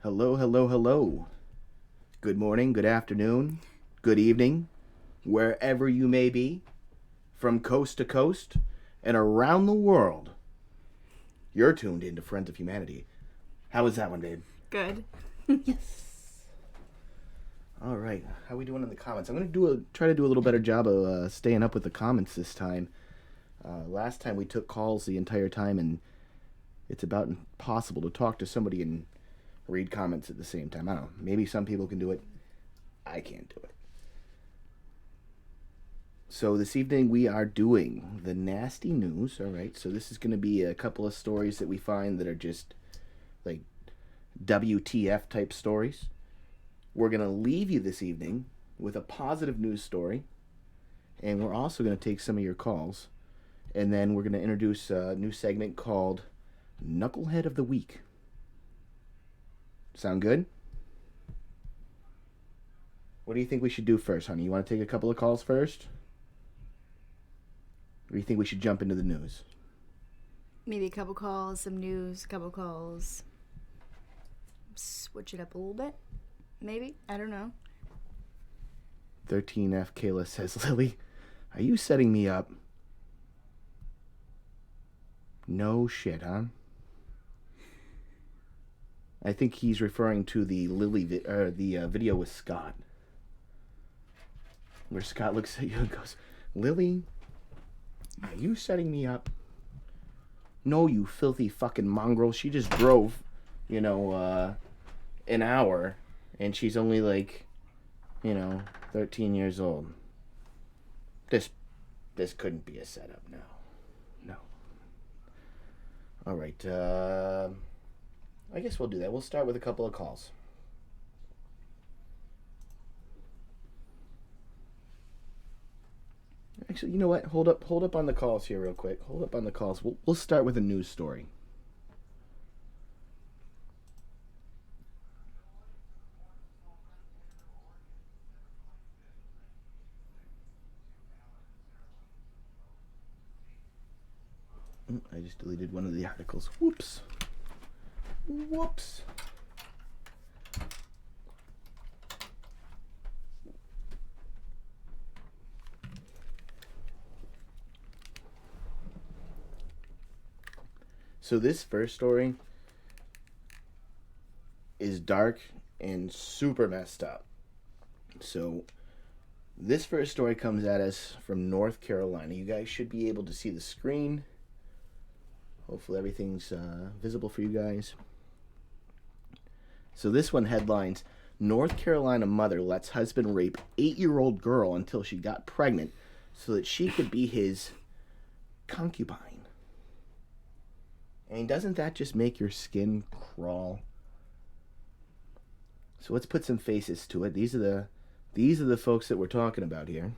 Hello, hello, hello. Good morning, good afternoon, good evening, wherever you may be, from coast to coast and around the world. You're tuned into Friends of Humanity. How was that one, babe? Good. Yes. All right. How are we doing in the comments? I'm going to try to do a little better job of staying up with the comments this time. Last time we took calls the entire time, and it's about impossible to talk to somebody and read comments at the same time. I don't know. Maybe some people can do it. I can't do it. So this evening we are doing the nasty news. All right. So this is going to be a couple of stories that we find that are just like WTF type stories. We're going to leave you this evening with a positive news story. And we're also going to take some of your calls. And then we're going to introduce a new segment called Knucklehead of the Week. Sound good? What do you think we should do first, honey? You want to take a couple of calls first? Or do you think we should jump into the news? Maybe a couple calls, some news, a couple calls. Switch it up a little bit. Maybe. I don't know. 13F Kayla says, Lily, are you setting me up? No shit, huh? I think he's referring to the video with Scott, where Scott looks at you and goes, Lily, are you setting me up? No, you filthy fucking mongrel. She just drove, an hour, and she's only 13 years old. This couldn't be a setup, no. All right, I guess we'll do that. We'll start with a couple of calls. Actually, you know what? Hold up on the calls here real quick. Hold up on the calls. We'll start with a news story. I just deleted one of the articles. Whoops. So this first story is dark and super messed up. So this first story comes at us from North Carolina. You guys should be able to see the screen. Hopefully everything's visible for you guys. So this one headlines, North Carolina mother lets husband rape 8-year-old girl until she got pregnant so that she could be his concubine. And doesn't that just make your skin crawl? So let's put some faces to it. These are the folks that we're talking about here.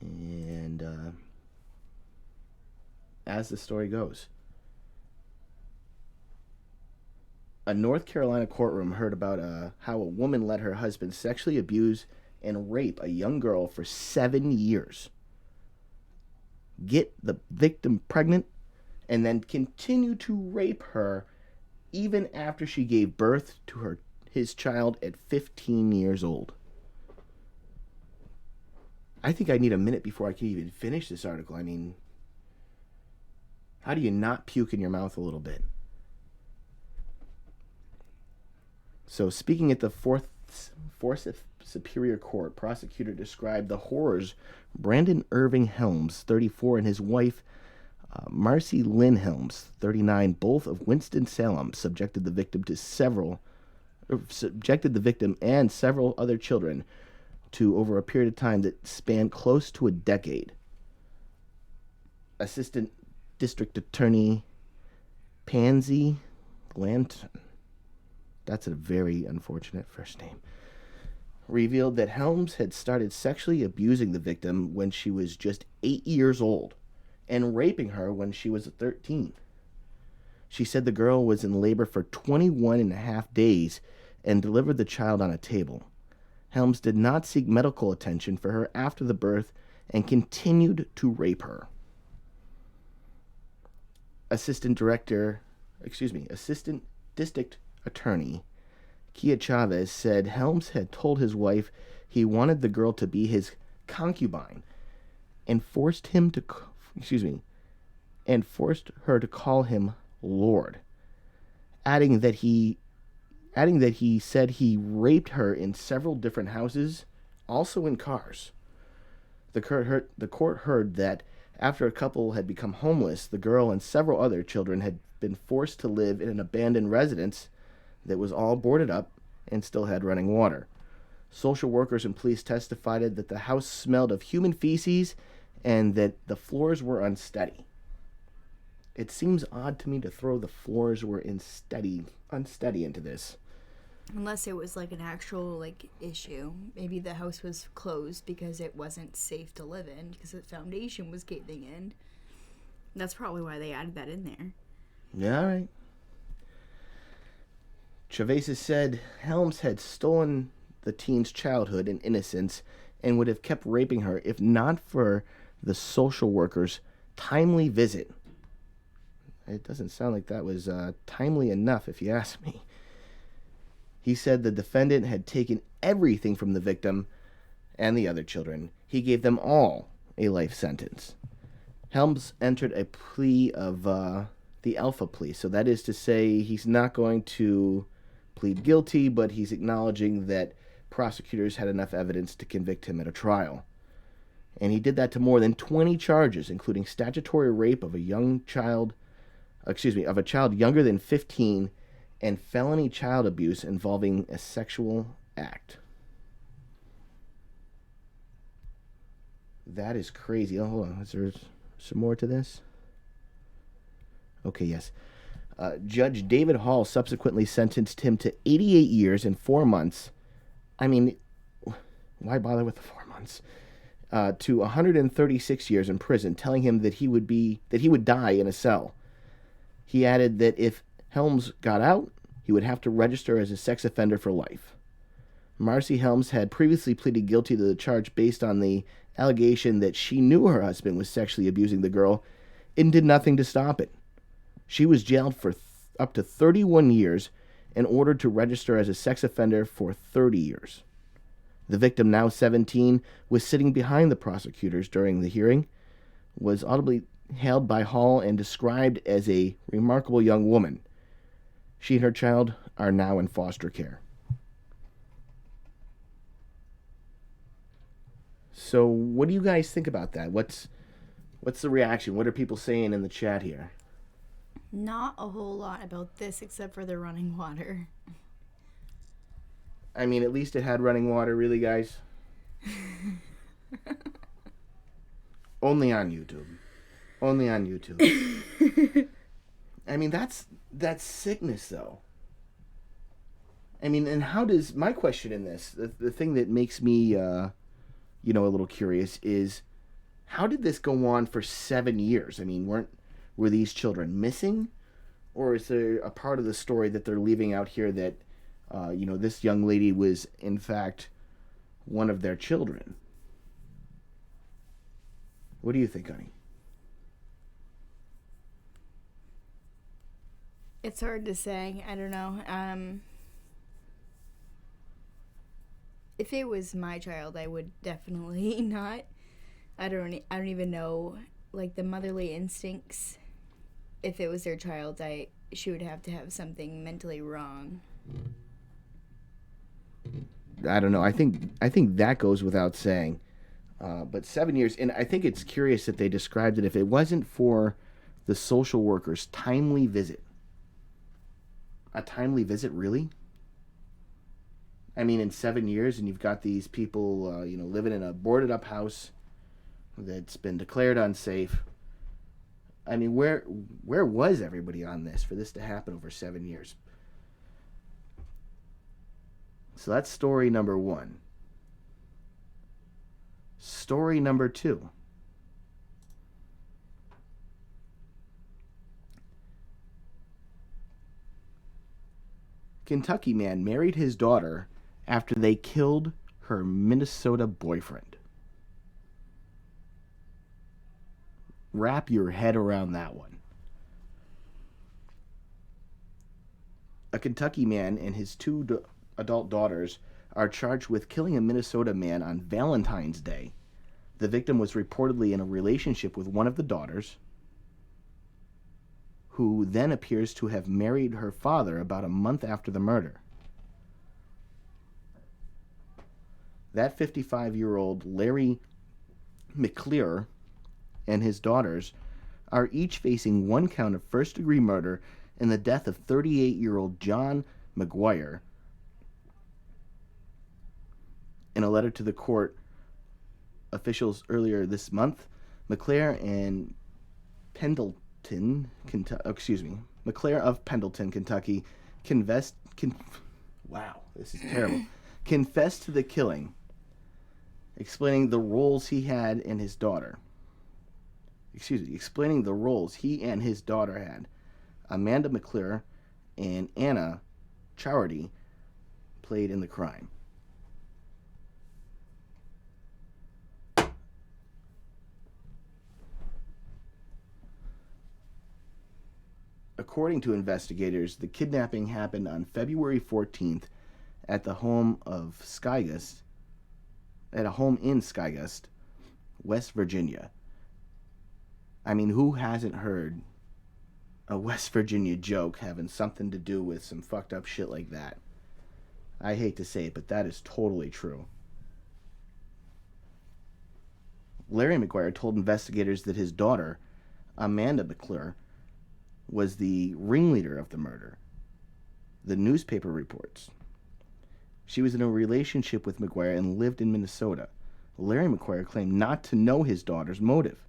And as the story goes, a North Carolina courtroom heard about how a woman let her husband sexually abuse and rape a young girl for 7 years, get the victim pregnant, and then continue to rape her even after she gave birth to his child at 15 years old. I think I need a minute before I can even finish this article. I mean, how do you not puke in your mouth a little bit? So speaking at the Fourth Superior Court, prosecutor described the horrors Brandon Irving Helms, 34, and his wife, Marcy Lynn Helms, 39, both of Winston-Salem, subjected the victim and several other children to over a period of time that spanned close to a decade. Assistant District Attorney Pansy Glanton, that's a very unfortunate first name, revealed that Helms had started sexually abusing the victim when she was just 8 years old and raping her when she was 13. She said the girl was in labor for 21 and a half days and delivered the child on a table. Helms did not seek medical attention for her after the birth and continued to rape her. Assistant District Attorney Kia Chavez said Helms had told his wife he wanted the girl to be his concubine and forced her to call him Lord, adding that he said he raped her in several different houses, also in cars. The court heard that after a couple had become homeless, the girl and several other children had been forced to live in an abandoned residence that was all boarded up and still had running water. Social workers and police testified that the house smelled of human feces and that the floors were unsteady. It seems odd to me to throw the floors were unsteady into this. Unless it was like an actual issue. Maybe the house was closed because it wasn't safe to live in because the foundation was caving in. That's probably why they added that in there. Yeah, all right. Chavez said Helms had stolen the teen's childhood and innocence and would have kept raping her if not for the social worker's timely visit. It doesn't sound like that was timely enough, if you ask me. He said the defendant had taken everything from the victim and the other children. He gave them all a life sentence. Helms entered a plea of the alpha plea. So that is to say he's not going to plead guilty, but he's acknowledging that prosecutors had enough evidence to convict him at a trial. And he did that to more than 20 charges, including statutory rape of a child younger than 15 and felony child abuse involving a sexual act. That is crazy. Oh, hold on. Is there some more to this? Okay, yes. Judge David Hall subsequently sentenced him to 88 years and 4 months. I mean, why bother with the 4 months? To 136 years in prison, telling him that he would die in a cell. He added that if Helms got out, he would have to register as a sex offender for life. Marcy Helms had previously pleaded guilty to the charge based on the allegation that she knew her husband was sexually abusing the girl and did nothing to stop it. She was jailed for up to 31 years and ordered to register as a sex offender for 30 years. The victim, now 17, was sitting behind the prosecutors during the hearing, was audibly hailed by Hall and described as a remarkable young woman. She and her child are now in foster care. So what do you guys think about that? What's the reaction? What are people saying in the chat here? Not a whole lot about this except for the running water. I mean, at least it had running water, really, guys. Only on YouTube. Only on YouTube. I mean, that's sickness, though. I mean, and how does... My question in this, the thing that makes me, a little curious is, how did this go on for 7 years? I mean, were these children missing? Or is there a part of the story that they're leaving out here that, this young lady was, in fact, one of their children? What do you think, honey? It's hard to say. I don't know. If it was my child, I would definitely not. I don't even know, the motherly instincts. If it was their child, she would have to have something mentally wrong. I don't know. I think that goes without saying. But 7 years, and I think it's curious that they described it. If it wasn't for the social worker's timely visit. A timely visit, really? I mean, in 7 years, and you've got these people, living in a boarded up house that's been declared unsafe. I mean, where was everybody on this for this to happen over 7 years? So that's story number 1. Story number 2. Kentucky man married his daughter after they killed her Minnesota boyfriend. wrap your head around that one. A Kentucky man and his two adult daughters are charged with killing a Minnesota man on Valentine's Day. The victim was reportedly in a relationship with one of the daughters, who then appears to have married her father about a month after the murder. That 55-year-old Larry McClure and his daughters are each facing one count of first-degree murder in the death of 38-year-old John McGuire. In a letter to the court officials earlier this month, McClure and McClure of Pendleton, Kentucky, confessed to the killing, explaining the roles he and his daughter had. Amanda McClure and Anna Charity played in the crime. According to investigators, the kidnapping happened on February 14th at a home in Skygust, West Virginia. I mean, who hasn't heard a West Virginia joke having something to do with some fucked up shit like that? I hate to say it, but that is totally true. Larry McGuire told investigators that his daughter, Amanda McClure, was the ringleader of the murder. The newspaper reports. She was in a relationship with McGuire and lived in Minnesota. Larry McGuire claimed not to know his daughter's motive.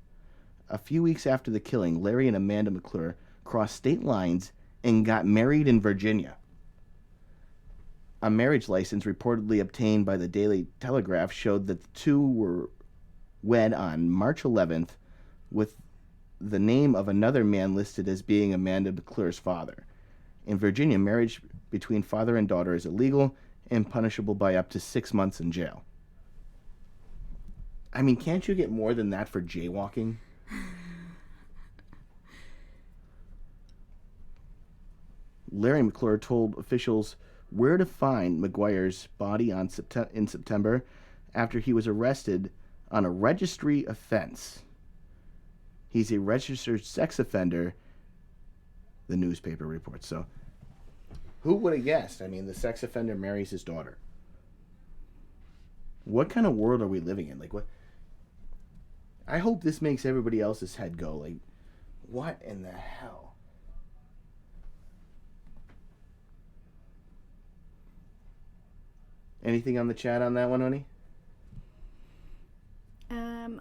A few weeks after the killing, Larry and Amanda McClure crossed state lines and got married in Virginia. A marriage license reportedly obtained by the Daily Telegraph showed that the two were wed on March 11th, with the name of another man listed as being Amanda McClure's father. In Virginia, marriage between father and daughter is illegal and punishable by up to 6 months in jail. I mean, can't you get more than that for jaywalking? Larry McClure told officials where to find McGuire's body in September after he was arrested on a registry offense. He's a registered sex offender, the newspaper reports. So, who would have guessed? I mean, the sex offender marries his daughter. What kind of world are we living in? Like, what? I hope this makes everybody else's head go, like, what in the hell? Anything on the chat on that one, honey?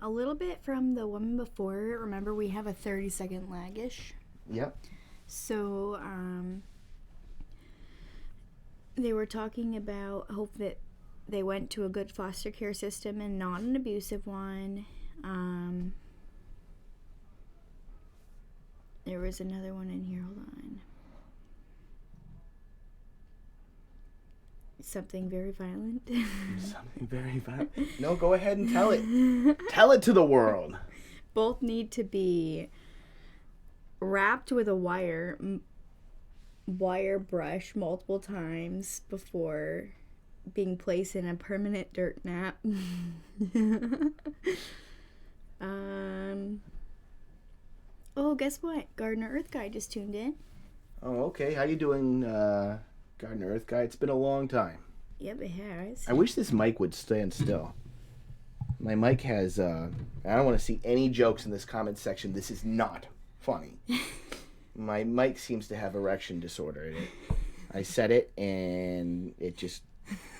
A little bit from the woman before. Remember, we have a 30-second lag-ish. Yep. So, they were talking about hope that they went to a good foster care system and not an abusive one. There was another one in here. Hold on. Something very violent. Something very violent. No, go ahead and tell it. Tell it to the world. Both need to be wrapped with a wire brush multiple times before being placed in a permanent dirt nap. Oh, guess what? Gardener Earth Guy just tuned in. Oh, okay. How you doing, Gardener Earth Guy? It's been a long time. Yep, it has. I wish this mic would stand still. My mic has, I don't want to see any jokes in this comment section. This is not funny. My mic seems to have erection disorder. I said it, and it just,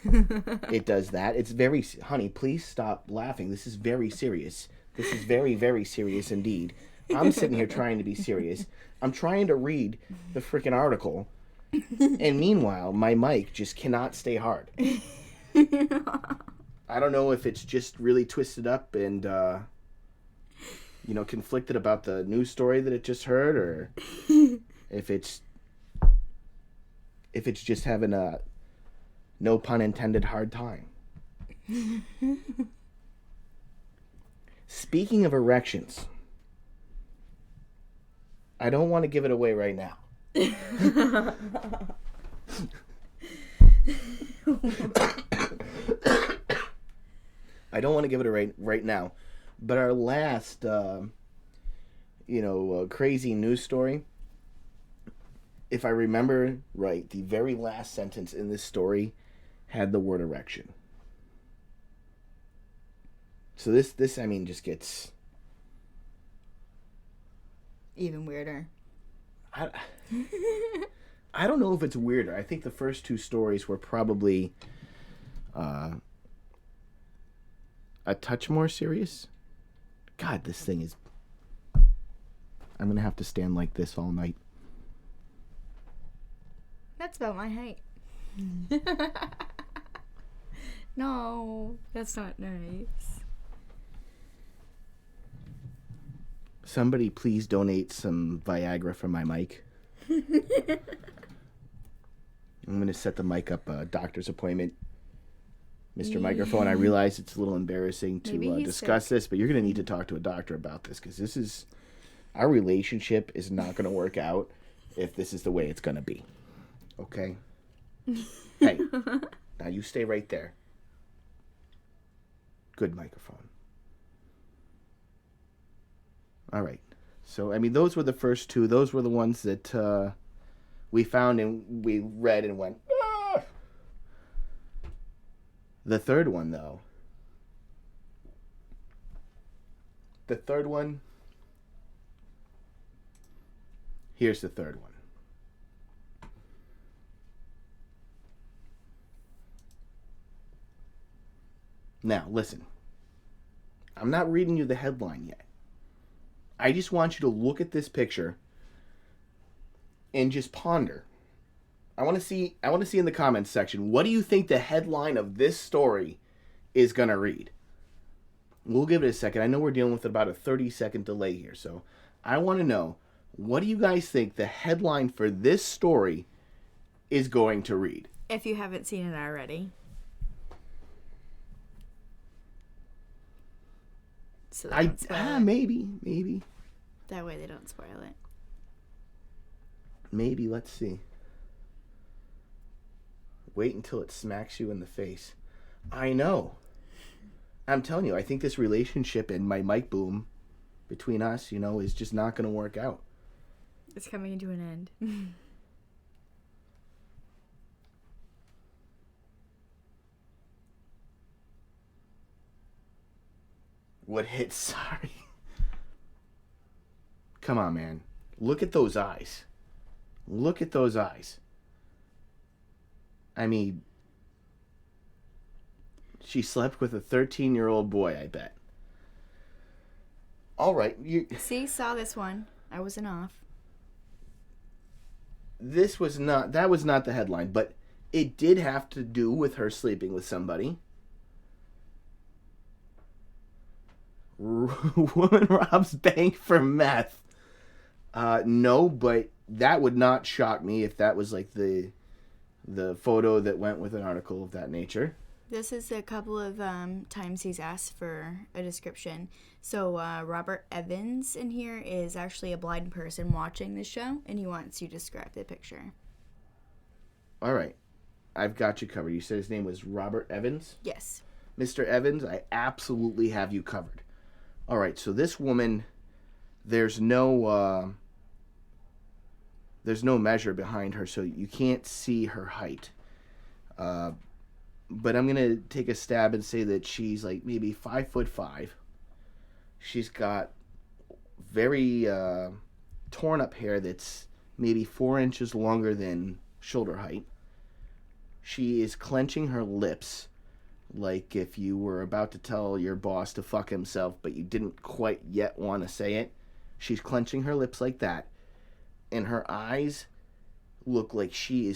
it does that. It's very, honey, please stop laughing. This is very serious. This is very, very serious indeed. I'm sitting here trying to be serious. I'm trying to read the freaking article. And meanwhile, my mic just cannot stay hard. I don't know if it's just really twisted up and, conflicted about the news story that it just heard, or if it's just having a, no pun intended, hard time. Speaking of erections, I don't want to give it away right now. I don't want to give it right now. But our last, crazy news story, if I remember right, the very last sentence in this story had the word erection. So this just gets even weirder. I don't know if it's weirder. I think the first two stories were probably a touch more serious. God, this thing is... I'm going to have to stand like this all night. That's about my height. No, that's not nice. Somebody please donate some Viagra for my mic. I'm going to set the mic up a doctor's appointment. Mr. Microphone, I realize it's a little embarrassing to discuss this, but you're going to need to talk to a doctor about this because this is... Our relationship is not going to work out if this is the way it's going to be. Okay? Hey, now you stay right there. Good microphone. All right. So, those were the first two. Those were the ones that we found and we read and went, ah! The third one, though. The third one. Here's the third one. Now, listen. I'm not reading you the headline yet. I just want you to look at this picture and just ponder. I want to see in the comments section, what do you think the headline of this story is going to read? We'll give it a second. I know we're dealing with about a 30-second delay here, so I want to know, what do you guys think the headline for this story is going to read? If you haven't seen it already. So maybe. That way they don't spoil it. Maybe, let's see. Wait until it smacks you in the face. I know. I'm telling you, I think this relationship and my mic boom between us, is just not going to work out. It's coming to an end. What hit? Sorry. Come on, man. Look at those eyes. Look at those eyes. She slept with a 13-year-old boy, I bet. All right. Saw this one. I wasn't off. That was not the headline, but it did have to do with her sleeping with somebody. Woman robs bank for meth. No, but that would not shock me if that was like the photo that went with an article of that nature. This is a couple of times he's asked for a description. So Robert Evans in here is actually a blind person watching the show, and he wants you to describe the picture. All right. I've got you covered. You said his name was Robert Evans? Yes. Mr. Evans, I absolutely have you covered. All right, so this woman, there's no measure behind her, so you can't see her height. But I'm going to take a stab and say that she's like maybe 5'5". She's got very torn up hair that's maybe 4 inches longer than shoulder height. She is clenching her lips like if you were about to tell your boss to fuck himself, but you didn't quite yet want to say it. She's clenching her lips like that. And her eyes look like she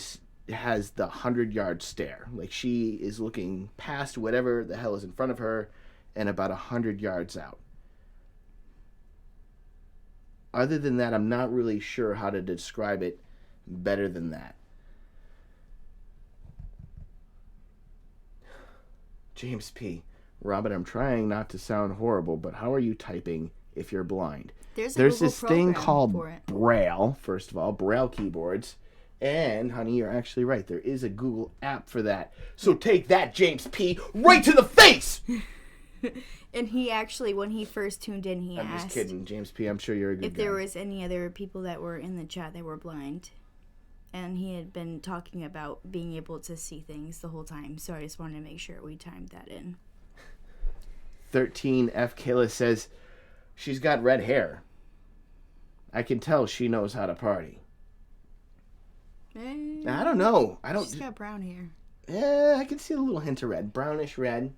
has the 100-yard stare. Like she is looking past whatever the hell is in front of her and about 100 yards out. Other than that, I'm not really sure how to describe it better than that. James P. Robin, I'm trying not to sound horrible, but how are you typing if you're blind. There's There's Google this thing program called for it. Braille, first of all, Braille keyboards. And, honey, you're actually right. There is a Google app for that. So take that, James P., right to the face! And he actually, when he first tuned in, he I'm asked... just kidding, James P., I'm sure you're a good if guy. there was any other people that were in the chat that were blind. And he had been talking about being able to see things the whole time. So I just wanted to make sure we timed that in. 13F Kayla says, she's got red hair. I can tell she knows how to party. I don't know. She's got brown hair. Yeah, I can see a little hint of red. Brownish red.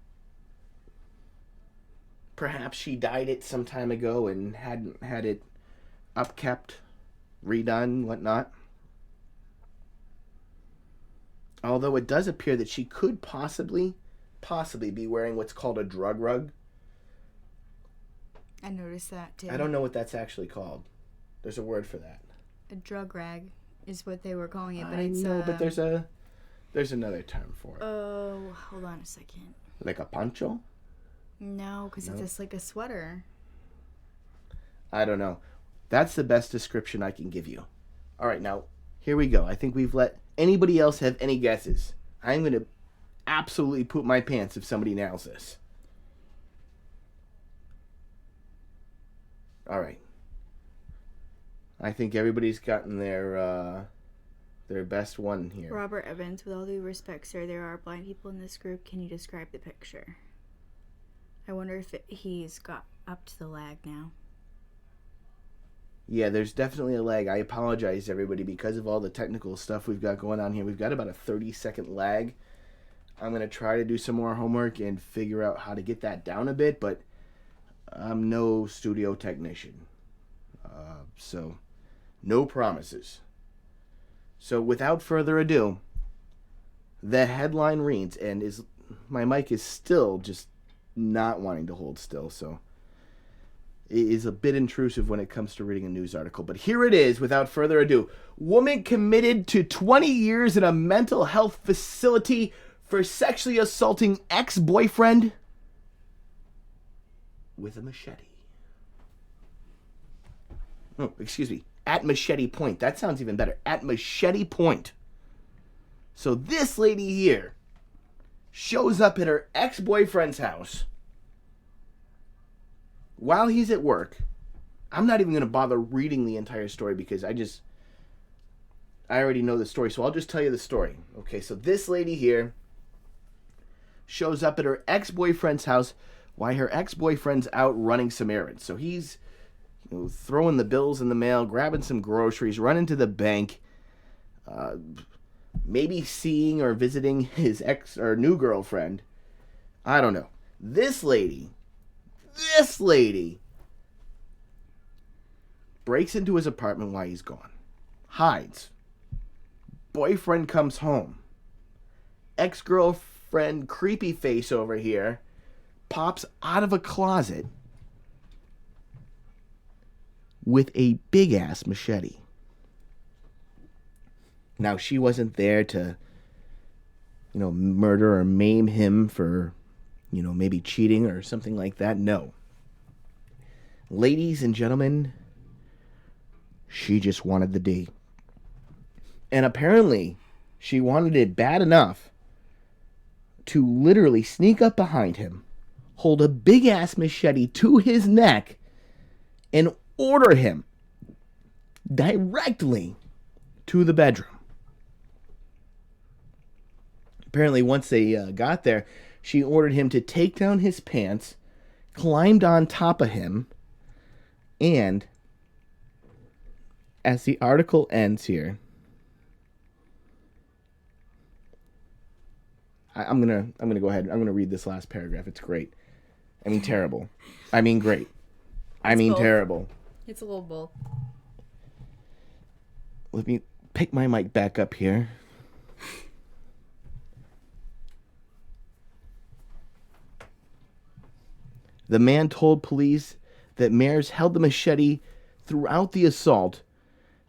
Perhaps she dyed it some time ago and hadn't had it upkept, redone, whatnot. Although it does appear that she could possibly be wearing what's called a drug rug. I noticed that too. I don't know what that's actually called. There's a word for that. A drug rag is what they were calling it, but I know, but there's another term for it. Oh, hold on a second. Like a poncho? No, because it's just like a sweater. I don't know. That's the best description I can give you. All right, now, here we go. I think we've let anybody else have any guesses. I'm going to absolutely poop my pants if somebody nails this. All right. I think everybody's gotten their best one here. Robert Evans, with all due respect, sir, there are blind people in this group. Can you describe the picture? I wonder if he's got up to the lag now. Yeah, there's definitely a lag. I apologize, everybody, because of all the technical stuff we've got going on here. We've got about a 30-second lag. I'm going to try to do some more homework and figure out how to get that down a bit, but I'm no studio technician. So, no promises. So, without further ado, the headline reads, and my mic is still just not wanting to hold still, so it is a bit intrusive when it comes to reading a news article. But here it is, without further ado. Woman committed to 20 years in a mental health facility for sexually assaulting ex-boyfriend with a machete. Oh, excuse me. At machete point. That sounds even better. At machete point. So this lady here shows up at her ex-boyfriend's house while he's at work. I'm not even going to bother reading the entire story because I already know the story, so I'll just tell you the story. Okay, so this lady here shows up at her ex-boyfriend's house while her ex-boyfriend's out running some errands. So he's throwing the bills in the mail, grabbing some groceries, running to the bank, maybe seeing or visiting his ex or new girlfriend. I don't know. This lady breaks into his apartment while he's gone. Hides. Boyfriend comes home. Ex-girlfriend, creepy face over here, pops out of a closet with a big-ass machete. Now, she wasn't there to, murder or maim him for, maybe cheating or something like that. No. Ladies and gentlemen, she just wanted the D. And apparently, she wanted it bad enough to literally sneak up behind him, hold a big-ass machete to his neck, and order him directly to the bedroom. Apparently, once they got there, she ordered him to take down his pants, climbed on top of him, and as the article ends here, I'm gonna go ahead. I'm gonna read this last paragraph. It's great. I mean terrible. I mean great. I mean terrible. It's a little both. Let me pick my mic back up here. The man told police that Mayers held the machete throughout the assault,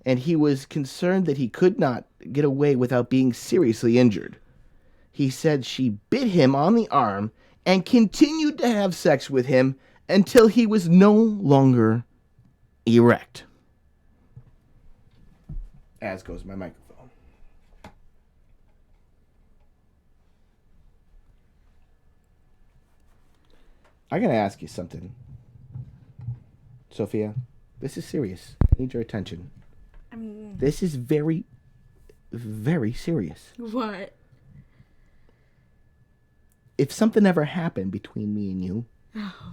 and he was concerned that he could not get away without being seriously injured. He said she bit him on the arm and continued to have sex with him until he was no longer erect. As goes my microphone. I gotta ask you something. Sophia, this is serious. I need your attention. This is very, very serious. What? If something ever happened between me and you,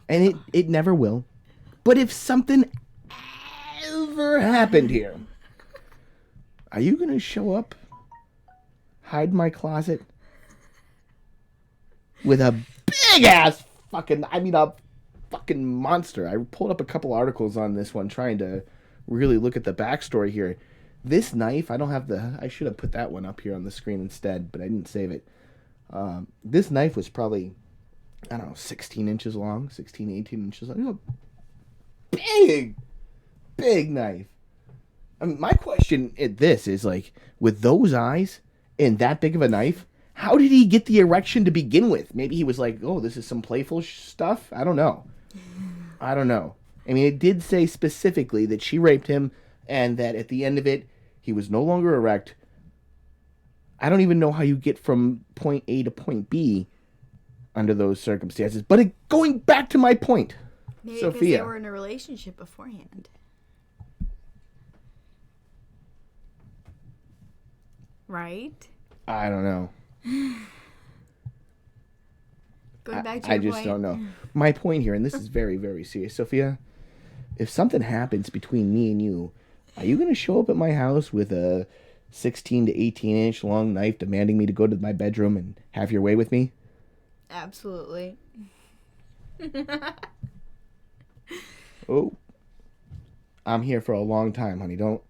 and it never will, but if something ever happened here, are you gonna show up, hide in my closet, with a big ass a fucking monster? I pulled up a couple articles on this one trying to really look at the backstory here. This knife, I should have put that one up here on the screen instead, but I didn't save it. This knife was probably, 16 inches long, 16, 18 inches long. Big knife. I mean, my question at this is, like, with those eyes and that big of a knife, how did he get the erection to begin with? Maybe he was like, oh, this is some playful stuff? I don't know. I mean, it did say specifically that she raped him and that at the end of it, he was no longer erect. I don't even know how you get from point A to point B under those circumstances. But going back to my point, maybe Sophia. Because they were in a relationship beforehand. Right? I don't know. Going back to your I just point. don't know. My point here, and this is very, very serious, Sophia, if something happens between me and you, are you going to show up at my house with a 16 to 18 inch long knife demanding me to go to my bedroom and have your way with me? Absolutely. Oh, I'm here for a long time, honey. Don't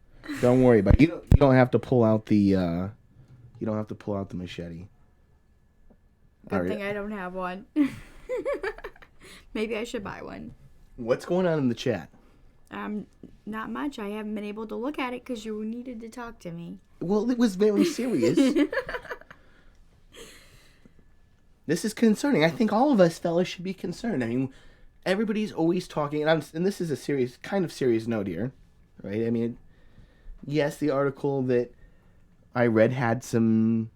worry about it. You don't have to pull out the machete. Good thing I don't have one. Maybe I should buy one. What's going on in the chat? Not much. I haven't been able to look at it because you needed to talk to me. Well, it was very serious. This is concerning. I think all of us fellas should be concerned. I mean, everybody's always talking, and this is a serious note here, right? I mean, yes, the article that I read had some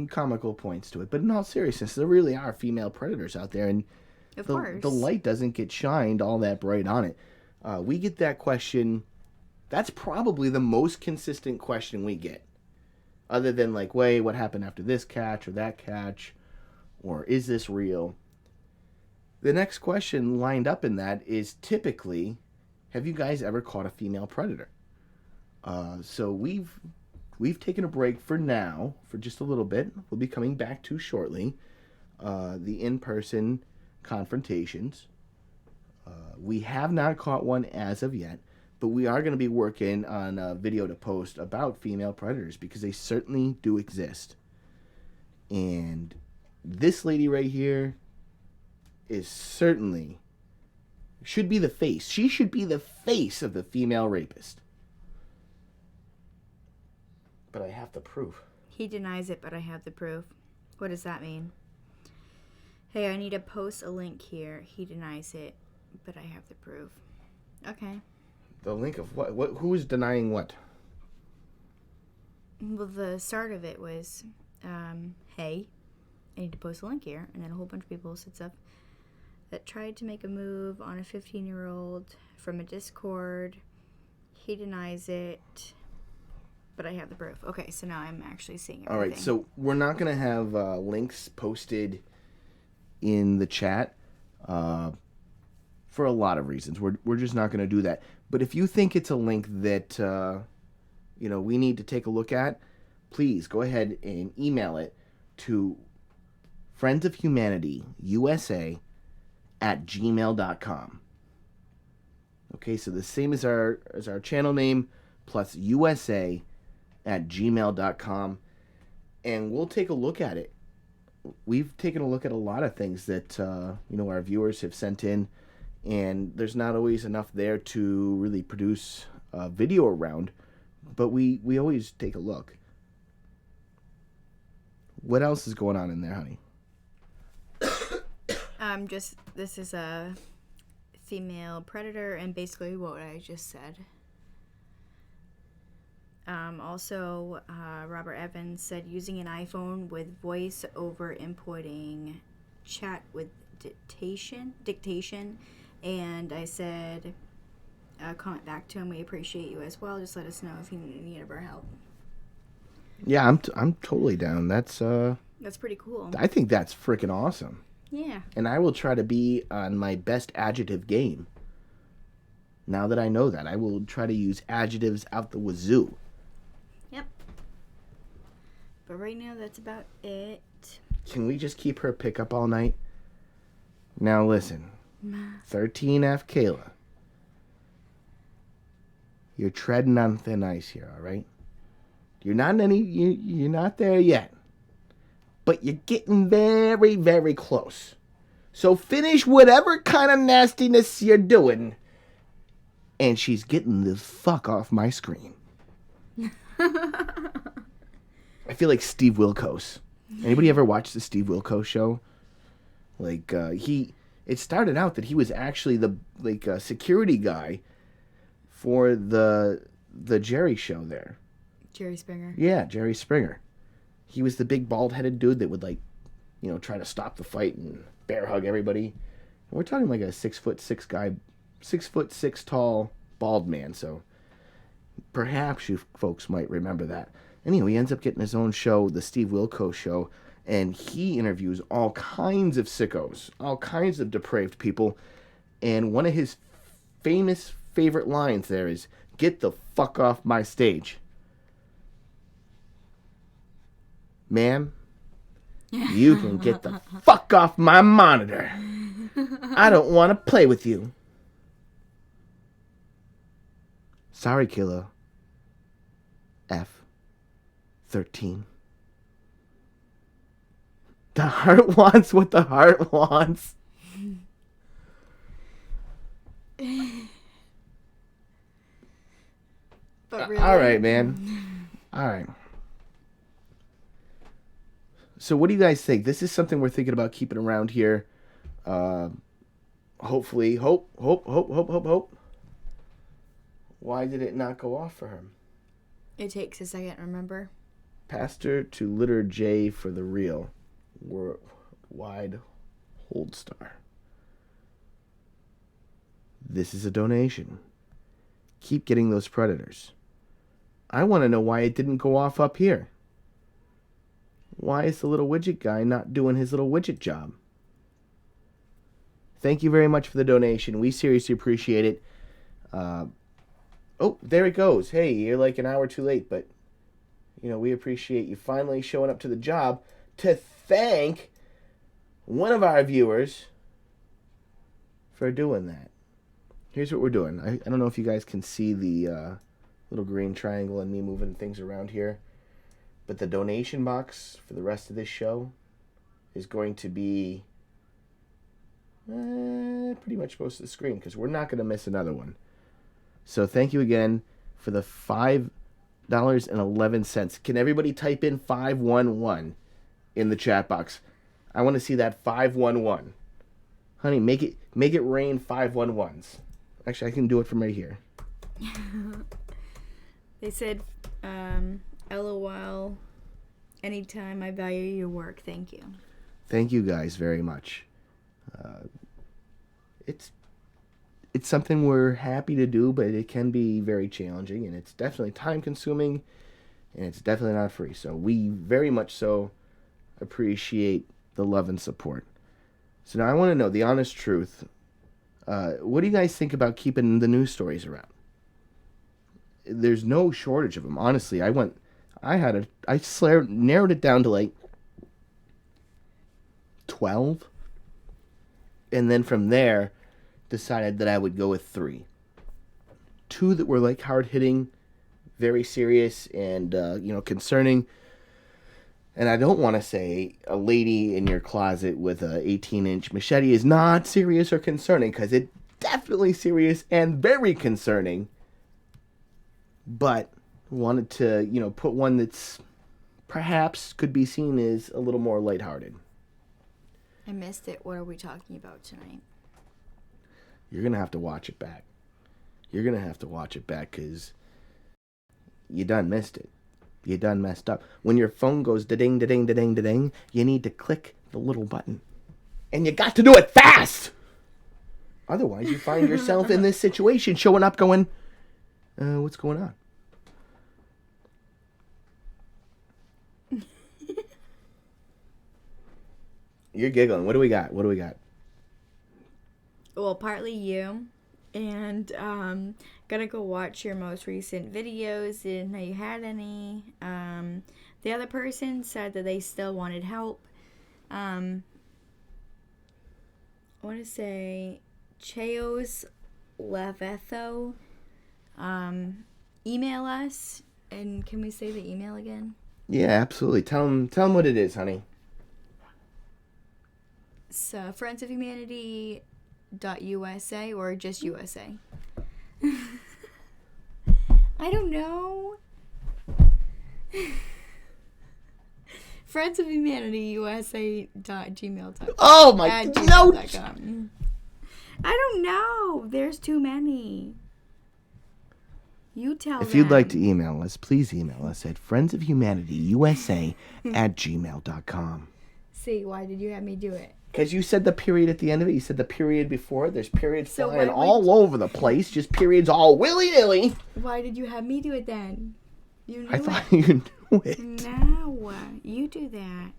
comical points to it, but in all seriousness, there really are female predators out there, and Of course. the light doesn't get shined all that bright on it. We get that question. That's probably the most consistent question we get, other than like, wait, what happened after this catch or that catch, or is this real? The next question lined up in that is typically, have you guys ever caught a female predator? So we've taken a break for now, for just a little bit. We'll be coming back to shortly. The in-person confrontations. We have not caught one as of yet, but we are going to be working on a video to post about female predators because they certainly do exist. And this lady right here should be the face. She should be the face of the female rapist. But I have the proof. He denies it, but I have the proof. What does that mean? Hey, I need to post a link here. He denies it, but I have the proof. Okay. The link of what? Who is denying what? Well, the start of it was, hey, I need to post a link here. And then a whole bunch of people said stuff that tried to make a move on a 15-year-old from a Discord. He denies it, but I have the proof. Okay, so now I'm actually seeing everything. All right, so we're not going to have links posted in the chat for a lot of reasons. We're just not going to do that. But if you think it's a link that we need to take a look at, please go ahead and email it to friendsofhumanityusa@gmail.com. Okay, so the same as our channel name plus USA@gmail.com, and we'll take a look at it. We've taken a look at a lot of things that our viewers have sent in, and there's not always enough there to really produce a video around, but we always take a look. What else is going on in there, honey? This is a female predator, and basically what I just said. Also, Robert Evans said using an iPhone with voice over inputting chat with dictation, and I said, comment back to him. We appreciate you as well. Just let us know if you need any of our help. Yeah, I'm totally down. That's pretty cool. I think that's freaking awesome. Yeah. And I will try to be on my best adjective game. Now that I know that, I will try to use adjectives out the wazoo. Yep. But right now, that's about it. Can we just keep her pickup all night? Now listen, 13F Kayla. You're treading on thin ice here, all right? You're not you're not there yet. But you're getting very, very close. So finish whatever kind of nastiness you're doing. And she's getting the fuck off my screen. I feel like Steve Wilkos. Anybody ever watch the Steve Wilkos show? Like, it started out that he was actually the security guy for the Jerry show there. Jerry Springer. Yeah, Jerry Springer. He was the big bald-headed dude that would try to stop the fight and bear hug everybody. And we're talking like a 6'6" guy, 6'6" tall bald man. So perhaps you folks might remember that. Anyway, he ends up getting his own show, the Steve Wilkos Show, and he interviews all kinds of sickos, all kinds of depraved people. And one of his favorite lines there is, "Get the fuck off my stage." Ma'am, you can get the fuck off my monitor. I don't want to play with you. Sorry, Kilo. F13. The heart wants what the heart wants. But really? All right, man. All right. So what do you guys think? This is something we're thinking about keeping around here. Hopefully. Hope. Why did it not go off for him? It takes a second, remember? Pastor to litter J for the real. Wide hold star. This is a donation. Keep getting those predators. I want to know why it didn't go off up here. Why is the little widget guy not doing his little widget job? Thank you very much for the donation. We seriously appreciate it. Oh, there it goes. Hey, you're like an hour too late, but we appreciate you finally showing up to the job to thank one of our viewers for doing that. Here's what we're doing. I don't know if you guys can see the little green triangle and me moving things around here, but the donation box for the rest of this show is going to be pretty much most of the screen because we're not going to miss another one. So thank you again for the $5.11. Can everybody type in 511 in the chat box? I want to see that 511. Honey, make it rain 511s. Actually, I can do it from right here. They said, LOL, anytime, I value your work. Thank you. Thank you guys very much. It's something we're happy to do, but it can be very challenging, and it's definitely time-consuming, and it's definitely not free. So we very much so appreciate the love and support. So now I want to know the honest truth. What do you guys think about keeping the news stories around? There's no shortage of them. Honestly, I narrowed it down to like 12, and then from there decided that I would go with 3. 2 that were like hard-hitting, very serious, and concerning. And I don't want to say a lady in your closet with a 18-inch machete is not serious or concerning, because it's definitely serious and very concerning. But wanted to, put one that's perhaps could be seen as a little more lighthearted. I missed it. What are we talking about tonight? You're going to have to watch it back. You're going to have to watch it back because you done missed it. You done messed up. When your phone goes da-ding, da-ding, da-ding, da-ding, you need to click the little button. And you got to do it fast! Otherwise, you find yourself in this situation showing up going, what's going on? You're giggling. What do we got? Well, partly you. And gonna go watch your most recent videos. Didn't know you had any. The other person said that they still wanted help. I want to say Cheos Levetho. Email us. And can we say the email again? Yeah, absolutely. Tell them what it is, honey. It's friendsofhumanity.usa or just USA. I don't know. friendsofhumanity.usa.gmail.com. Oh my God! I don't know. There's too many. You tell If you'd like to email us, please email us at friendsofhumanityusa@gmail.com. See, why did you have me do it? Because you said the period at the end of it. You said the period before. There's periods flying all over the place. Just periods all willy-nilly. Why did you have me do it then? You knew I thought you knew it. No, you do that.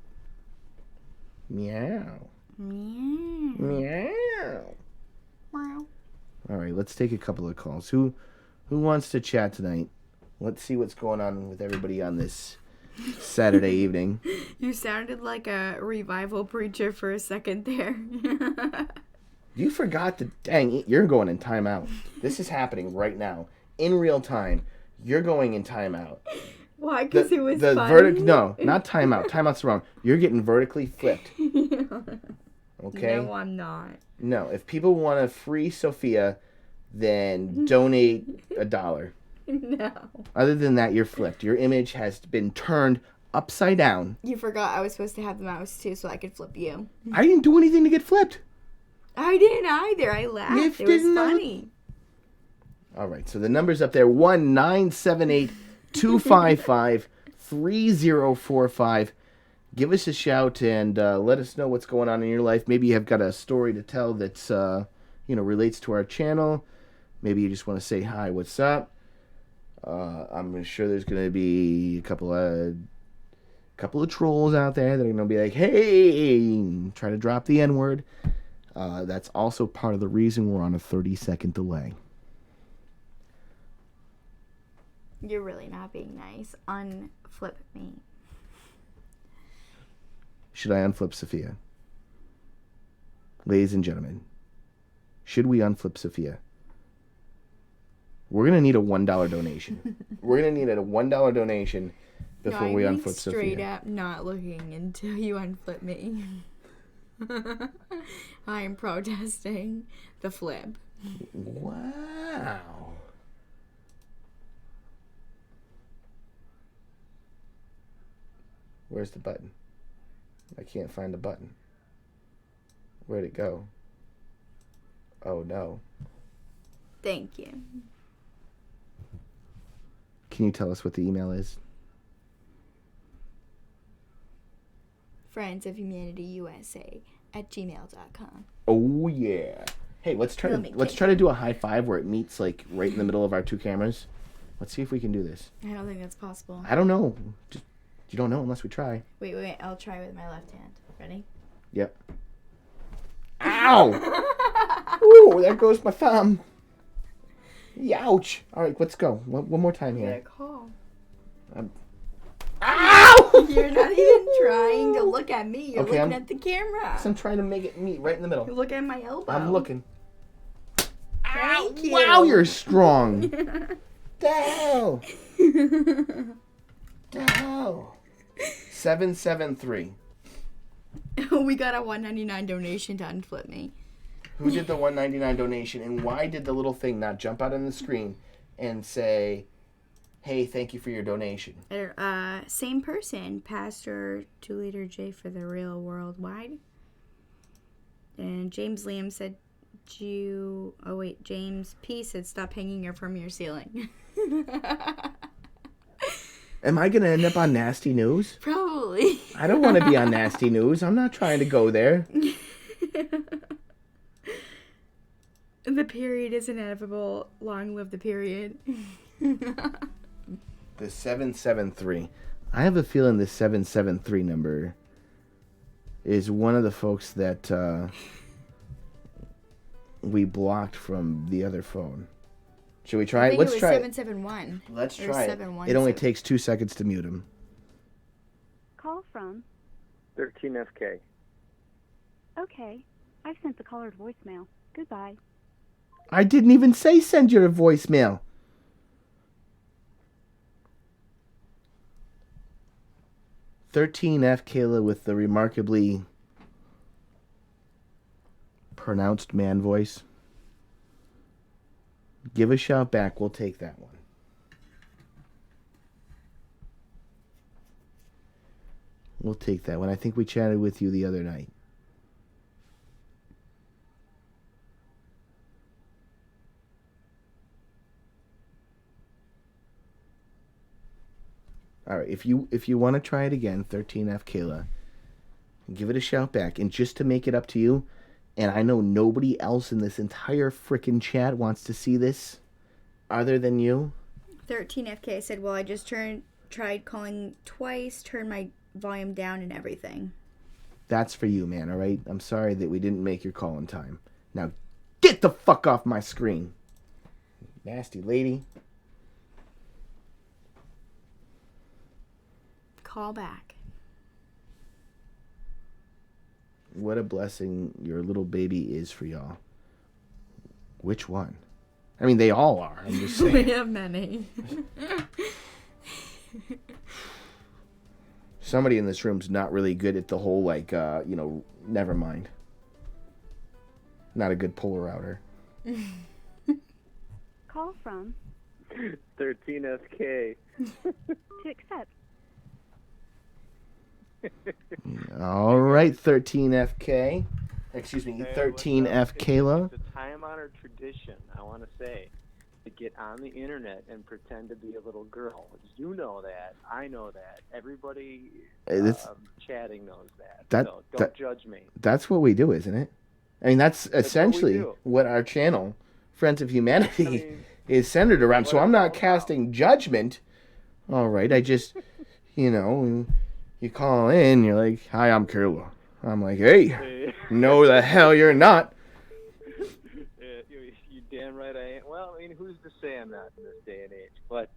Meow. Meow. Meow. Meow. All right, let's take a couple of calls. Who wants to chat tonight? Let's see what's going on with everybody on this Saturday evening. You sounded like a revival preacher for a second there. You forgot to... Dang, you're going in timeout. This is happening right now. In real time. You're going in timeout. Why? Because it was funny? No, not timeout. Timeout's wrong. You're getting vertically flipped. Okay? No, I'm not. No, if people want to free Sophia, then donate $1. No. Other than that, you're flipped. Your image has been turned upside down. You forgot I was supposed to have the mouse too so I could flip you. I didn't do anything to get flipped. I didn't either. I laughed. It was funny. All right, so the number's up there, 1-978-255-3045. Give us a shout and let us know what's going on in your life. Maybe you have got a story to tell that's relates to our channel. Maybe you just want to say hi, what's up? I'm sure there's going to be a couple of trolls out there that are going to be like, hey, try to drop the N-word. That's also part of the reason we're on a 30-second delay. You're really not being nice. Unflip me. Should I unflip Sophia? Ladies and gentlemen, should we unflip Sophia? We're going to need a $1 donation. We're going to need a $1 donation before we unflip Sophia. Straight up not looking until you unflip me. I am protesting the flip. Wow. Where's the button? I can't find the button. Where'd it go? Oh, no. Thank you. Can you tell us what the email is? friendsofhumanity.usa@gmail.com. Oh yeah. Hey, let's try to do a high five where it meets like right in the middle of our two cameras. Let's see if we can do this. I don't think that's possible. I don't know. You don't know unless we try. Wait. I'll try with my left hand. Ready? Yep. Ow! Ooh, there goes my thumb. Ouch. All right, let's go. One more time here. Call. Ow! You're not even trying to look at me. You're looking at the camera. I'm trying to make it meet right in the middle. You look at my elbow. I'm looking. Thank you. Wow, you're strong. The hell? The hell? 773. We got a $1.99 donation to unflip me. Who did the $1.99 donation, and why did the little thing not jump out on the screen and say, hey, thank you for your donation? Same person. Pastor 2 Liter J for the real worldwide. And James Liam said, James P said, stop hanging her from your ceiling. Am I going to end up on Nasty News? Probably. I don't want to be on Nasty News. I'm not trying to go there. The period is inevitable. Long live the period. The 773. I have a feeling the 773 number is one of the folks that we blocked from the other phone. Should we try it? Let's try it. 771. Let's try it. It only takes 2 seconds to mute him. Call from 13FK. Okay. I've sent the caller's voicemail. Goodbye. I didn't even say send your voicemail. "13F Kayla" with the remarkably pronounced man voice. Give a shout back. We'll take that one. We'll take that one. I think we chatted with you the other night. All right, if you want to try it again, 13F Kayla, give it a shout back. And just to make it up to you, and I know nobody else in this entire frickin' chat wants to see this other than you. 13FK said, well, I just tried calling twice, turned my volume down and everything. That's for you, man, all right? I'm sorry that we didn't make your call in time. Now, get the fuck off my screen. Nasty lady. Call back. What a blessing your little baby is for y'all. Which one? I mean, they all are. I'm just saying. We have many. Somebody in this room's not really good at the whole, never mind. Not a good puller outer. Call from 13SK. to accept. All right, 13FK. Excuse me, 13F Kayla. It's a time-honored tradition, I want to say, to get on the internet and pretend to be a little girl. You know that. I know that. Everybody chatting knows that. So don't judge me. That's what we do, isn't it? I mean, that's essentially what our channel, Friends of Humanity, is centered around. So I'm not casting judgment. All right, I just, you call in, you're like, hi, I'm Kayla. I'm like, hey, no the hell you're not. You damn right I ain't. Well, I mean, who's to say I'm not in this day and age? But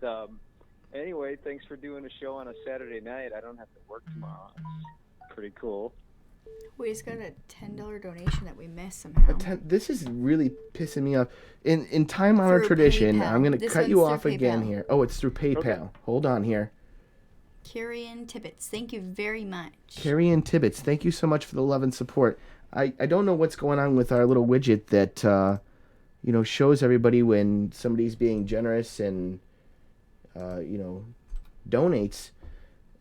anyway, thanks for doing a show on a Saturday night. I don't have to work tomorrow. It's pretty cool. We just got a $10 donation that we missed somehow. This is really pissing me off. In time-honored tradition, PayPal. I'm going to cut you off again PayPal. here. Oh, it's through PayPal. Okay. Hold on here. Carrie-Ann Tibbetts, thank you very much. Carrie-Ann Tibbetts, thank you so much for the love and support. I don't know what's going on with our little widget that, shows everybody when somebody's being generous and, donates.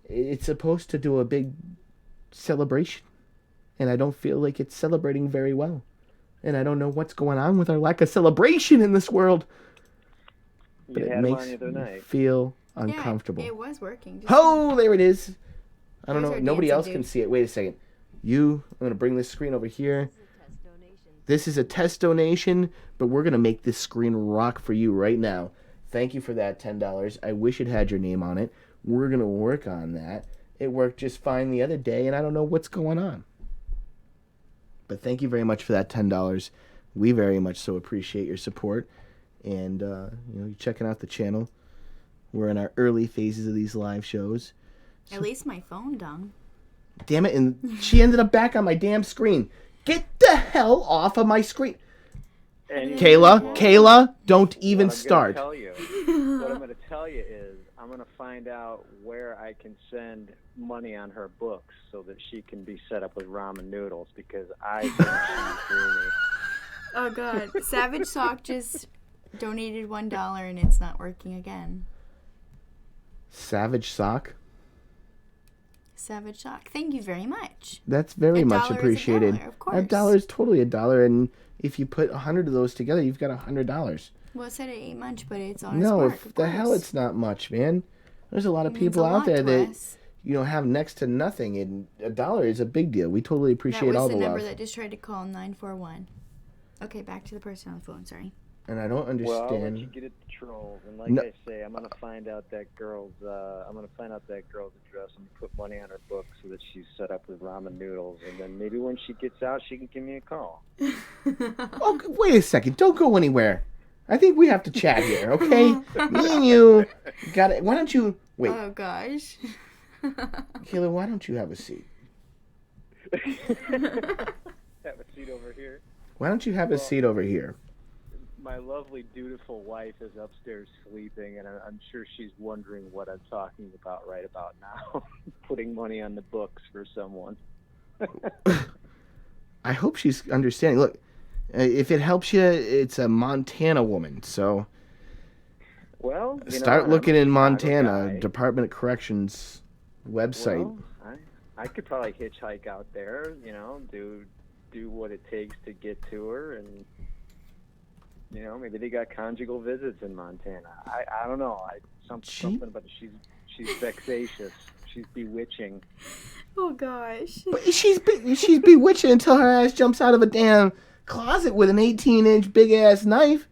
It's supposed to do a big celebration, and I don't feel like it's celebrating very well. And I don't know what's going on with our lack of celebration in this world. But it makes me feel uncomfortable. Yeah, it was working. Oh, there it is. I don't know. Nobody else can see it. Wait a second. I'm going to bring this screen over here. This is a test donation, but we're going to make this screen rock for you right now. Thank you for that $10. I wish it had your name on it. We're going to work on that. It worked just fine the other day, and I don't know what's going on. But thank you very much for that $10. We very much so appreciate your support. And, you're checking out the channel. We're in our early phases of these live shows. At least my phone done. Damn it, and she ended up back on my damn screen. Get the hell off of my screen. Kayla, don't even start. What I'm going to tell you is I'm going to find out where I can send money on her books so that she can be set up with ramen noodles, because I think she's dreamy. Oh, God. Savage Sock just donated $1 and it's not working again. Savage Sock? Savage Sock. Thank you very much. That's very much $1 appreciated. Is $1, of course. $1 is totally $1, and if you put 100 of those together, you've got $100. Well, it said it ain't much, but it's on No, Spark, of the course. hell it's not much, man. There's a lot of It means people a out lot there to that us. have next to nothing, and $1 is a big deal. We totally appreciate all the That was the love. number that just tried to call 941. Okay, back to the person on the phone. Sorry. And I don't understand. Well, I'll let you get it to trolls, and like I say, I'm gonna find out that girl's address and put money on her book so that she's set up with ramen noodles, and then maybe when she gets out, she can give me a call. Oh, wait a second! Don't go anywhere. I think we have to chat here, okay? Me and you got it. Why don't you wait? Oh gosh. Kayla, why don't you have a seat? Have a seat over here. Why don't you have a seat over here? My lovely, dutiful wife is upstairs sleeping, and I'm sure she's wondering what I'm talking about right about now. Putting money on the books for someone. I hope she's understanding. Look, if it helps you, it's a Montana woman, so well, start looking in Montana, guy. Department of Corrections website. Well, I could probably hitchhike out there, do what it takes to get to her, and maybe they got conjugal visits in Montana. I don't know. Something about she's vexatious. She's bewitching. Oh gosh. But she's bewitching until her ass jumps out of a damn closet with an 18-inch big ass knife.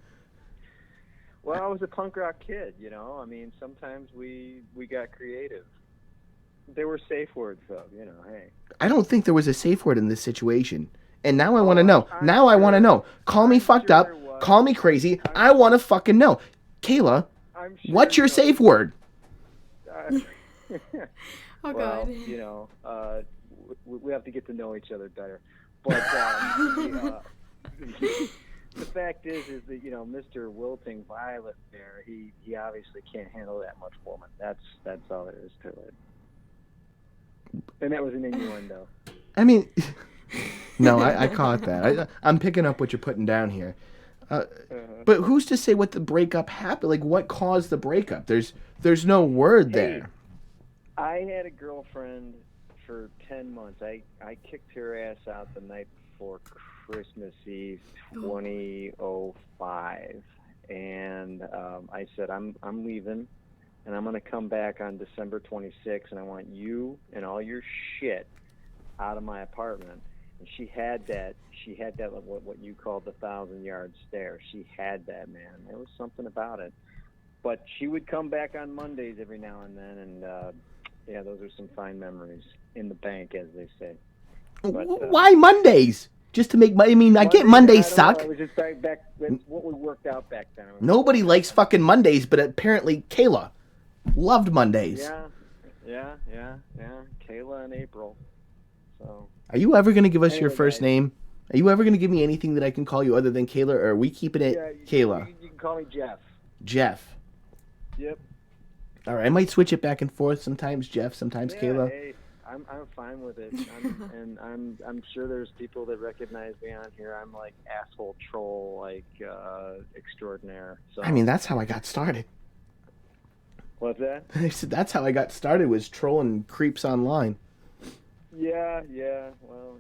Well, I was a punk rock kid, I mean, sometimes we got creative. There were safe words, though, hey. I don't think there was a safe word in this situation. And now I want to know. Now I want to know. Call me fucked up. Call me crazy. I want to fucking know. Kayla, what's your safe word? Oh, well, God. We have to get to know each other better. But the fact is that, Mr. Wilting Violet there, he obviously can't handle that much woman. That's all there is to it. And that was an innuendo. I mean, no, I caught that. I'm picking up what you're putting down here. But who's to say what the breakup happened? Like, what caused the breakup? There's no word there. I had a girlfriend for 10 months. I kicked her ass out the night before Christmas Eve 2005. And I said, I'm leaving, and I'm going to come back on December 26th, and I want you and all your shit out of my apartment. And she had that what you call the 1,000-yard stare. She had that, man. There was something about it. But she would come back on Mondays every now and then, and those are some fine memories in the bank, as they say. But, why Mondays? Just to make money? I mean, I get Mondays suck. It was just back. That's what we worked out back then. Nobody likes fucking Mondays, but apparently Kayla loved Mondays. Yeah. Kayla and April. So. Are you ever going to give us your first name? Are you ever going to give me anything that I can call you other than Kayla, or are we keeping it Kayla? You can call me Jeff. Jeff. Yep. All right, I might switch it back and forth. Sometimes Jeff, sometimes Kayla. Hey, I'm fine with it. I'm sure there's people that recognize me on here. I'm like asshole troll, extraordinaire. So. I mean, that's how I got started. What's that? I said that's how I got started, was trolling creeps online. Yeah. Well,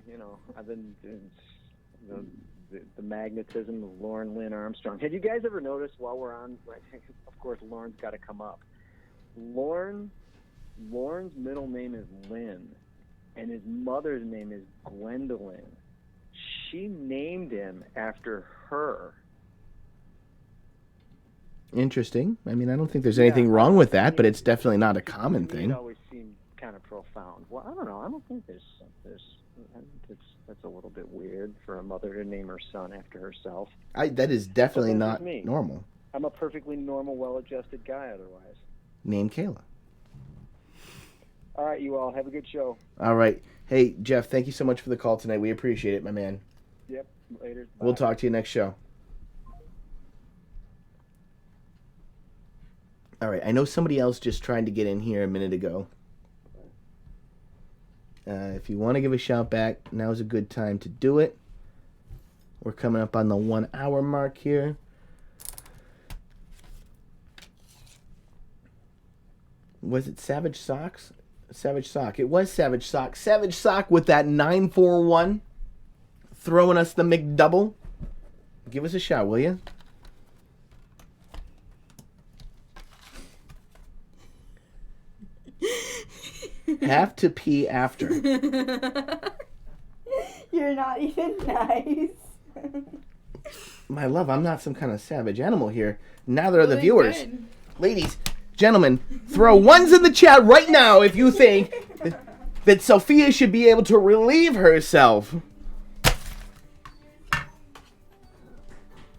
I've been the magnetism of Lauren Lynn Armstrong. Have you guys ever noticed while we're on? Of course, Lauren's got to come up. Lauren's middle name is Lynn, and his mother's name is Gwendolyn. She named him after her. Interesting. I mean, I don't think there's anything wrong with that, but it's definitely not a common thing. It always seemed kind of profound. Well, I don't know. I don't think that's a little bit weird for a mother to name her son after herself. That is definitely not normal. I'm a perfectly normal, well-adjusted guy otherwise. Name Kayla. All right, you all. Have a good show. All right. Hey, Jeff, thank you so much for the call tonight. We appreciate it, my man. Yep. Later. Bye. We'll talk to you next show. All right. I know somebody else just tried to get in here a minute ago. If you want to give a shout back, now's a good time to do it. We're coming up on the 1 hour mark here. Was it Savage Socks? Savage Sock. It was Savage Sock. Savage Sock with that 941 throwing us the McDouble. Give us a shout, will you? Have to pee after. You're not even nice. My love, I'm not some kind of savage animal here. Neither are the Really viewers. good. Ladies, gentlemen, throw ones in the chat right now if you think that Sophia should be able to relieve herself.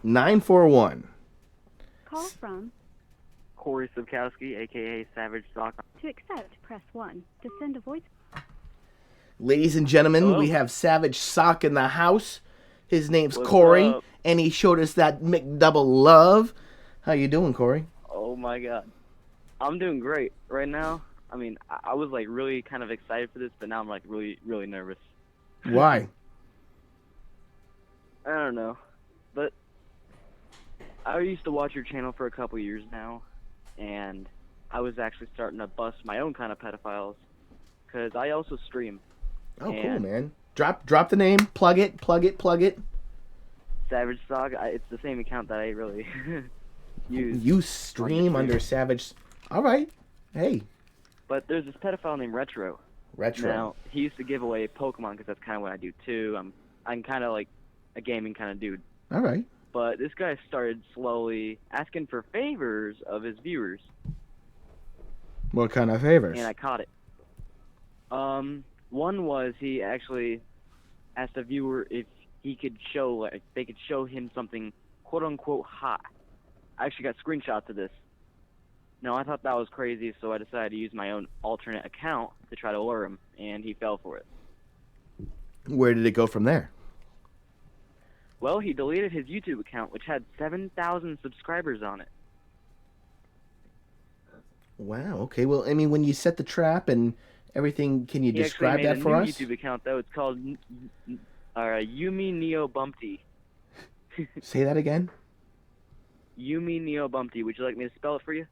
941. Call from. Corey Subkowski, a.k.a. Savage Sock. To accept, press 1. To send a voice. Ladies and gentlemen, Hello? we have Savage Sock in the house. His name's What's Corey, up? and he showed us that McDouble love. How you doing, Corey? Oh my god. I'm doing great right now. I mean, I was like really kind of excited for this, but now I'm like really, really nervous. Why? I don't know. But I used to watch your channel for a couple years now, and I was actually starting to bust my own kind of pedophiles, because I also stream. Oh, cool, And- man. Drop the name. Plug it. Savage Sock, it's the same account that I really use. You stream under Savage. All right. Hey, But there's this pedophile named Retro. Retro. Now, he used to give away Pokemon because that's kind of what I do too. I'm kind of like a gaming kind of dude. All right. But this guy started slowly asking for favors of his viewers, What kind of favors? and I caught it. One was he actually asked a viewer if he could show, like, they could show him something quote unquote hot. I actually got screenshots of this. Now, I thought that was crazy, so I decided to use my own alternate account to try to lure him, and he fell for it. Where did it go from there? Well, he deleted his YouTube account, which had 7,000 subscribers on it. Wow. Okay. Well, I mean, when you set the trap and everything, can you He describe actually made that a for new us? YouTube account, though. It's called Yumi Neo Bumpty. Say that again. Yumi Neo Bumpty. Would you like me to spell it for you?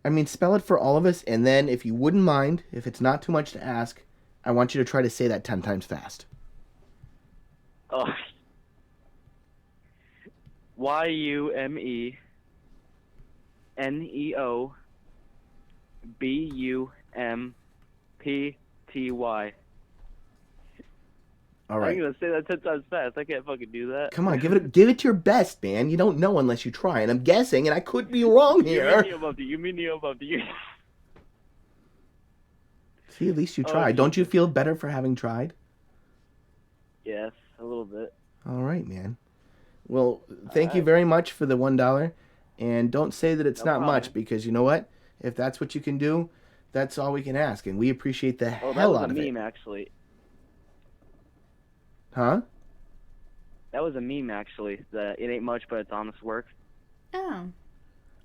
I mean, spell it for all of us, and then, if you wouldn't mind, if it's not too much to ask, I want you to try to say that 10 times fast. Oh. YUME All I'm right. gonna say that 10 times fast. I can't fucking do that. Come on, give it your best, man. You don't know unless you try, and I'm guessing, and I could be wrong here. Yumi Neo Bumpty. See, at least you Oh, tried. Don't you feel better for having tried? Yes, a little bit. All right, man. Well, thank you right. very much for the $1, and don't say that it's No not problem. much, because you know what? If that's what you can do, that's all we can ask, and we appreciate the Oh, that hell was out a of meme, it. actually. Huh? That was a meme, actually. That it ain't much, but it's honest work. Oh.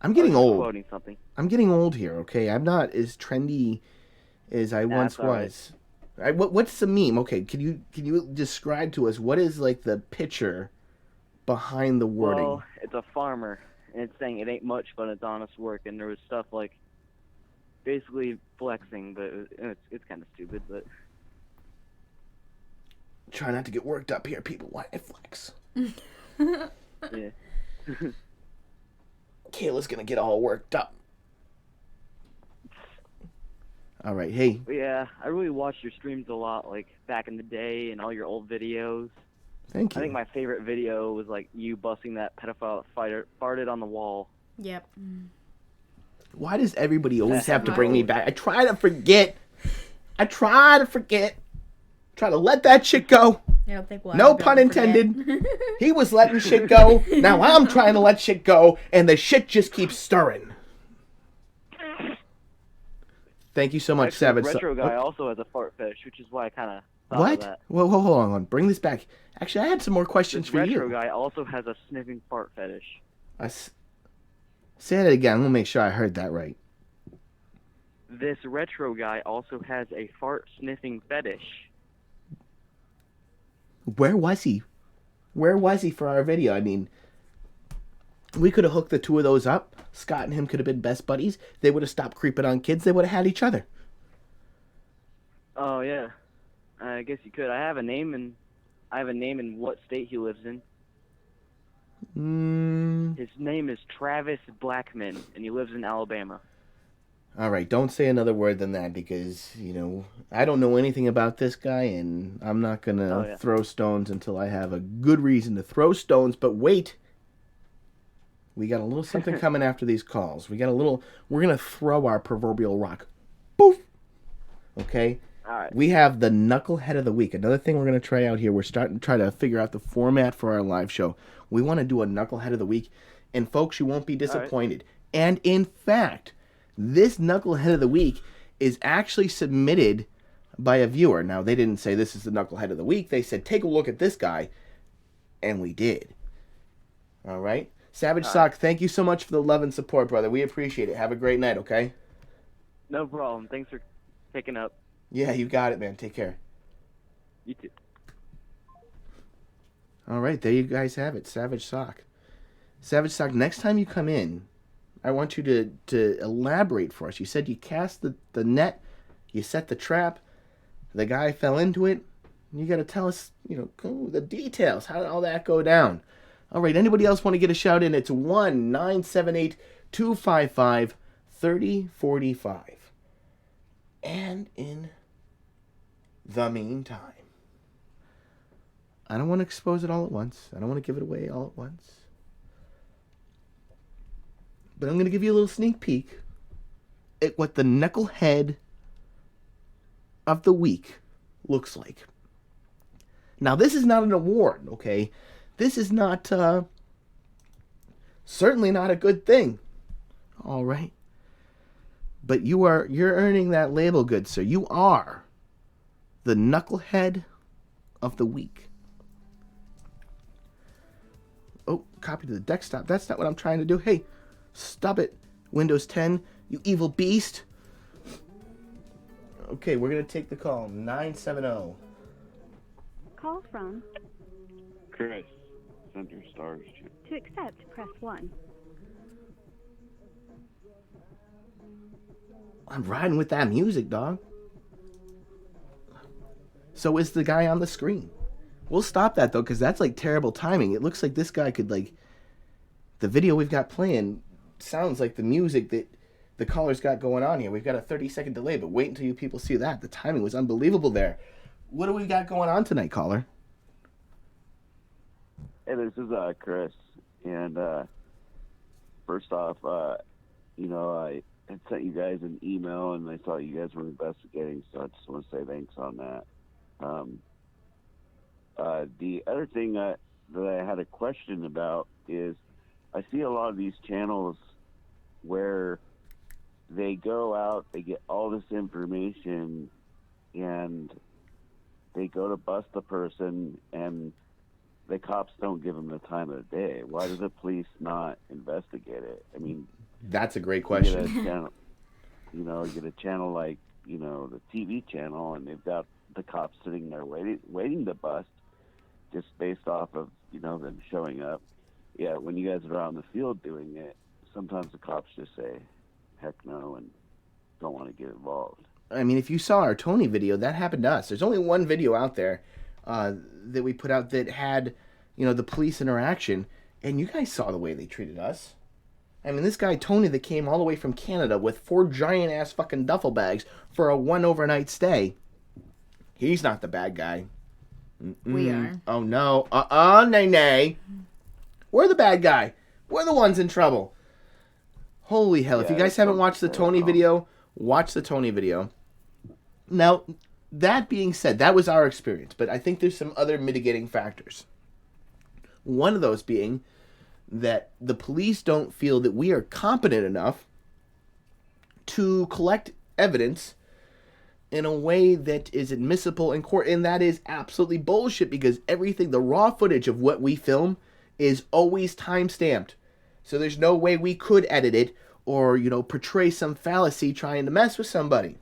I'm getting I was just old. Quoting something. I'm getting old here, okay? I'm not as trendy as I once that's all right. was. What's the meme? Okay, can you describe to us what is like the picture behind the wording? Well, it's a farmer, and it's saying it ain't much, but it's honest work. And there was stuff like basically flexing, but it's kind of stupid. But Try not to get worked up here, people. Why I flex? yeah. Kayla's gonna get all worked up. All right, hey. But yeah, I really watched your streams a lot, like back in the day, and all your old videos. Thank you. I think my favorite video was like you busting that pedophile fighter farted on the wall. Yep. Why does everybody always That's have to my bring me old- back? I try to forget. Try to let that shit go. I don't think we'll No ever be pun able to forget. intended. He was letting shit go. Now I'm trying to let shit go, and the shit just keeps stirring. Thank you so much, Actually, Savage. Retro guy also has a fart fetish, which is why I kind of thought of What? that. Whoa, hold on. Bring this back. Actually, I had some more questions This for retro you. guy also has a sniffing fart fetish. Say that again. Let me make sure I heard that right. This retro guy also has a fart sniffing fetish. Where was he? Where was he for our video? I mean, we could have hooked the two of those up. Scott and him could have been best buddies. They would have stopped creeping on kids. They would have had each other. Oh yeah, I guess you could. I have a name in what state he lives in. His name is Travis Blackman, and he lives in Alabama. All right, don't say another word than that because, I don't know anything about this guy and I'm not going to throw stones until I have a good reason to throw stones. But wait, we got a little something coming after these calls. We're going to throw our proverbial rock. Poof! Okay? All right. We have the Knucklehead of the Week. Another thing we're going to try out here, we're starting to try to figure out the format for our live show. We want to do a Knucklehead of the Week. And folks, you won't be disappointed. Right. And in fact, this Knucklehead of the Week is actually submitted by a viewer. Now, they didn't say this is the Knucklehead of the Week. They said, take a look at this guy. And we did. All right? Savage Sock, thank you so much for the love and support, brother. We appreciate it. Have a great night, okay? No problem. Thanks for picking up. Yeah, you got it, man. Take care. You too. All right, there you guys have it. Savage Sock. Savage Sock, next time you come in, I want you to elaborate for us. You said you cast the net, you set the trap, the guy fell into it. You got to tell us, the details. How did all that go down? All right, anybody else want to get a shout in? It's 1-978-255-3045. And in the meantime, I don't want to expose it all at once. I don't want to give it away all at once. But I'm going to give you a little sneak peek at what the Knucklehead of the Week looks like. Now, this is not an award, okay? This is not, certainly not a good thing. All right? But you're earning that label, good sir. You are the Knucklehead of the Week. Oh, copy to the desktop. That's not what I'm trying to do. Hey, stop it, Windows 10, you evil beast. Okay, we're going to take the call. 970. Call from Chris, Center Stars. to accept, press 1. I'm riding with that music, dog. So is the guy on the screen. We'll stop that, though, because that's, terrible timing. It looks like this guy could, the video we've got playing sounds like the music that the caller's got going on here. We've got a 30-second delay, but wait until you people see that. The timing was unbelievable there. What do we got going on tonight, caller? Hey, this is Chris. And first off, I had sent you guys an email, and I saw you guys were investigating, so I just want to say thanks on that. The other thing that I had a question about is I see a lot of these channels where they go out, they get all this information, and they go to bust the person, and the cops don't give them the time of the day. Why do the police not investigate it? I mean, that's a great question. You get a channel like, the TV channel, and they've got the cops sitting there waiting to bust just based off of, them showing up. Yeah, when you guys are out in the field doing it, sometimes the cops just say, heck no, and don't want to get involved. I mean, if you saw our Tony video, that happened to us. There's only one video out there that we put out that had, the police interaction, and you guys saw the way they treated us. I mean, this guy, Tony, that came all the way from Canada with 4 giant-ass fucking duffel bags for a 1 overnight stay, he's not the bad guy. We are. Oh, no. Nay. We're the bad guy. We're the ones in trouble. Holy hell. If you guys haven't watched the Tony video, watch the Tony video. Now, that being said, that was our experience, but I think there's some other mitigating factors. One of those being that the police don't feel that we are competent enough to collect evidence in a way that is admissible in court, and that is absolutely bullshit because everything, the raw footage of what we film is always time-stamped. So there's no way we could edit it or, portray some fallacy trying to mess with somebody.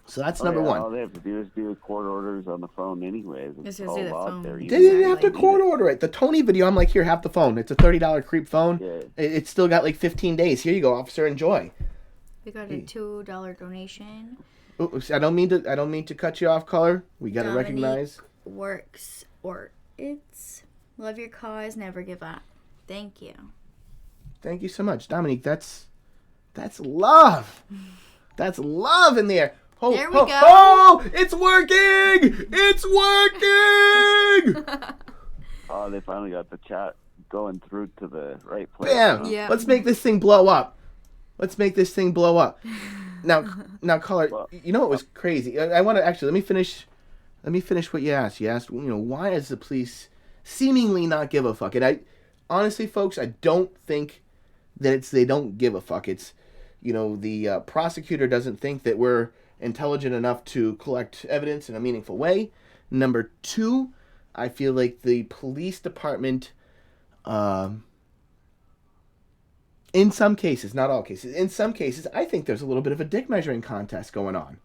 So that's number one. All they have to do is do court orders on the phone anyways. It's just the phone. They didn't have to court order it. The Tony video, I'm like, here, have the phone. It's a $30 creep phone. Yeah. It's still got 15 days. Here you go, officer, enjoy. We got a $2 donation. I don't mean to cut you off, caller. We got to recognize. Works or it's love your cause, never give up. Thank you. Thank you so much, Dominique. That's love. That's love in the air. Oh, there we go. Oh, it's working! It's working! Oh, they finally got the chat going through to the right place. Bam! Huh? Yeah. Let's make this thing blow up. Now, caller, you know what was crazy? I want to actually let me finish what you asked. You asked, why does the police seemingly not give a fuck? And I honestly, folks, I don't think that they don't give a fuck. It's, the prosecutor doesn't think that we're intelligent enough to collect evidence in a meaningful way. Number two, I feel like the police department, in some cases, not all cases, in some cases, I think there's a little bit of a dick measuring contest going on.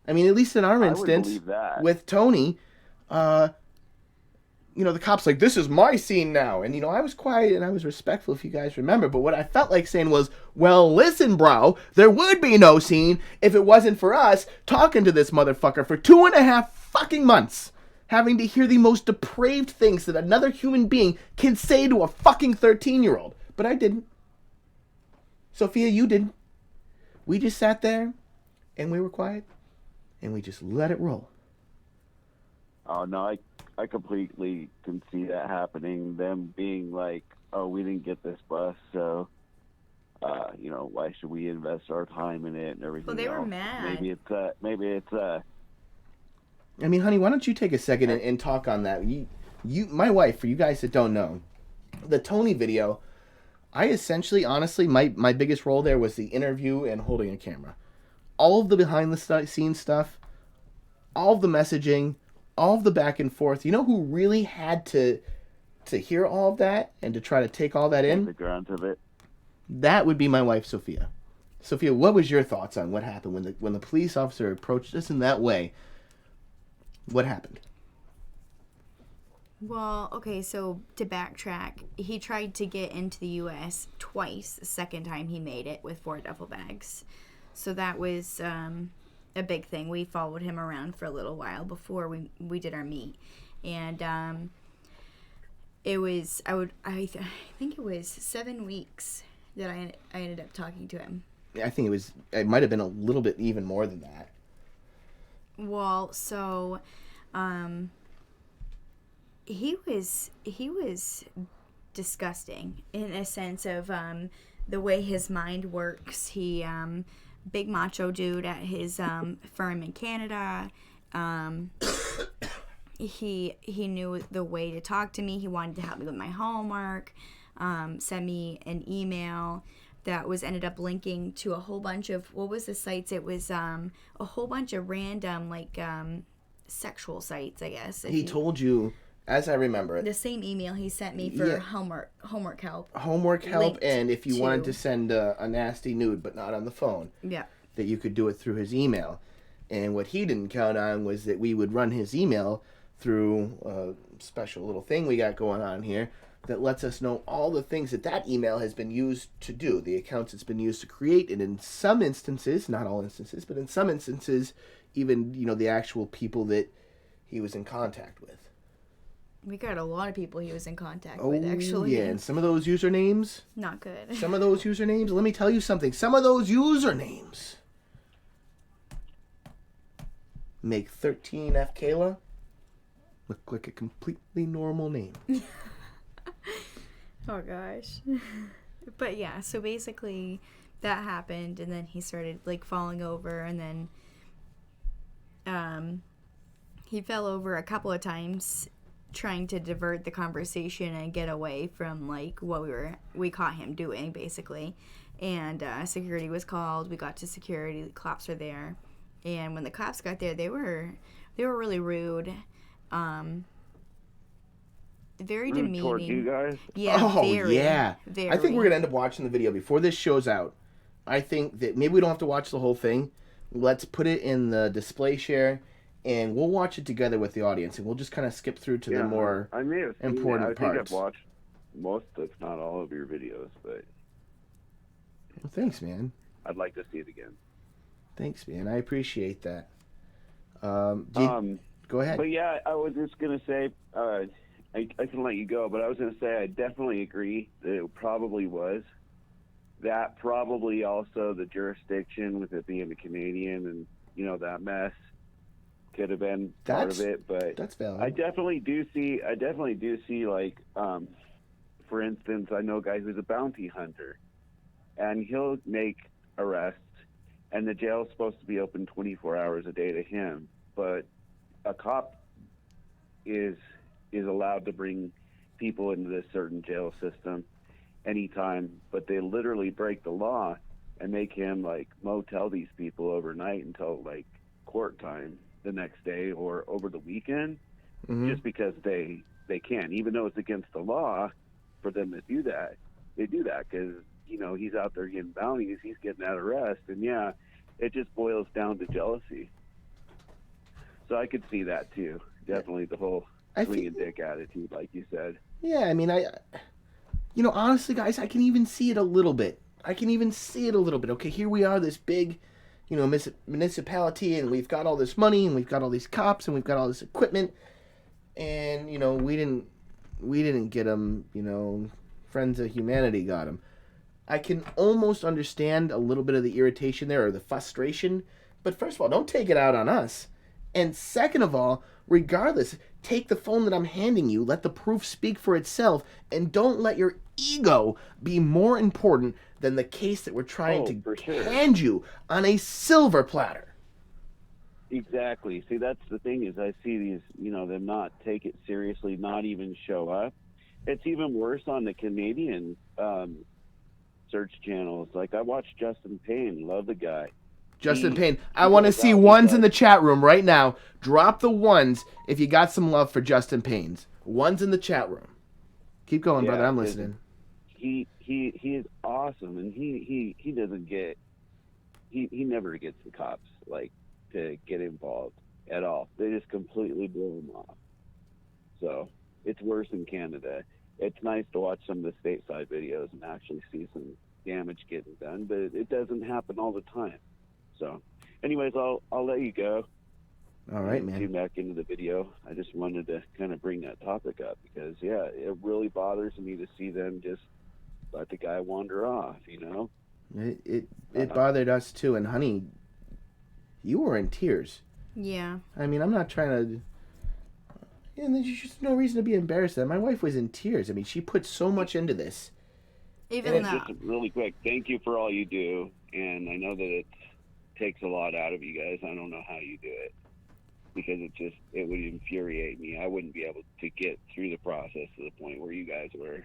I mean, at least in our instance, with Tony, the cop's like, this is my scene now. And, I was quiet and I was respectful, if you guys remember. But what I felt like saying was, well, listen, bro, there would be no scene if it wasn't for us talking to this motherfucker for 2.5 fucking months, having to hear the most depraved things that another human being can say to a fucking 13-year-old. But I didn't. Sophia, you didn't. We just sat there and we were quiet and we just let it roll. Oh, no, I completely can see that happening. Them being like, oh, we didn't get this bus, so, why should we invest our time in it and everything Well, they were else? mad. Maybe it's I mean, honey, why don't you take a second and talk on that? My wife, for you guys that don't know, the Tony video, I essentially, honestly, my biggest role there was the interview and holding a camera. All of the behind-the-scenes stuff, all of the messaging, all of the back and forth. You know who really had to hear all of that and to try to take all that in? the grunt of it. That would be my wife, Sophia. Sophia, what was your thoughts on what happened when the police officer approached us in that way? What happened? Well, okay, so to backtrack, he tried to get into the U.S. twice. The second time he made it with 4 duffel bags. So that was a big thing. We followed him around for a little while before we did our meet. And it was, I think it was 7 weeks that I ended up talking to him. I think it might have been a little bit even more than that. Well, so he was disgusting in a sense of the way his mind works. He big macho dude at his firm in Canada. He knew the way to talk to me. He wanted to help me with my homework. Send me an email that ended up linking to a whole bunch of, what was the sites? It was a whole bunch of random sexual sites, I guess. He told you, as I remember it, the same email he sent me for homework help. Homework help, and if you wanted to to send a nasty nude, but not on the phone, that you could do it through his email. And what he didn't count on was that we would run his email through a special little thing we got going on here that lets us know all the things that email has been used to do, the accounts it's been used to create, and in some instances, not all instances, but in some instances, even, the actual people that he was in contact with. We got a lot of people he was in contact with, actually. Yeah, and some of those usernames, not good. Some of those usernames, let me tell you something, some of those usernames make 13F Kayla look like a completely normal name. Oh gosh. But yeah, so basically that happened, and then he started falling over, and then he fell over a couple of times trying to divert the conversation and get away from what we caught him doing, basically. And security was called. We got to security. The cops were there, and when the cops got there, they were really rude. Very demeaning. Toward you guys? Yeah. Oh, very, yeah. Very. I think we're going to end up watching the video before this show's out. I think that maybe we don't have to watch the whole thing. Let's put it in the display share, and we'll watch it together with the audience, and we'll just kind of skip through to the more important parts. I think I've watched most, if not all, of your videos, but well, thanks, man. I'd like to see it again. Thanks, man. I appreciate that. Go ahead. But yeah, I was just gonna say, I can let you go, but I was gonna say I definitely agree that it probably was. That probably also the jurisdiction with it being a Canadian and that mess could have been part of it. But that's valid. I definitely do see like, for instance, I know a guy who's a bounty hunter, and he'll make arrests, and the jail's supposed to be open 24 hours a day to him, but a cop is allowed to bring people into this certain jail system anytime, but they literally break the law and make him like motel these people overnight until like court time the next day or over the weekend, just because they can, even though it's against the law for them to do that. They do that because he's out there getting bounties, he's getting that arrest, and yeah, it just boils down to jealousy. So I could see that too. Definitely the whole swinging dick attitude, like you said. Yeah, I mean, honestly, guys, I can even see it a little bit. Okay, here we are, this big, municipality, and we've got all this money, and we've got all these cops, and we've got all this equipment, and we didn't get them. Friends of Humanity got them. I can almost understand a little bit of the irritation there, or the frustration. But first of all, don't take it out on us. And second of all, regardless, take the phone that I'm handing you, let the proof speak for itself, and don't let your ego be more important than the case that we're trying to hand you on a silver platter. Exactly. See, that's the thing is I see these, them not take it seriously, not even show up. It's even worse on the Canadian search channels. Like I watch Justin Payne, love the guy. Justin Payne, I want to see ones in the chat room right now. Drop the ones if you got some love for Justin Payne's. Ones in the chat room. Keep going, brother. I'm listening. He is awesome, and he doesn't get he never gets the cops like to get involved at all. They just completely blow him off. So it's worse in Canada. It's nice to watch some of the stateside videos and actually see some damage getting done, but it doesn't happen all the time. So, anyways, I'll let you go. All right, man. Tune back into the video. I just wanted to kind of bring that topic up because, yeah, it really bothers me to see them just let the guy wander off. It bothered us too, and honey, you were in tears. Yeah. I mean, I'm not trying to. And there's just no reason to be embarrassed. That my wife was in tears. I mean, she put so much into this. Even though. Just really quick, thank you for all you do, and I know that it takes a lot out of you guys. I don't know how you do it because it would infuriate me. I wouldn't be able to get through the process to the point where you guys were.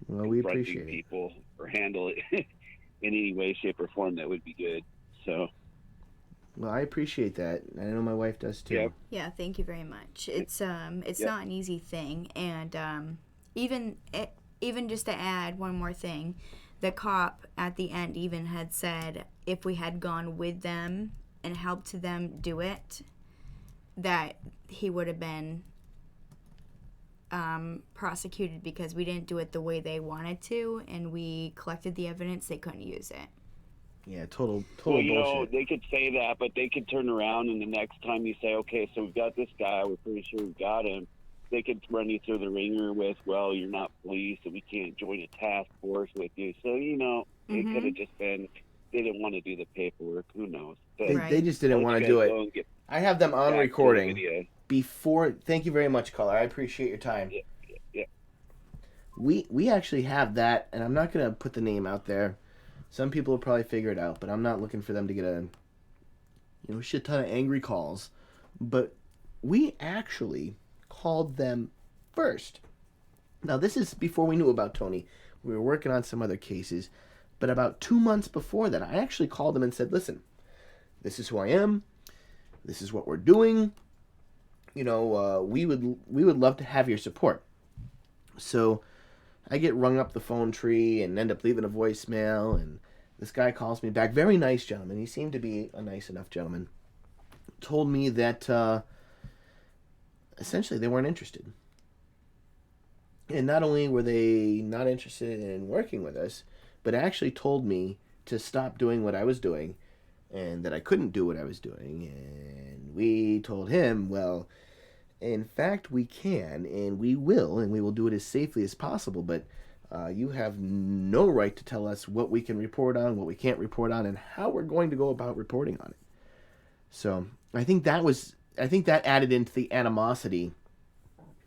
Well, we appreciate people or handle it in any way, shape, or form that would be good. So. Well, I appreciate that. I know my wife does too. Yep. Yeah, thank you very much. It's not an easy thing, and even just to add one more thing, the cop at the end even had said if we had gone with them and helped them do it, that he would have been prosecuted because we didn't do it the way they wanted to, and we collected the evidence. They couldn't use it. Yeah, total well, bullshit. They could say that, but they could turn around and the next time you say, okay, so we've got this guy, we're pretty sure we've got him, they could run you through the ringer with, well, you're not police and we can't join a task force with you. So, it could have just been, they didn't want to do the paperwork. Who knows? But they just didn't want to do it. I have them on recording. Thank you very much, caller. I appreciate your time. Yeah. We actually have that, and I'm not going to put the name out there. Some people will probably figure it out, but I'm not looking for them to get a shit ton of angry calls. But we actually called them first. Now, this is before we knew about Tony. We were working on some other cases. But about 2 months before that, I actually called them and said, listen, this is who I am. This is what we're doing. We would love to have your support. So I get rung up the phone tree and end up leaving a voicemail, and this guy calls me back. Very nice gentleman. He seemed to be a nice enough gentleman. Told me that essentially they weren't interested. And not only were they not interested in working with us, but actually told me to stop doing what I was doing and that I couldn't do what I was doing. And we told him, well, in fact, we can, and we will do it as safely as possible, but you have no right to tell us what we can report on, what we can't report on, and how we're going to go about reporting on it. So I think that added into the animosity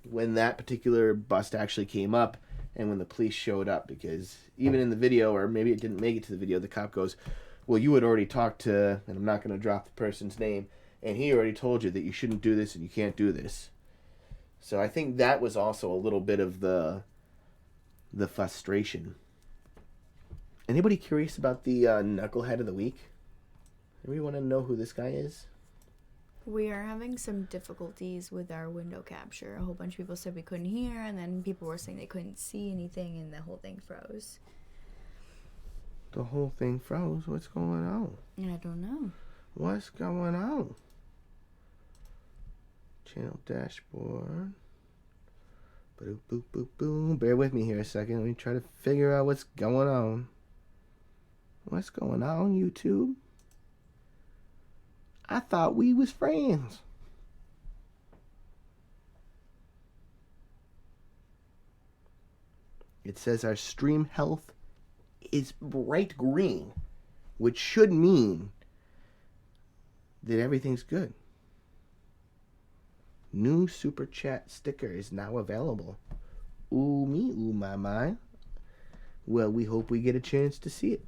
when that particular bust actually came up and when the police showed up, because even in the video, or maybe it didn't make it to the video, the cop goes, well, you had already talked to, and I'm not going to drop the person's name, and he already told you that you shouldn't do this and you can't do this. So I think that was also a little bit of the frustration. Anybody curious about the Knucklehead of the Week? Anybody want to know who this guy is? We are having some difficulties with our window capture. A whole bunch of people said we couldn't hear, and then people were saying they couldn't see anything, and the whole thing froze. The whole thing froze? What's going on? I don't know. What's going on? Channel dashboard. Boop, boop, boop, boom. Bear with me here a second. Let me try to figure out what's going on. What's going on, YouTube? I thought we was friends. It says our stream health is bright green, which should mean that everything's good. New super chat sticker is now available. Ooh me, ooh my. Well, we hope we get a chance to see it.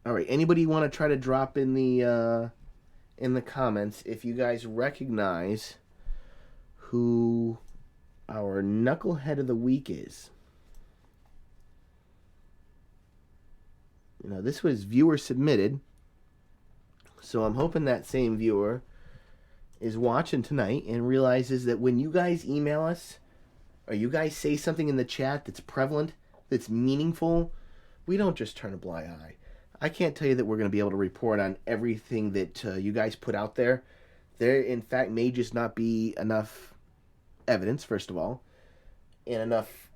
All right, anybody want to try to drop in the comments if you guys recognize who our Knucklehead of the Week is? You know, this was viewer submitted, so I'm hoping that same viewer is watching tonight and realizes that when you guys email us or you guys say something in the chat that's prevalent, that's meaningful, we don't just turn a blind eye. I can't tell you that we're going to be able to report on everything that you guys put out there. There, in fact, may just not be enough evidence, first of all, and enough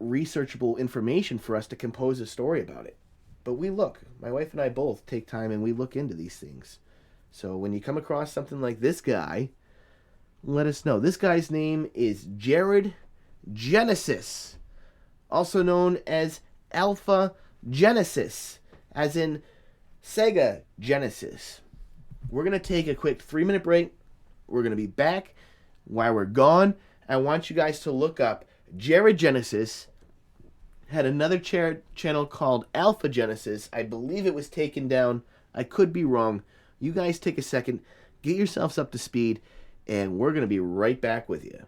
researchable information for us to compose a story about it. But we look. My wife and I both take time and we look into these things. So when you come across something like this guy, let us know. This guy's name is Jared Genesis, also known as Alpha Genesis, as in Sega Genesis. We're going to take a quick 3-minute break. We're going to be back. While we're gone, I want you guys to look up Jared Genesis. Had another channel called Alpha Genesis. I believe it was taken down. I could be wrong. You guys take a second, get yourselves up to speed, and we're going to be right back with you.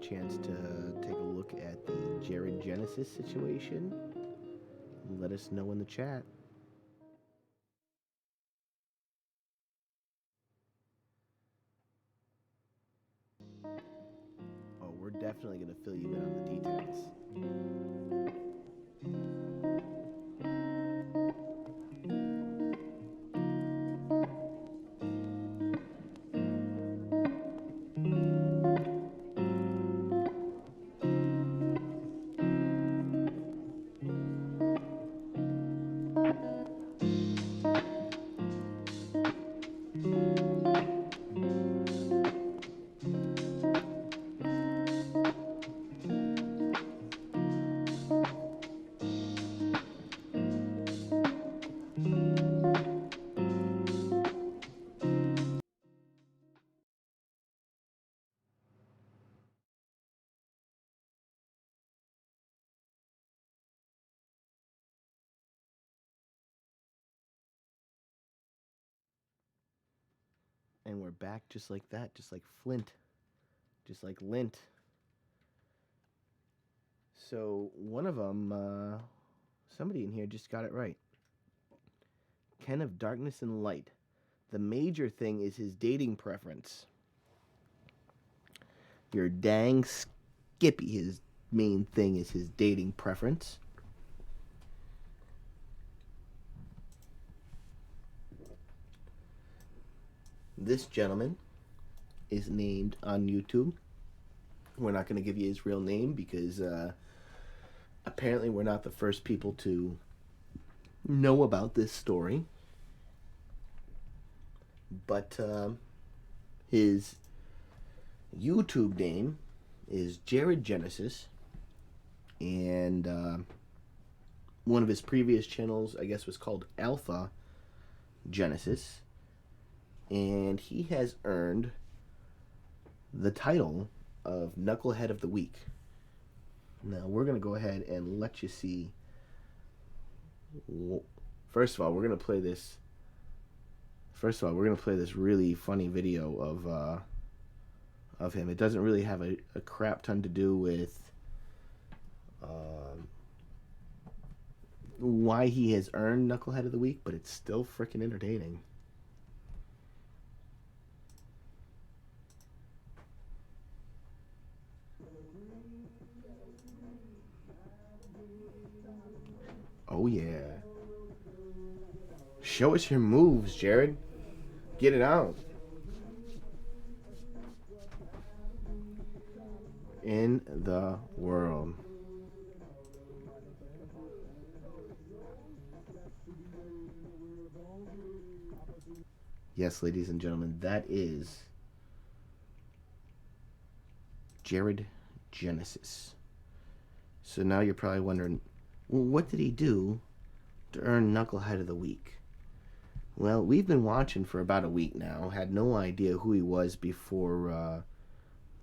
Chance to take a look at the Jared Genesis situation? Let us know in the chat. Oh, we're definitely going to fill you in on the details. And we're back just like that, just like Flint, just like Lint. So one of them, somebody in here just got it right. Ken of Darkness and Light. The major thing is his dating preference. You're dang skippy. His main thing is his dating preference. This gentleman is named on YouTube. We're not going to give you his real name because apparently we're not the first people to know about this story. But his YouTube name is Jared Genesis. And one of his previous channels, I guess, was called Alpha Genesis. And he has earned the title of Knucklehead of the Week. Now, we're going to go ahead and let you see. First of all, we're going to play this. First of all, we're going to play this really funny video of him. It doesn't really have a crap ton to do with why he has earned Knucklehead of the Week, but it's still freaking entertaining. Oh, yeah. Show us your moves, Jared. Get it out. In the world. Yes, ladies and gentlemen, that is Jared Genesis. So now you're probably wondering, well, what did he do to earn Knucklehead of the Week? Well, we've been watching for about a week now. Had no idea who he was before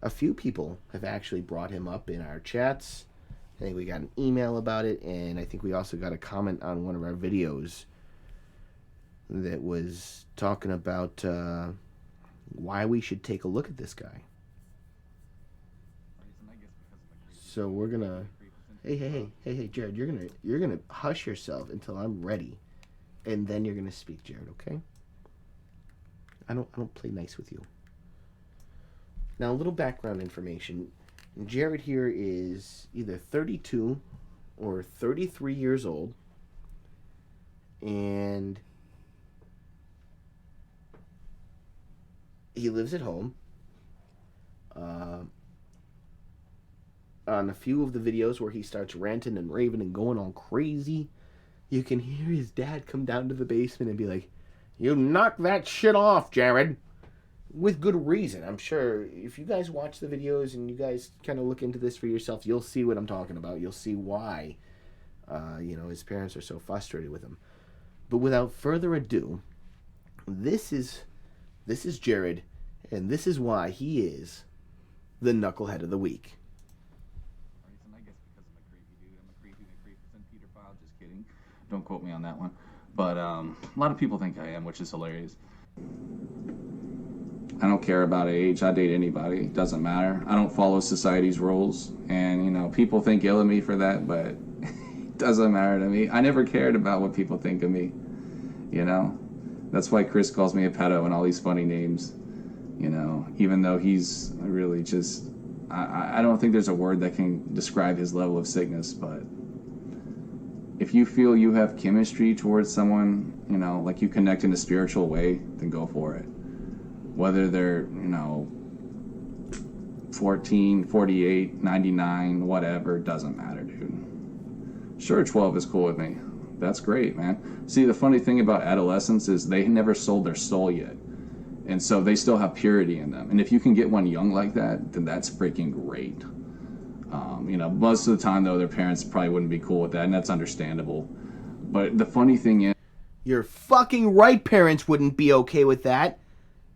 a few people have actually brought him up in our chats. I think we got an email about it, and I think we also got a comment on one of our videos that was talking about why we should take a look at this guy. So we're gonna, hey, Jared, you're gonna hush yourself until I'm ready, and then you're gonna speak, Jared. Okay? I don't play nice with you. Now, a little background information. Jared here is either 32 or 33 years old, and he lives at home. On a few of the videos where he starts ranting and raving and going all crazy, you can hear his dad come down to the basement and be like, "You knock that shit off, Jared." With good reason. I'm sure if you guys watch the videos and you guys kind of look into this for yourself, you'll see what I'm talking about. You'll see why, his parents are so frustrated with him. But without further ado, this is Jared, and this is why he is the Knucklehead of the Week. I guess because I'm a creepy dude. I'm a creepy pedophile. Just kidding. Don't quote me on that one. But a lot of people think I am, which is hilarious. I don't care about age. I date anybody. It doesn't matter. I don't follow society's rules. And, people think ill of me for that, but it doesn't matter to me. I never cared about what people think of me, That's why Chris calls me a pedo and all these funny names, even though he's really just... I don't think there's a word that can describe his level of sickness, but if you feel you have chemistry towards someone, like you connect in a spiritual way, then go for it. Whether they're, 14, 48, 99, whatever, doesn't matter, dude. Sure, 12 is cool with me. That's great, man. See, the funny thing about adolescents is they never sold their soul yet. And so they still have purity in them. And if you can get one young like that, then that's freaking great. Most of the time, though, their parents probably wouldn't be cool with that, and that's understandable. But the funny thing is... You're fucking right parents wouldn't be okay with that.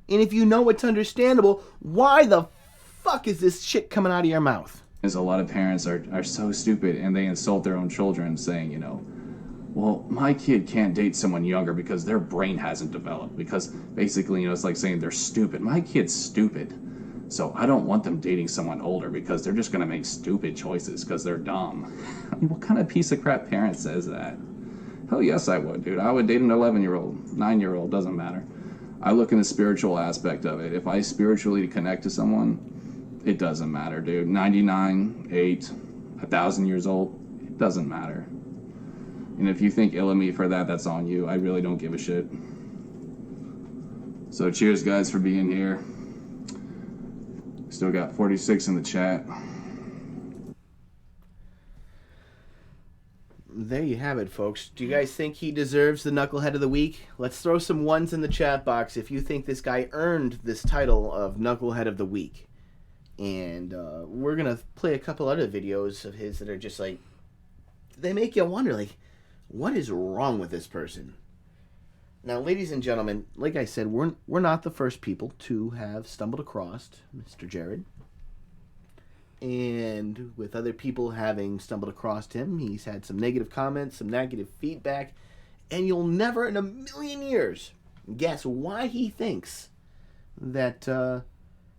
And if you know it's understandable, why the fuck is this shit coming out of your mouth? Is a lot of parents are so stupid, and they insult their own children saying, well, my kid can't date someone younger because their brain hasn't developed. Because basically, it's like saying they're stupid. My kid's stupid. So I don't want them dating someone older because they're just going to make stupid choices because they're dumb. I mean, what kind of piece of crap parent says that? Hell yes, I would, dude. I would date an 11-year-old, 9-year-old, doesn't matter. I look in the spiritual aspect of it. If I spiritually connect to someone, it doesn't matter, dude. 99, 8, 1,000 years old, it doesn't matter. And if you think ill of me for that, that's on you. I really don't give a shit. So cheers, guys, for being here. Still got 46 in the chat. There you have it, folks. Do you guys think he deserves the Knucklehead of the Week? Let's throw some ones in the chat box if you think this guy earned this title of Knucklehead of the Week. And we're going to play a couple other videos of his that are just like... They make you wonder, what is wrong with this person? Now, ladies and gentlemen, like I said, we're not the first people to have stumbled across Mr. Jared. And with other people having stumbled across him, he's had some negative comments, some negative feedback, and you'll never in a million years guess why he thinks that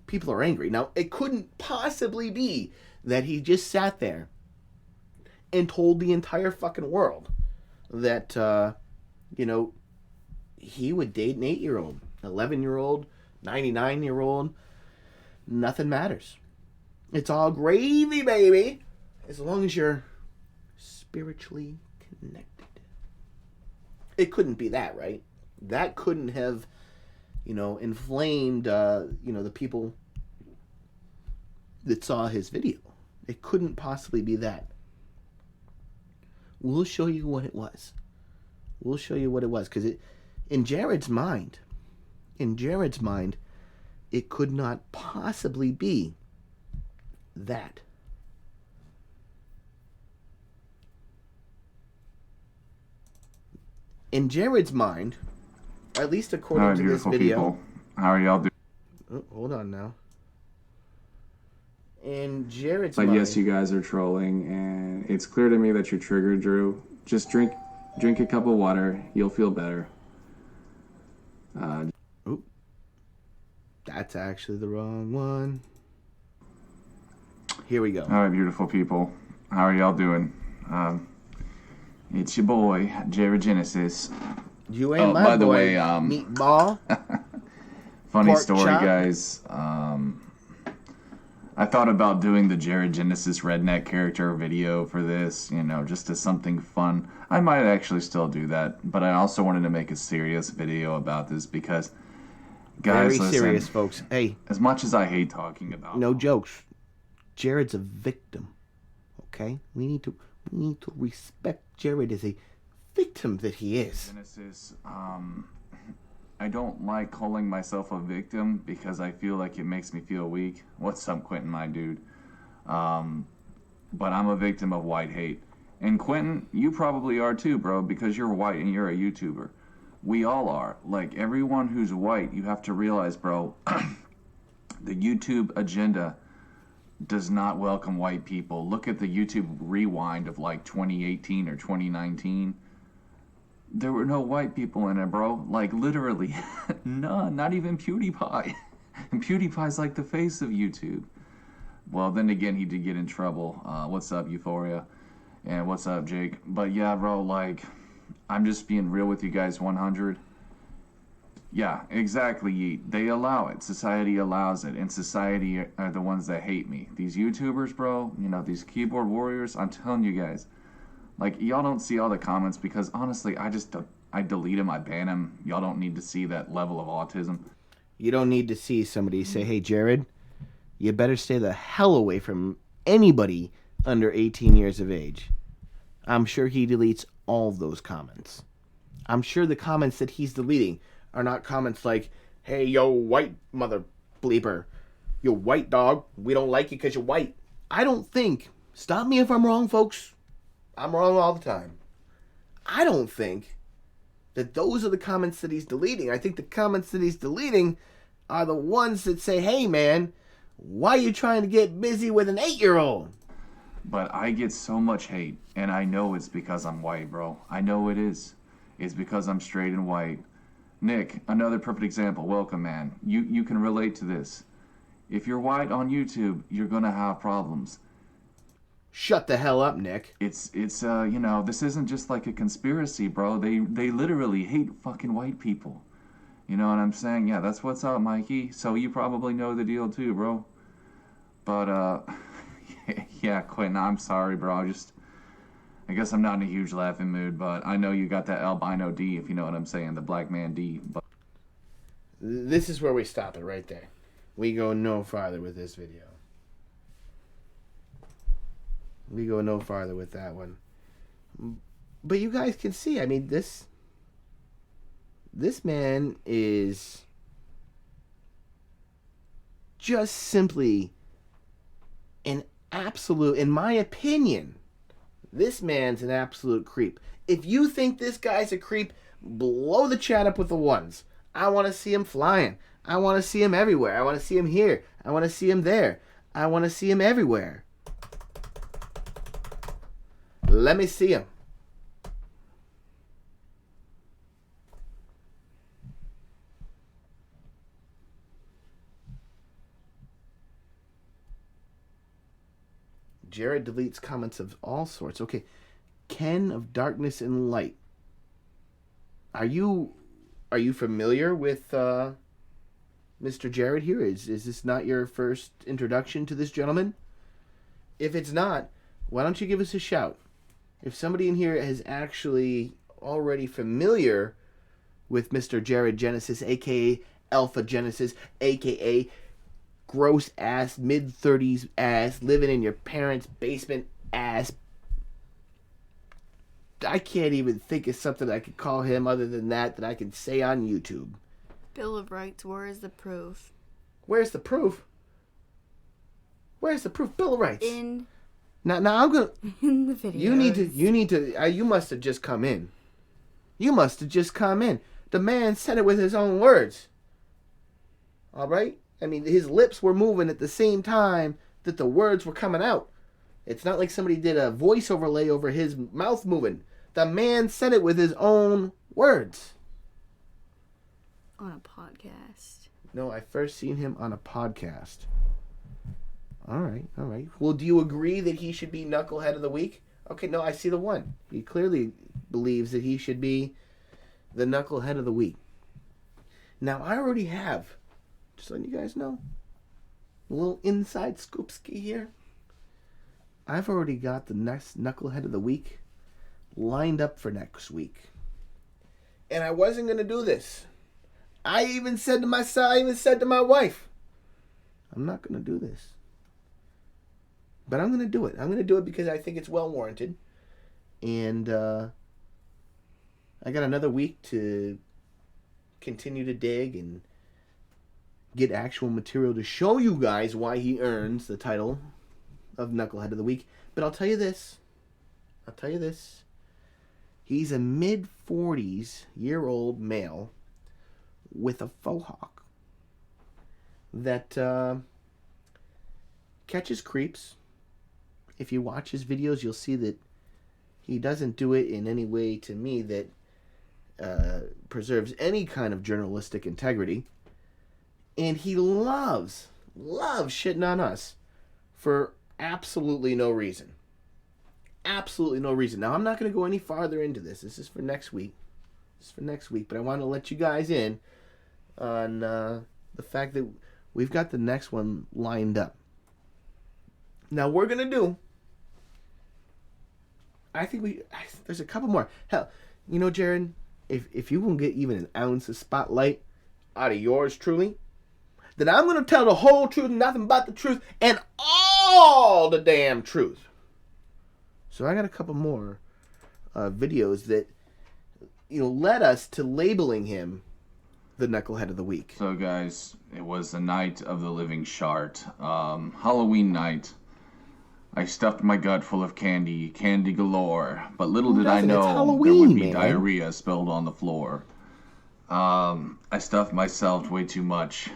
people are angry. Now, it couldn't possibly be that he just sat there and told the entire fucking world that, he would date an 8-year-old, 11-year-old, 99-year-old. Nothing matters. It's all gravy, baby, as long as you're spiritually connected. It couldn't be that, right? That couldn't have, inflamed, the people that saw his video. It couldn't possibly be that. We'll show you what it was. We'll show you what it was, because in Jared's mind, in Jared's mind, it could not possibly be that. In Jared's mind, at least according to this video... People. How are y'all doing? Oh, hold on now. In Jared's mind... mind... yes, you guys are trolling, and it's clear to me that you're triggered, Drew. Just drink a cup of water. You'll feel better. Oop. That's actually the wrong one. Here we go. All right, beautiful people. How are y'all doing? It's your boy, Jared Genesis. You ain't my by the boy, way, meatball. Funny Pork story, chop. guys. I thought about doing the Jared Genesis redneck character video for this, just as something fun. I might actually still do that, but I also wanted to make a serious video about this because, guys, Very listen, serious, folks. Hey, as much as I hate talking about no jokes. Jared's a victim. Okay, we need to respect Jared as a victim that he is. Genesis, I don't like calling myself a victim because I feel like it makes me feel weak. What's up, Quentin, my dude? But I'm a victim of white hate. And Quentin, you probably are too, bro, because you're white and you're a YouTuber. We all are. Like, everyone who's white, you have to realize, bro, the YouTube agenda does not welcome white people. Look at the YouTube rewind of like 2018 or 2019. There were no white people in it, bro. Like, literally, none. Not even PewDiePie. And PewDiePie's like the face of YouTube. Well, then again, he did get in trouble. What's up, Euphoria? And what's up, Jake? But yeah, bro, like, I'm just being real with you guys, 100. Yeah, exactly, Yeet. They allow it. Society allows it. And society are the ones that hate me. These YouTubers, bro, these keyboard warriors, I'm telling you guys. Like, y'all don't see all the comments because, honestly, I delete them, I ban them. Y'all don't need to see that level of autism. You don't need to see somebody say, hey, Jared, you better stay the hell away from anybody under 18 years of age. I'm sure he deletes all of those comments. I'm sure the comments that he's deleting are not comments like, hey, yo, white mother bleeper. You white dog. We don't like you because you're white. I don't think, stop me if I'm wrong, folks. I'm wrong all the time. I don't think that those are the comments that he's deleting. I think the comments that he's deleting are the ones that say, hey, man, why are you trying to get busy with an 8-year-old? But I get so much hate, and I know it's because I'm white, bro. I know it is. It's because I'm straight and white. Nick, another perfect example. Welcome, man. You can relate to this. If you're white on YouTube, you're going to have problems. Shut the hell up, Nick. It's this isn't just like a conspiracy, bro. They literally hate fucking white people. You know what I'm saying? Yeah, that's what's up, Mikey. So you probably know the deal too, bro. But, yeah, Quentin, I'm sorry, bro. I guess I'm not in a huge laughing mood, but I know you got that albino D, if you know what I'm saying, the black man D. But this is where we stop it right there. We go no farther with this video. We go no farther with that one. But you guys can see, I mean, this man is just simply an absolute, in my opinion, this man's an absolute creep. If you think this guy's a creep, blow the chat up with the ones. I want to see him flying. I want to see him everywhere. I want to see him here. I want to see him there. I want to see him everywhere. Let me see him. Jared deletes comments of all sorts. Okay. Ken of Darkness and Light. Are you familiar with Mr. Jared here? Is this not your first introduction to this gentleman? If it's not, why don't you give us a shout? If somebody in here is actually already familiar with Mr. Jared Genesis, a.k.a. Alpha Genesis, a.k.a. gross ass, mid-30s ass, living in your parents' basement ass. I can't even think of something I could call him other than that I could say on YouTube. Bill of Rights, where is the proof? Where's the proof? Where's the proof? Bill of Rights. Now I'm gonna. In the video. You need to. You must have just come in. You must have just come in. The man said it with his own words. All right. I mean, his lips were moving at the same time that the words were coming out. It's not like somebody did a voice overlay over his mouth moving. The man said it with his own words. On a podcast. No, I first seen him on a podcast. All right. Well, do you agree that he should be Knucklehead of the Week? Okay, no, I see the one. He clearly believes that he should be the Knucklehead of the Week. Now, I already have, just letting you guys know, a little inside scoopski here. I've already got the next Knucklehead of the Week lined up for next week. And I wasn't going to do this. I even said to my wife, I'm not going to do this. But I'm going to do it. I'm going to do it because I think it's well warranted. And I got another week to continue to dig and get actual material to show you guys why he earns the title of Knucklehead of the Week. But I'll tell you this. He's a mid-40s year-old male with a faux hawk that catches creeps. If you watch his videos, you'll see that he doesn't do it in any way, to me, that preserves any kind of journalistic integrity. And he loves shitting on us for absolutely no reason. Absolutely no reason. Now, I'm not going to go any farther into this. This is for next week. But I want to let you guys in on the fact that we've got the next one lined up. Now, we're going to do... there's a couple more. Hell, you know, Jared, if you won't get even an ounce of spotlight out of yours truly, then I'm going to tell the whole truth, nothing but the truth, and all the damn truth. So I got a couple more videos that, led us to labeling him the Knucklehead of the Week. So, guys, it was the night of the living shart. Halloween night. I stuffed my gut full of candy galore, but little did I know there would be diarrhea spilled on the floor. I stuffed myself way too much,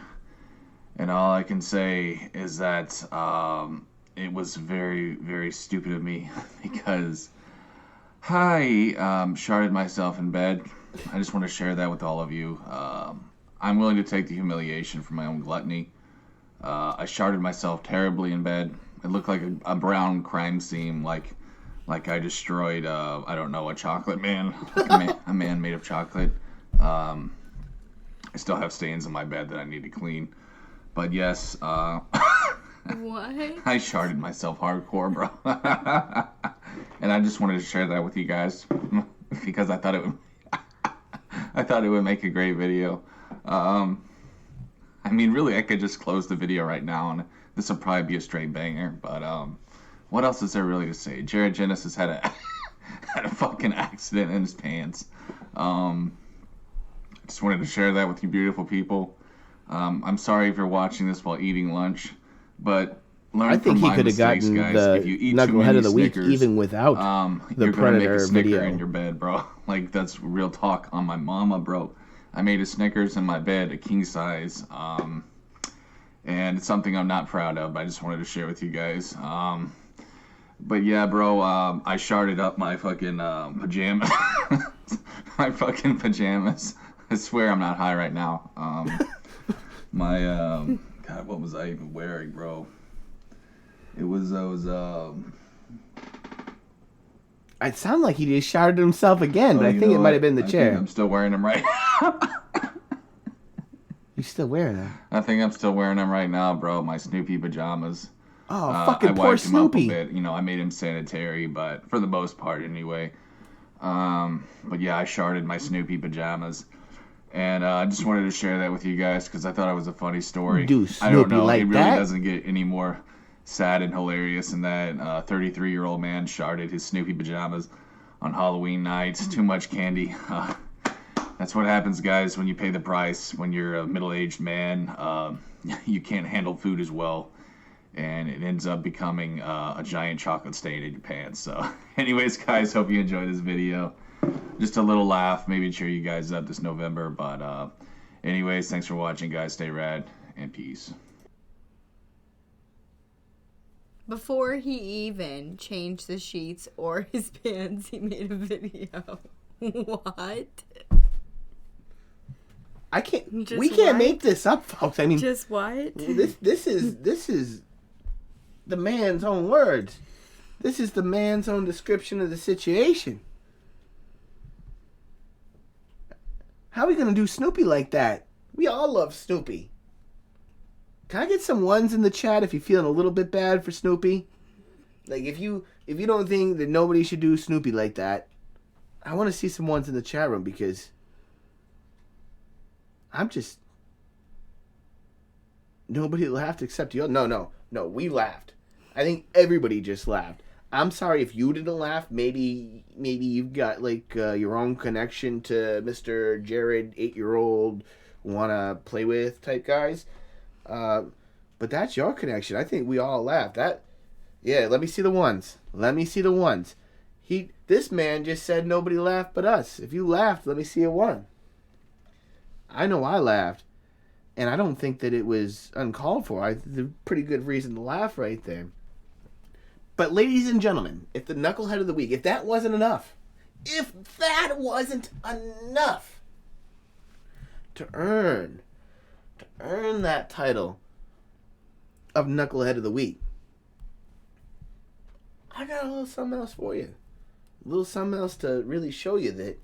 and all I can say is that it was very, very stupid of me because I sharted myself in bed. I just want to share that with all of you. I'm willing to take the humiliation for my own gluttony. I sharted myself terribly in bed. It looked like a brown crime scene, like I destroyed, a chocolate man, a man made of chocolate. I still have stains on my bed that I need to clean. But yes, what? I sharted myself hardcore, bro. And I just wanted to share that with you guys because I thought it would make a great video. Really, I could just close the video right now and this will probably be a straight banger, but what else is there really to say? Jared Genesis had a fucking accident in his pants. Just wanted to share that with you beautiful people. I'm sorry if you're watching this while eating lunch, but learn from my mistakes, guys. If you eat Knucklehead of the Week Snickers, even without the you're Predator gonna make a Snicker video in your bed, bro. Like, that's real talk on my mama, bro. I made a Snickers in my bed, a king size. And it's something I'm not proud of, but I just wanted to share with you guys. But yeah, bro, I sharted up my fucking pajamas. My fucking pajamas. I swear I'm not high right now. God, what was I even wearing, bro? It was those, It sounded like he just sharted himself again, but I think it might have been the chair. I'm still wearing them right now. You still wearing them? I think I'm still wearing them right now, bro. My Snoopy pajamas. Oh, fucking poor Snoopy. Him up a bit. I made him sanitary, but for the most part, anyway. But yeah, I sharted my Snoopy pajamas, and I just wanted to share that with you guys because I thought it was a funny story. Do Snoopy I don't know. like it really that? Doesn't get any more sad and hilarious than that. 33-year-old man sharted his Snoopy pajamas on Halloween night. Too much candy. That's what happens, guys, when you pay the price. When you're a middle-aged man, you can't handle food as well, and it ends up becoming a giant chocolate stain in your pants. So, anyways, guys, hope you enjoyed this video. Just a little laugh, maybe cheer you guys up this November. But anyways, thanks for watching, guys. Stay rad, and peace. Before he even changed the sheets or his pants, he made a video. What? I can't. Just we can't what? make this up, folks. I mean, Just what? this is the man's own words. This is the man's own description of the situation. How are we gonna do Snoopy like that? We all love Snoopy. Can I get some ones in the chat if you're feeling a little bit bad for Snoopy? Like if you don't think that nobody should do Snoopy like that, I want to see some ones in the chat room because nobody laughed except you. No, we laughed. I think everybody just laughed. I'm sorry if you didn't laugh. Maybe you've got like your own connection to Mr. Jared, 8-year-old, wanna play with type guys. But that's your connection. I think we all laughed. Yeah, let me see the ones. This man just said nobody laughed but us. If you laughed, let me see a one. I know I laughed. And I don't think that it was uncalled for. There's a pretty good reason to laugh right there. But ladies and gentlemen, if the Knucklehead of the Week, if that wasn't enough to earn that title of Knucklehead of the Week, I got a little something else for you. A little something else to really show you that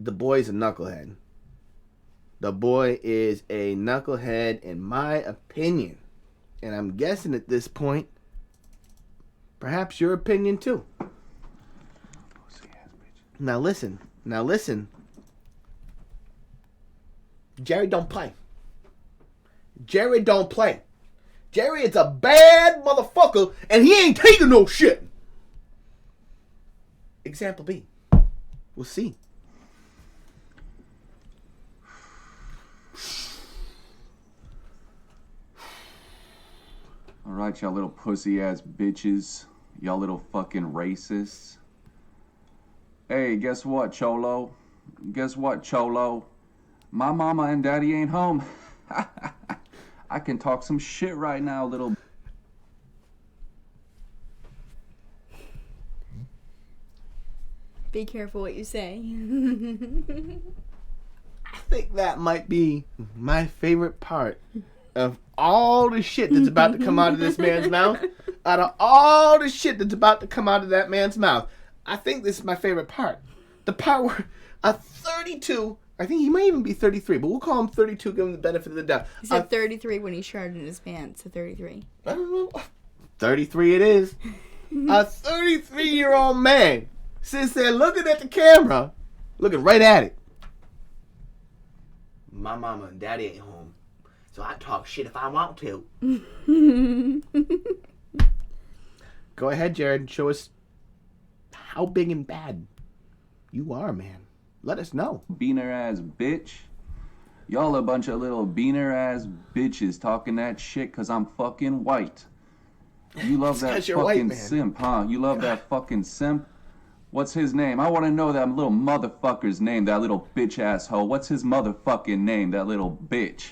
the boy's a knucklehead. The boy is a knucklehead in my opinion. And I'm guessing at this point, perhaps your opinion too. Now listen. Jerry don't play. Jerry is a bad motherfucker, and he ain't taking no shit. Example B. We'll see. Alright, y'all little pussy-ass bitches. Y'all little fucking racists. Hey, guess what, Cholo? My mama and daddy ain't home. I can talk some shit right now, little... Be careful what you say. I think that might be my favorite part of all the shit that's about to come out of this man's mouth. Out of all the shit that's about to come out of that man's mouth, I think this is my favorite part. The part where a 32, I think he might even be 33, but we'll call him 32, give him the benefit of the doubt. He said 33 when he sharted in his pants, so 33. I don't know. 33 it is. A 33-year-old man sits there looking at the camera, looking right at it. My mama and daddy ain't home, so I talk shit if I want to. Go ahead, Jared. Show us how big and bad you are, man. Let us know. Beaner ass bitch. Y'all a bunch of little beaner ass bitches talking that shit cause I'm fucking white. You love that fucking white, simp, huh? You love that fucking simp? What's his name? I want to know that little motherfucker's name, that little bitch asshole. What's his motherfucking name, that little bitch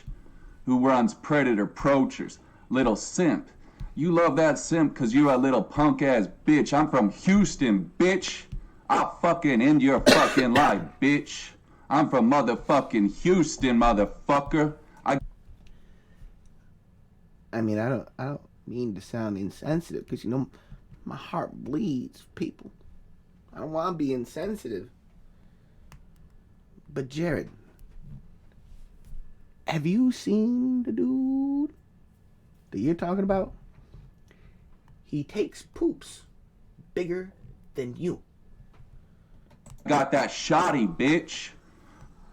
who runs Predator Poachers? Little simp. You love that simp cause you're a little punk ass bitch. I'm from Houston, bitch. I'll fucking end your fucking life, bitch. I'm from motherfucking Houston, motherfucker. I mean, I don't mean to sound insensitive because, you know, my heart bleeds for people. I don't want to be insensitive. But Jared, have you seen the dude that you're talking about? He takes poops bigger than you. Got that shoddy, bitch.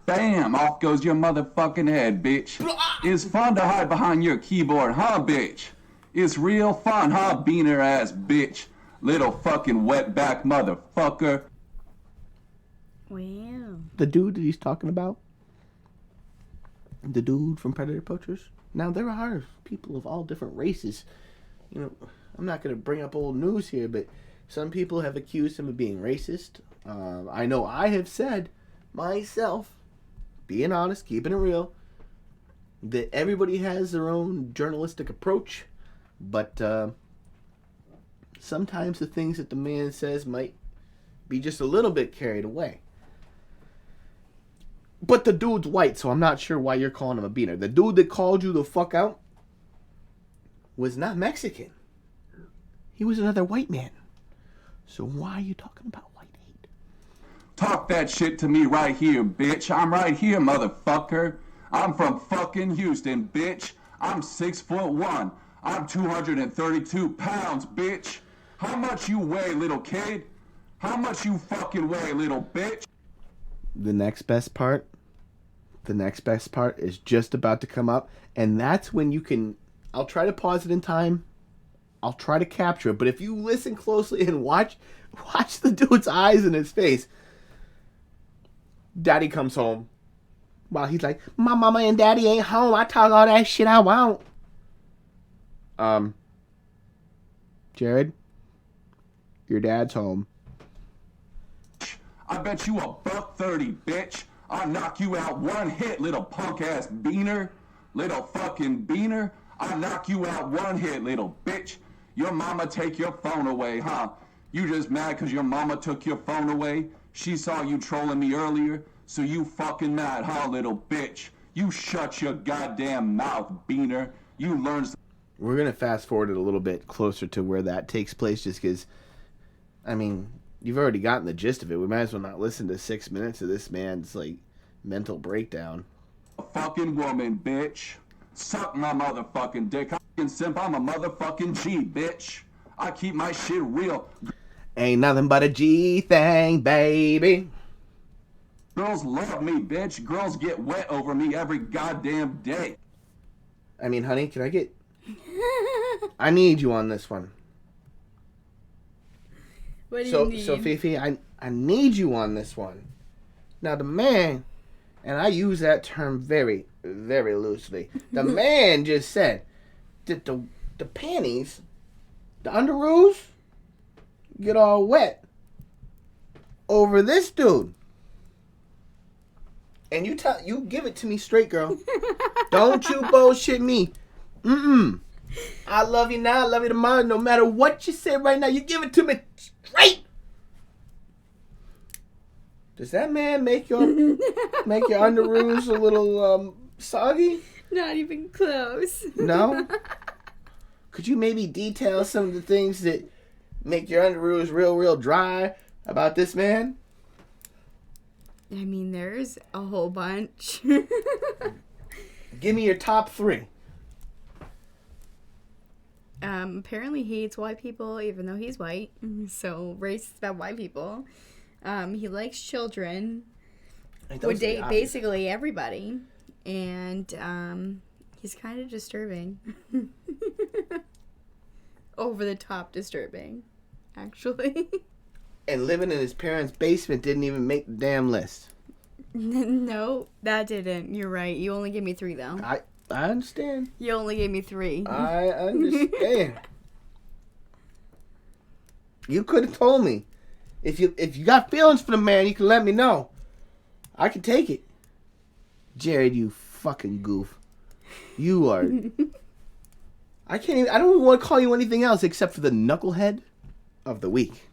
Bam, off goes your motherfucking head, bitch. It's fun to hide behind your keyboard, huh, bitch? It's real fun, huh, beaner ass bitch? Little fucking wetback motherfucker. Wow. The dude that he's talking about, the dude from Predator Poachers. Now, there are people of all different races. You know, I'm not going to bring up old news here, but some people have accused him of being racist. I know I have said myself, being honest, keeping it real, that everybody has their own journalistic approach, but sometimes the things that the man says might be just a little bit carried away. But the dude's white, so I'm not sure why you're calling him a beaner. The dude that called you the fuck out was not Mexican. He was another white man. So why are you talking about white hate? Talk that shit to me right here, bitch. I'm right here, motherfucker. I'm from fucking Houston, bitch. I'm 6'1". I'm 232 pounds, bitch. How much you weigh, little kid? How much you fucking weigh, little bitch? The next best part is just about to come up, and that's when you can, I'll try to pause it in time, I'll try to capture it, but if you listen closely and watch the dude's eyes and his face, Daddy comes home while he's like, my mama and daddy ain't home, I talk all that shit I want. Jared, your dad's home. I bet you $130, bitch. I'll knock you out one hit, little punk-ass beaner. Little fucking beaner. I'll knock you out one hit, little bitch. Your mama take your phone away, huh? You just mad because your mama took your phone away? She saw you trolling me earlier, so you fucking mad, huh, little bitch? You shut your goddamn mouth, beaner. You learn... We're going to fast forward it a little bit closer to where that takes place just because, I mean... You've already gotten the gist of it. We might as well not listen to 6 minutes of this man's, like, mental breakdown. A fucking woman, bitch. Suck my motherfucking dick. I'm simp. I'm a motherfucking G, bitch. I keep my shit real. Ain't nothing but a G thing, baby. Girls love me, bitch. Girls get wet over me every goddamn day. I mean, honey, can I get... I need you on this one. What do you need? So Fifi, I need you on this one. Now the man, and I use that term very, very loosely. The man just said that the panties, the underoos, get all wet over this dude. And you give it to me straight, girl. Don't you bullshit me. I love you now, I love you tomorrow. No matter what you say right now, you give it to me straight. Does that man make your underoos a little soggy? Not even close. No? Could you maybe detail some of the things that make your underoos real dry about this man? I mean, there's a whole bunch. Give me your top 3. Apparently he hates white people, even though he's white. So racist about white people. He likes children. Would date basically everybody. And he's kind of disturbing. Over the top disturbing, actually. And living in his parents' basement didn't even make the damn list. No, that didn't. You're right. You only gave me 3, though. I understand. You only gave me 3. I understand. You could have told me. If you got feelings for the man, you can let me know. I can take it. Jared, you fucking goof. You are... I don't even want to call you anything else except for the knucklehead of the week.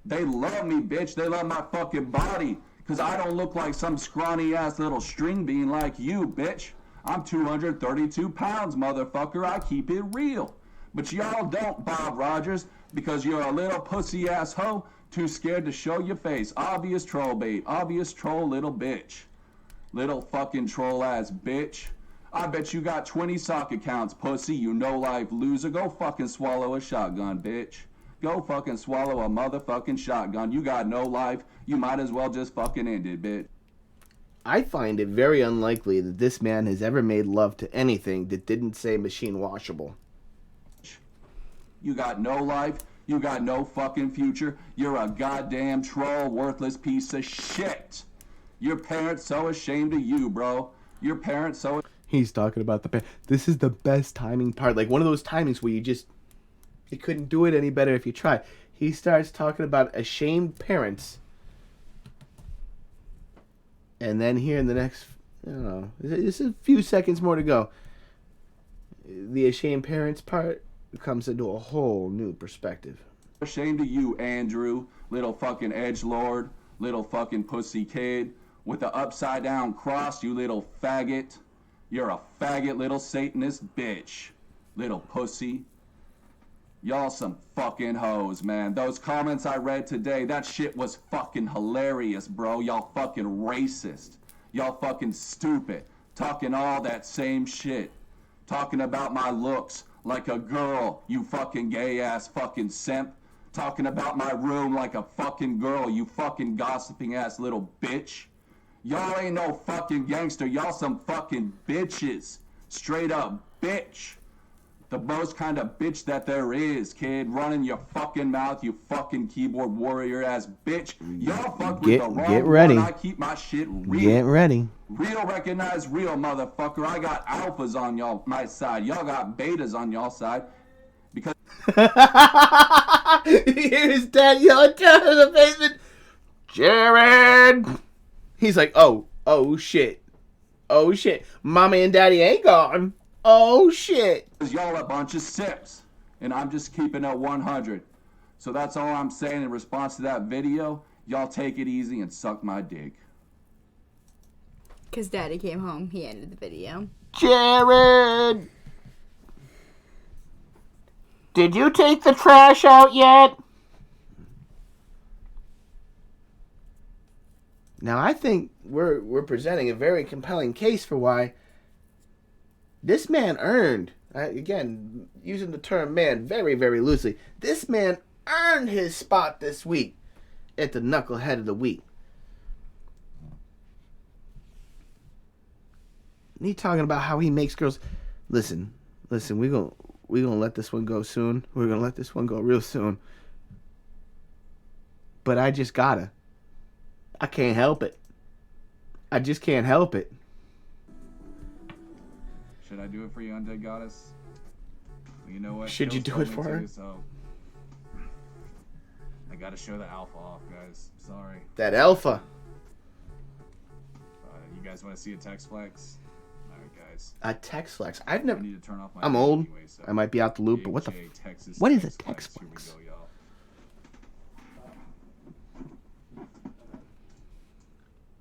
They love me, bitch. They love my fucking body. Because I don't look like some scrawny-ass little string bean like you, bitch. I'm 232 pounds, motherfucker. I keep it real. But y'all don't, Bob Rogers, because you're a little pussy-ass hoe too scared to show your face. Obvious troll bait. Obvious troll little bitch. Little fucking troll-ass bitch. I bet you got 20 sock accounts, pussy, you no-life loser. Go fucking swallow a shotgun, bitch. Go fucking swallow a motherfucking shotgun. You got no life. You might as well just fucking end it, bitch. I find it very unlikely that this man has ever made love to anything that didn't say machine washable. You got no life. You got no fucking future. You're a goddamn troll, worthless piece of shit. Your parents so ashamed of you, bro. Your parents so... He's talking about this is the best timing part. Like one of those timings where you couldn't do it any better if you tried. He starts talking about ashamed parents. And then here in the next, I don't know, there's a few seconds more to go. The ashamed parents part comes into a whole new perspective. Ashamed of you, Andrew, little fucking edgelord, little fucking pussy kid with the upside down cross, you little faggot. You're a faggot little Satanist bitch, little pussy. Y'all some fucking hoes, man. Those comments I read today, that shit was fucking hilarious, bro. Y'all fucking racist. Y'all fucking stupid. Talking all that same shit. Talking about my looks like a girl, you fucking gay ass fucking simp. Talking about my room like a fucking girl, you fucking gossiping ass little bitch. Y'all ain't no fucking gangster. Y'all some fucking bitches. Straight up bitch. The most kind of bitch that there is, kid. Running your fucking mouth, you fucking keyboard warrior ass bitch. Y'all fuck with the wrong ready. one. I keep my shit real. Get ready. Real recognize real, motherfucker. I got alphas on y'all my side. Y'all got betas on y'all side. Because his dad yelling down in the basement, Jared. He's like, oh shit. Oh shit. Mommy and daddy ain't gone. Oh shit. Y'all a bunch of simps. And I'm just keeping it 100. So that's all I'm saying in response to that video. Y'all take it easy and suck my dick. Because daddy came home, he ended the video. Jared! Did you take the trash out yet? Now I think we're presenting a very compelling case for why this man earned, again, using the term man very, very loosely, this man earned his spot this week at the Knucklehead of the Week. And he talking about how he makes girls... Listen, we're gonna let this one go soon. We're gonna let this one go real soon. But I just gotta. I can't help it. I just can't help it. Should I do it for you, Undead Goddess? You know what? Should you do it for her? So I gotta show the alpha off, guys. Sorry. That alpha. You guys want to see a text flex? Alright, guys. A text flex. I've never... I need to turn off my I'm old. anyway, so I might be out the loop, but what the... Texas What is a text text flex? Here we go, y'all.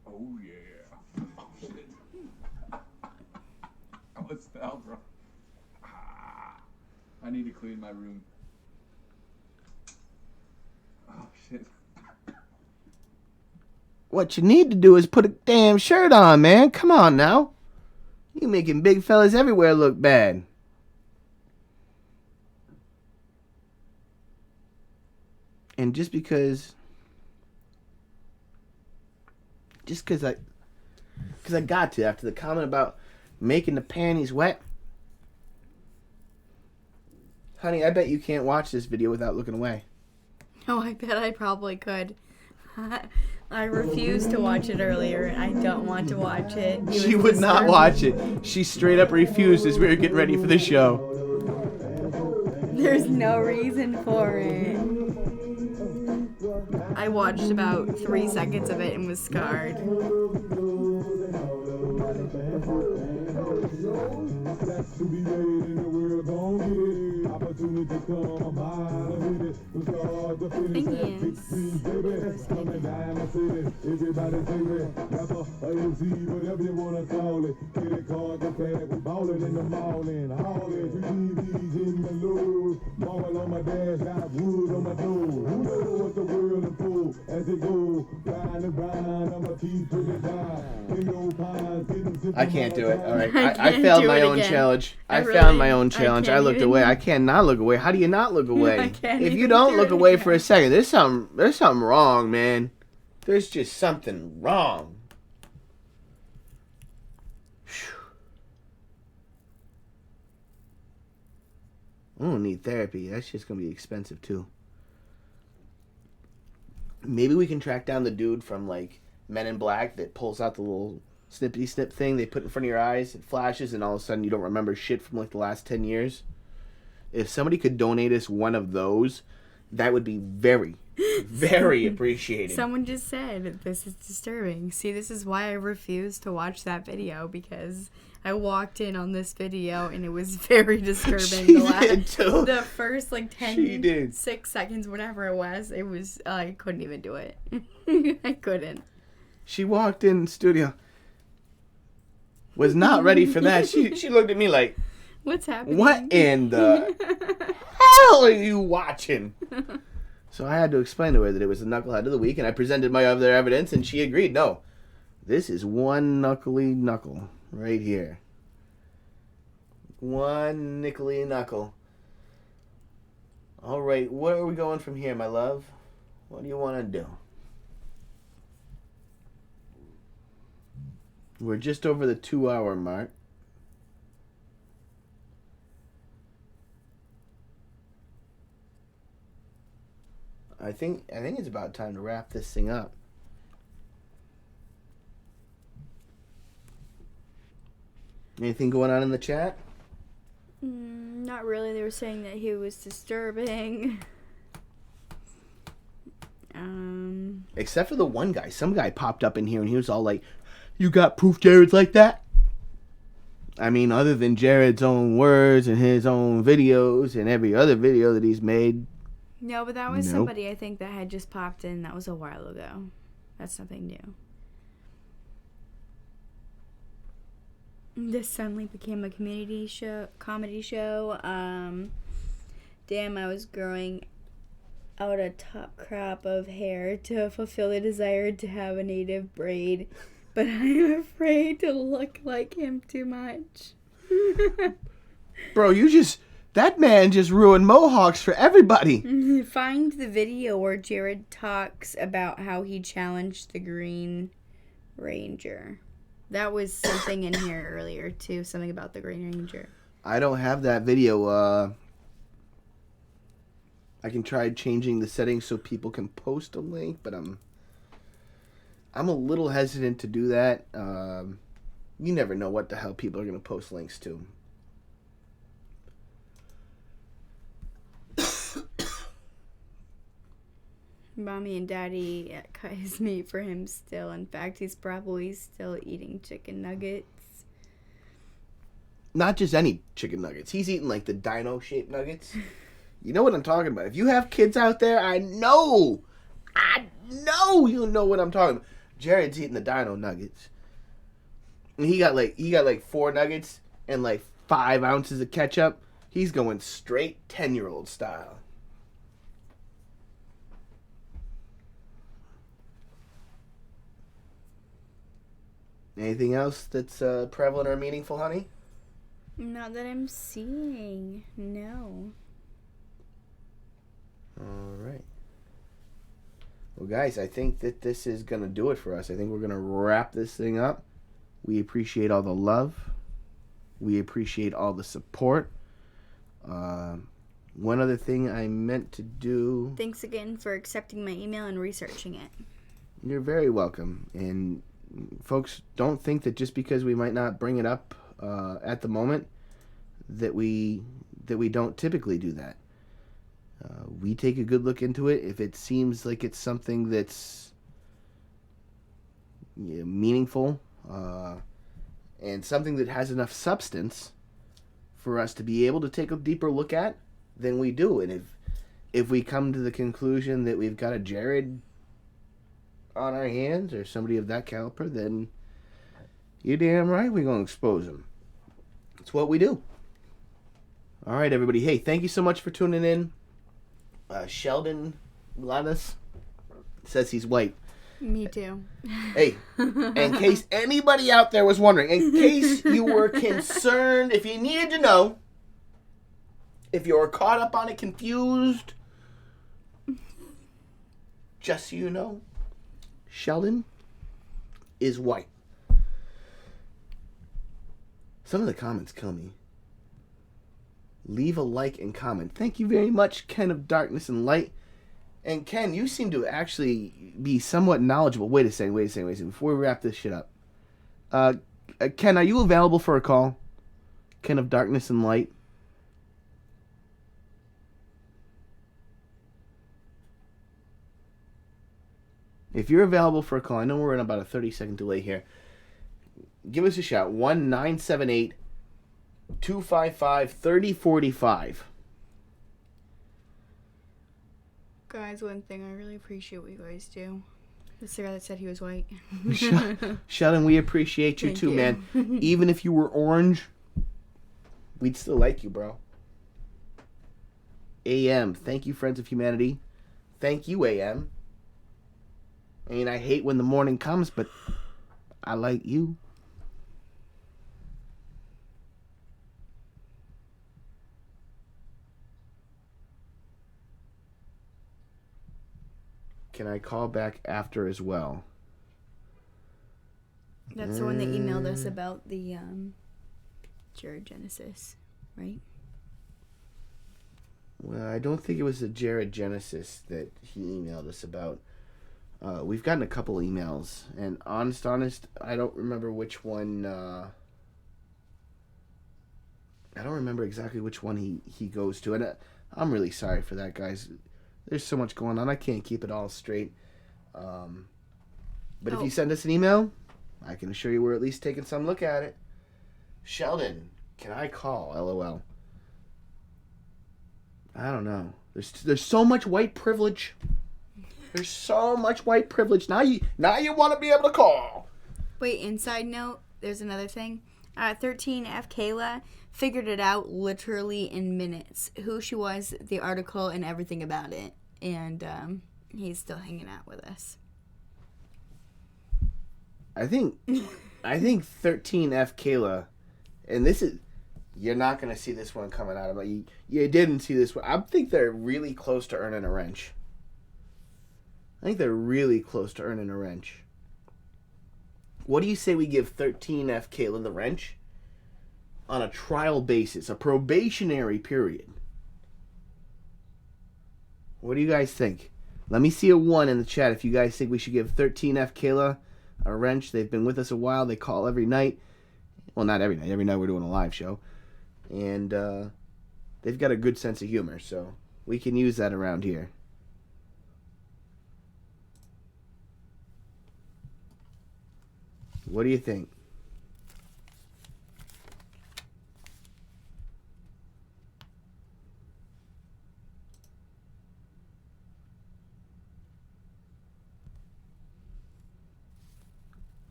Oh, yeah. Oh, shit. What's that, bro? I need to clean my room. Oh, shit. What you need to do is put a damn shirt on, man. Come on now. You making big fellas everywhere look bad. And just because I got to after the comment about making the panties wet. Honey, I bet you can't watch this video without looking away. Oh, I bet I probably could. I refused to watch it earlier. I don't want to watch it. She would not watch it. She straight up refused as we were getting ready for the show. There's no reason for it. I watched about 3 seconds of it and was scarred. Thing is, I can't do it. All right, I failed my own challenge. I found my own challenge. I looked away. I cannot look away. How do you not look away? If you don't look away for a second, there's something wrong, man. There's just something wrong. I'm gonna need therapy. That's just gonna be expensive too. Maybe we can track down the dude from, like, Men in Black that pulls out the little snippety snip thing they put in front of your eyes. It flashes, and all of a sudden you don't remember shit from, like, the last 10 years. If somebody could donate us one of those, that would be very, very appreciated. Someone just said, this is disturbing. See, this is why I refused to watch that video, because I walked in on this video and it was very disturbing. The first, like, 6 seconds, whatever it was, I couldn't even do it. I couldn't. She walked in the studio, was not ready for that. She looked at me like, what's happening? What in the hell are you watching? So I had to explain to her that it was the Knucklehead of the Week, and I presented my other evidence, and she agreed. No, this is one knuckly knuckle right here. One nickly knuckle. All right, where are we going from here, my love? What do you want to do? We're just over the 2-hour mark. I think it's about time to wrap this thing up. Anything going on in the chat? Not really. They were saying that he was disturbing. Except for the one guy. Some guy popped up in here and he was all like, "You got proof Jared's like that?" I mean, other than Jared's own words and his own videos and every other video that he's made. No, but that was somebody, I think, that had just popped in. That was a while ago. That's nothing new. This suddenly became a comedy show. Damn, I was growing out a top crop of hair to fulfill the desire to have a native braid, but I'm afraid to look like him too much. Bro, that man just ruined mohawks for everybody. Find the video where Jared talks about how he challenged the Green Ranger. That was something in here earlier, too. Something about the Green Ranger. I don't have that video. I can try changing the settings so people can post a link, but I'm a little hesitant to do that. You never know what the hell people are going to post links to. Mommy and Daddy cut his meat for him still. In fact, he's probably still eating chicken nuggets. Not just any chicken nuggets. He's eating like the dino-shaped nuggets. You know what I'm talking about. If you have kids out there, I know you know what I'm talking about. Jared's eating the dino nuggets. And he got like 4 nuggets and like 5 ounces of ketchup. He's going straight 10-year-old style. Anything else that's prevalent or meaningful, honey? Not that I'm seeing. No. All right. Well, guys, I think that this is going to do it for us. I think we're going to wrap this thing up. We appreciate all the love. We appreciate all the support. One other thing I meant to do... Thanks again for accepting my email and researching it. You're very welcome. And folks, don't think that just because we might not bring it up at the moment that we don't typically do that. We take a good look into it. If it seems like it's something that's meaningful and something that has enough substance for us to be able to take a deeper look at, then we do. And if we come to the conclusion that we've got a Jared on our hands or somebody of that caliber, then you're damn right we're going to expose them. It's what we do. All right, everybody. Hey, thank you so much for tuning in. Sheldon Gladys says he's white. Me too. Hey, in case anybody out there was wondering, in case you were concerned, if you needed to know, if you were caught up on it, confused, just so you know, Sheldon is white. Some of the comments kill me. Leave a like and comment. Thank you very much, Ken of Darkness and Light. And Ken, you seem to actually be somewhat knowledgeable. Wait a second. Before we wrap this shit up. Ken, are you available for a call? Ken of Darkness and Light? If you're available for a call, I know we're in about a 30-second delay here. Give us a shout. 1-978-255-3045. Guys, one thing I really appreciate what you guys do. The guy that said he was white. Sheldon, we appreciate you too, man. Even if you were orange, we'd still like you, bro. AM, thank you, Friends of Humanity. Thank you, AM. I mean, I hate when the morning comes, but I like you. Can I call back after as well? That's the one that emailed us about the Genesis, right? Well, I don't think it was the Jared Genesis that he emailed us about. We've gotten a couple emails, and honest, I don't remember which one. I don't remember exactly which one he goes to, and I'm really sorry for that, guys. There's so much going on, I can't keep it all straight. But if you send us an email, I can assure you we're at least taking some look at it. Sheldon, can I call? LOL. I don't know. There's so much white privilege. There's so much white privilege. Now you want to be able to call. Wait, inside note, there's another thing. 13F Kayla figured it out literally in minutes. Who she was, the article, and everything about it. And he's still hanging out with us. I think 13F Kayla, and this is, you're not going to see this one coming out of it. You didn't see this one. I think they're really close to earning a wrench. I think they're really close to earning a wrench. What do you say we give 13F Kayla the wrench on a trial basis, a probationary period? What do you guys think? Let me see a 1 in the chat if you guys think we should give 13F Kayla a wrench. They've been with us a while. They call every night. Well, not every night. Every night we're doing a live show. And they've got a good sense of humor, so we can use that around here. What do you think?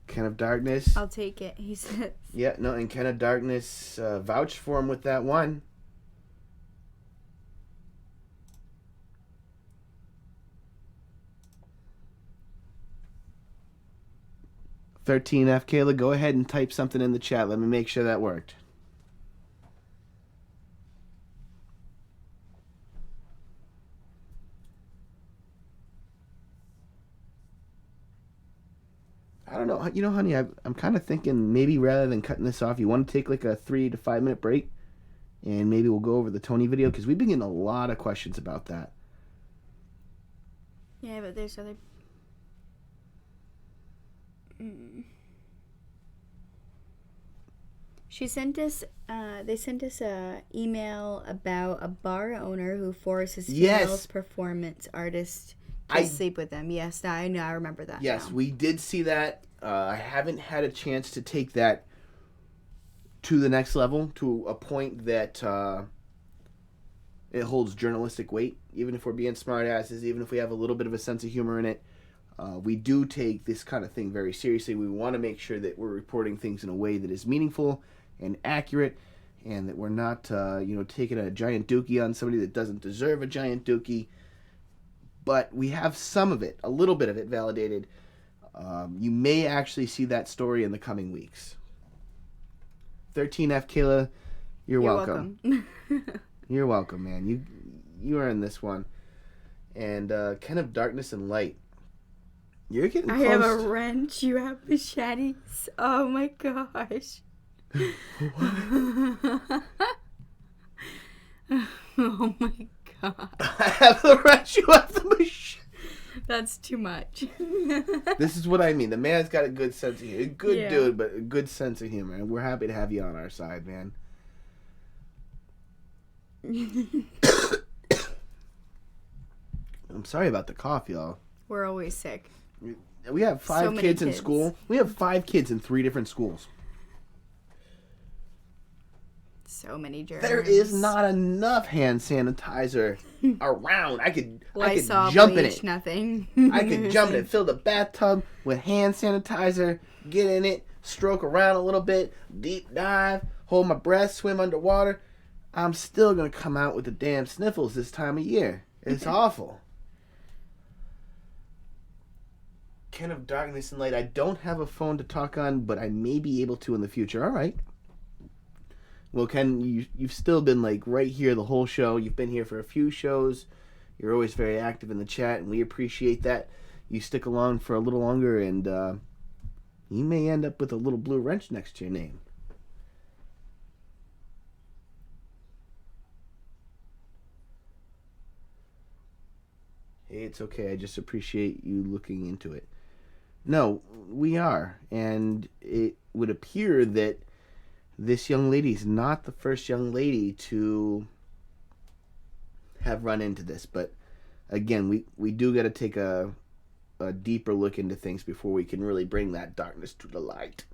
Ken of Darkness. I'll take it, he says. Yeah, no, and Ken of Darkness vouched for him with that 1. "13F Kayla, go ahead and type something in the chat. Let me make sure that worked." I don't know. You know, honey, I'm kind of thinking maybe rather than cutting this off, you want to take like a 3 to 5 minute break, and maybe we'll go over the Tony video, because we've been getting a lot of questions about that. Yeah, but there's other... She sent us, they sent us a email about a bar owner who forced his female performance artist to sleep with them. Yes, I know, I remember that. Yes, now. we did see that. I haven't had a chance to take that to the next level, to a point that it holds journalistic weight. Even if we're being smartasses, even if we have a little bit of a sense of humor in it, we do take this kind of thing very seriously. We want to make sure that we're reporting things in a way that is meaningful and accurate, and that we're not, taking a giant dookie on somebody that doesn't deserve a giant dookie. But we have some of it, a little bit of it, validated. You may actually see that story in the coming weeks. 13F Kayla, you're welcome. You're welcome, man. You are in this one. And Ken of Darkness and Light, you're getting close. I have a wrench. You have machetes. Oh my gosh. Oh my God. I have the right. You have the machine. That's too much. This is what I mean. The man's got a good sense of humor. Good Yeah. dude, but a good sense of humor. And we're happy to have you on our side, man. I'm sorry about the cough, y'all. We're always sick. We have So five many kids in kids. school. We have 5 kids in 3 different schools. So many germs. There is not enough hand sanitizer around. I could Lysol, jump in bleach, it. nothing. I could jump in it, fill the bathtub with hand sanitizer, get in it, stroke around a little bit, deep dive, hold my breath, swim underwater. I'm still going to come out with the damn sniffles this time of year. It's awful. Ken of Darkness and Light, I don't have a phone to talk on, but I may be able to in the future. All right. Well, Ken, you've still been like right here the whole show. You've been here for a few shows. You're always very active in the chat, and we appreciate that. You stick along for a little longer, and you may end up with a little blue wrench next to your name. Hey, it's okay. I just appreciate you looking into it. No, we are, and it would appear that this young lady is not the first young lady to have run into this, but again, we do got to take a deeper look into things before we can really bring that darkness to the light.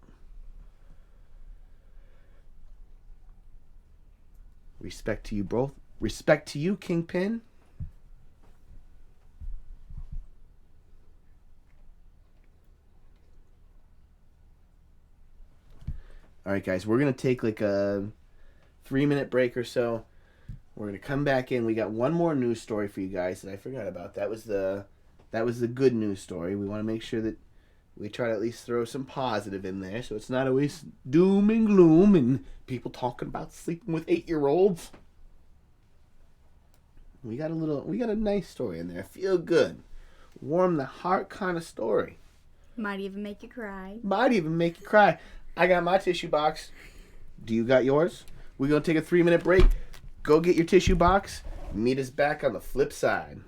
Respect to you both. Respect to you, Kingpin. All right, guys, we're going to take like a 3-minute break or so. We're going to come back in. We got one more news story for you guys that I forgot about. That was the good news story. We want to make sure that we try to at least throw some positive in there so it's not always doom and gloom and people talking about sleeping with 8-year-olds. We got a nice story in there. Feel good. Warm the heart kind of story. Might even make you cry. Might even make you cry. I got my tissue box. Do you got yours? We're going to take a 3-minute break. Go get your tissue box. Meet us back on the flip side.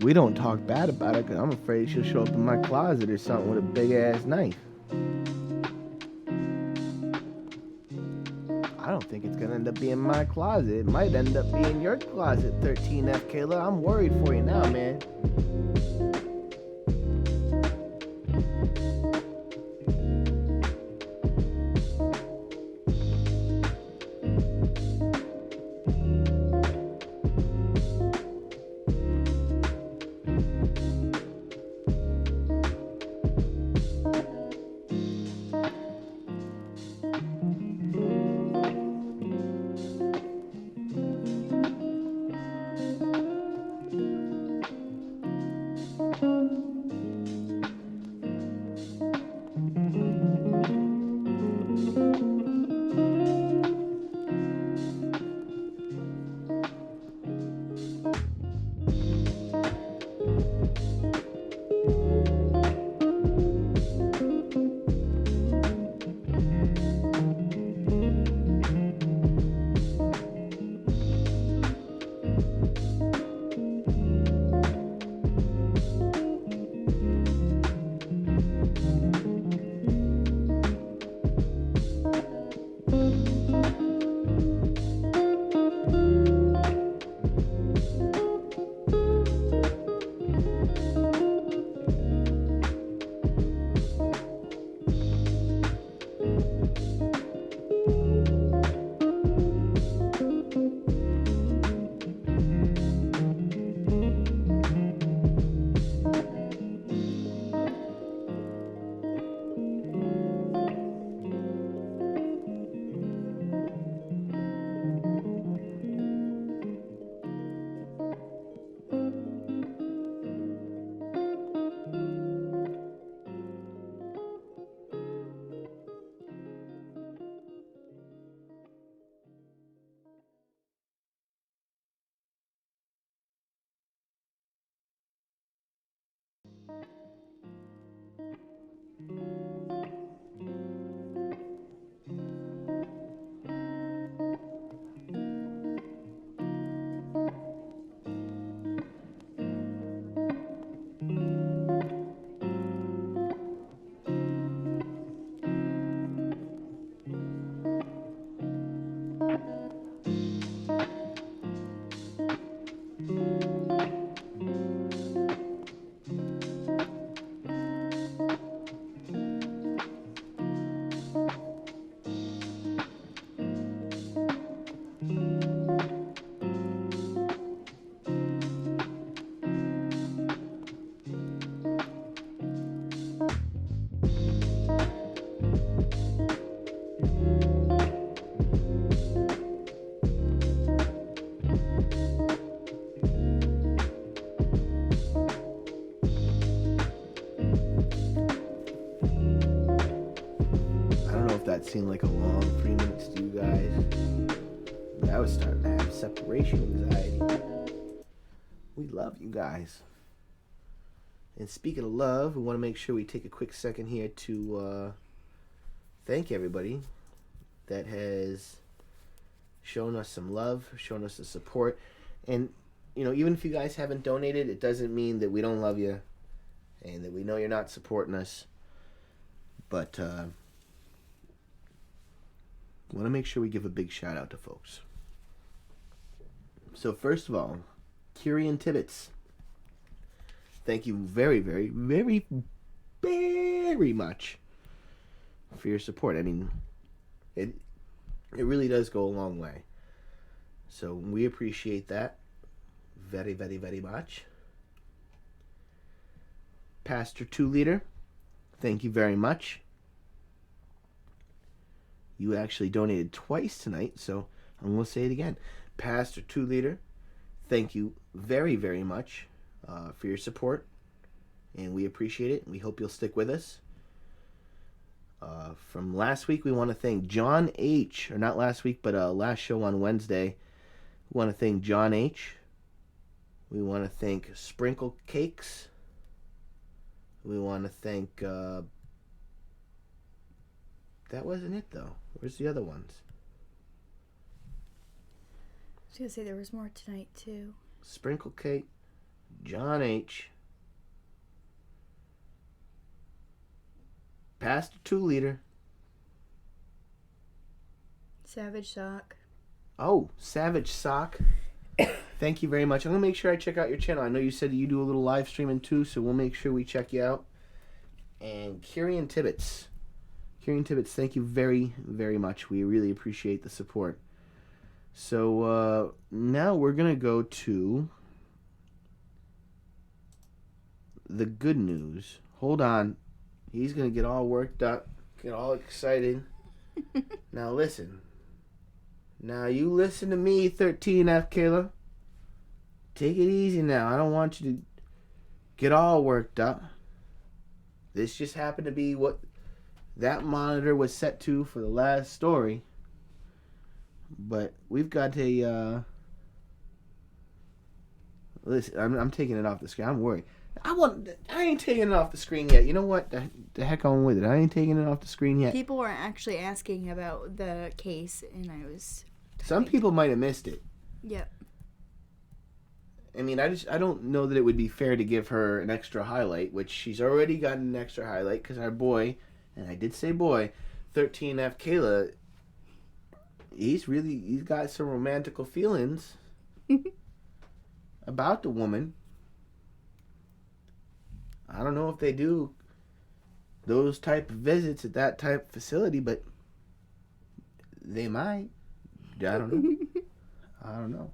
We don't talk bad about it because I'm afraid she'll show up in my closet or something with a big ass knife. I don't think it's gonna end up being my closet. It might end up being your closet, 13F Kayla. I'm worried for you now, man. That seemed like a long 3 minutes to you guys, but I was starting to have separation anxiety. We love you guys. And speaking of love, we want to make sure we take a quick second here to thank everybody that has shown us some love, shown us the support. And, you know, even if you guys haven't donated, it doesn't mean that we don't love you and that we know you're not supporting us. But, I want to make sure we give a big shout out to folks. So first of all, Kyrian Tibbetts. Thank you very, very, very, very much for your support. I mean, it really does go a long way. So we appreciate that very, very, very much. Pastor 2 Liter, thank you very much. You actually donated twice tonight, so I'm going to say it again. Pastor 2 Liter, thank you very, very much for your support, and we appreciate it. We hope you'll stick with us. From last week, we want to thank John H., or not last week, but last show on Wednesday. We want to thank John H. We want to thank Sprinkle Cakes. We want to thank... that wasn't it, though. Where's the other ones? I was going to say there was more tonight, too. Sprinkle Cake, John H., Pastor 2 Liter, Savage Sock. Oh, Savage Sock. Thank you very much. I'm going to make sure I check out your channel. I know you said you do a little live streaming too, so we'll make sure we check you out. And Kyrian Tibbetts. Kyrian Tibbetts, thank you very, very much. We really appreciate the support. So now we're going to go to the good news. Hold on. He's going to get all worked up, get all excited. Now listen. Now you listen to me, 13F Kayla. Take it easy now. I don't want you to get all worked up. This just happened to be what that monitor was set to for the last story. But we've got a... listen, I'm taking it off the screen. I'm worried. I ain't taking it off the screen yet. You know what? The heck on with it. I ain't taking it off the screen yet. People were actually asking about the case, and I was... Some people might have missed it. Yep. I mean, I don't know that it would be fair to give her an extra highlight, which she's already gotten an extra highlight, because our boy, and I did say boy, 13F Kayla, he's got some romantical feelings about the woman. I don't know if they do those type of visits at that type of facility, but they might. I don't know. I don't know.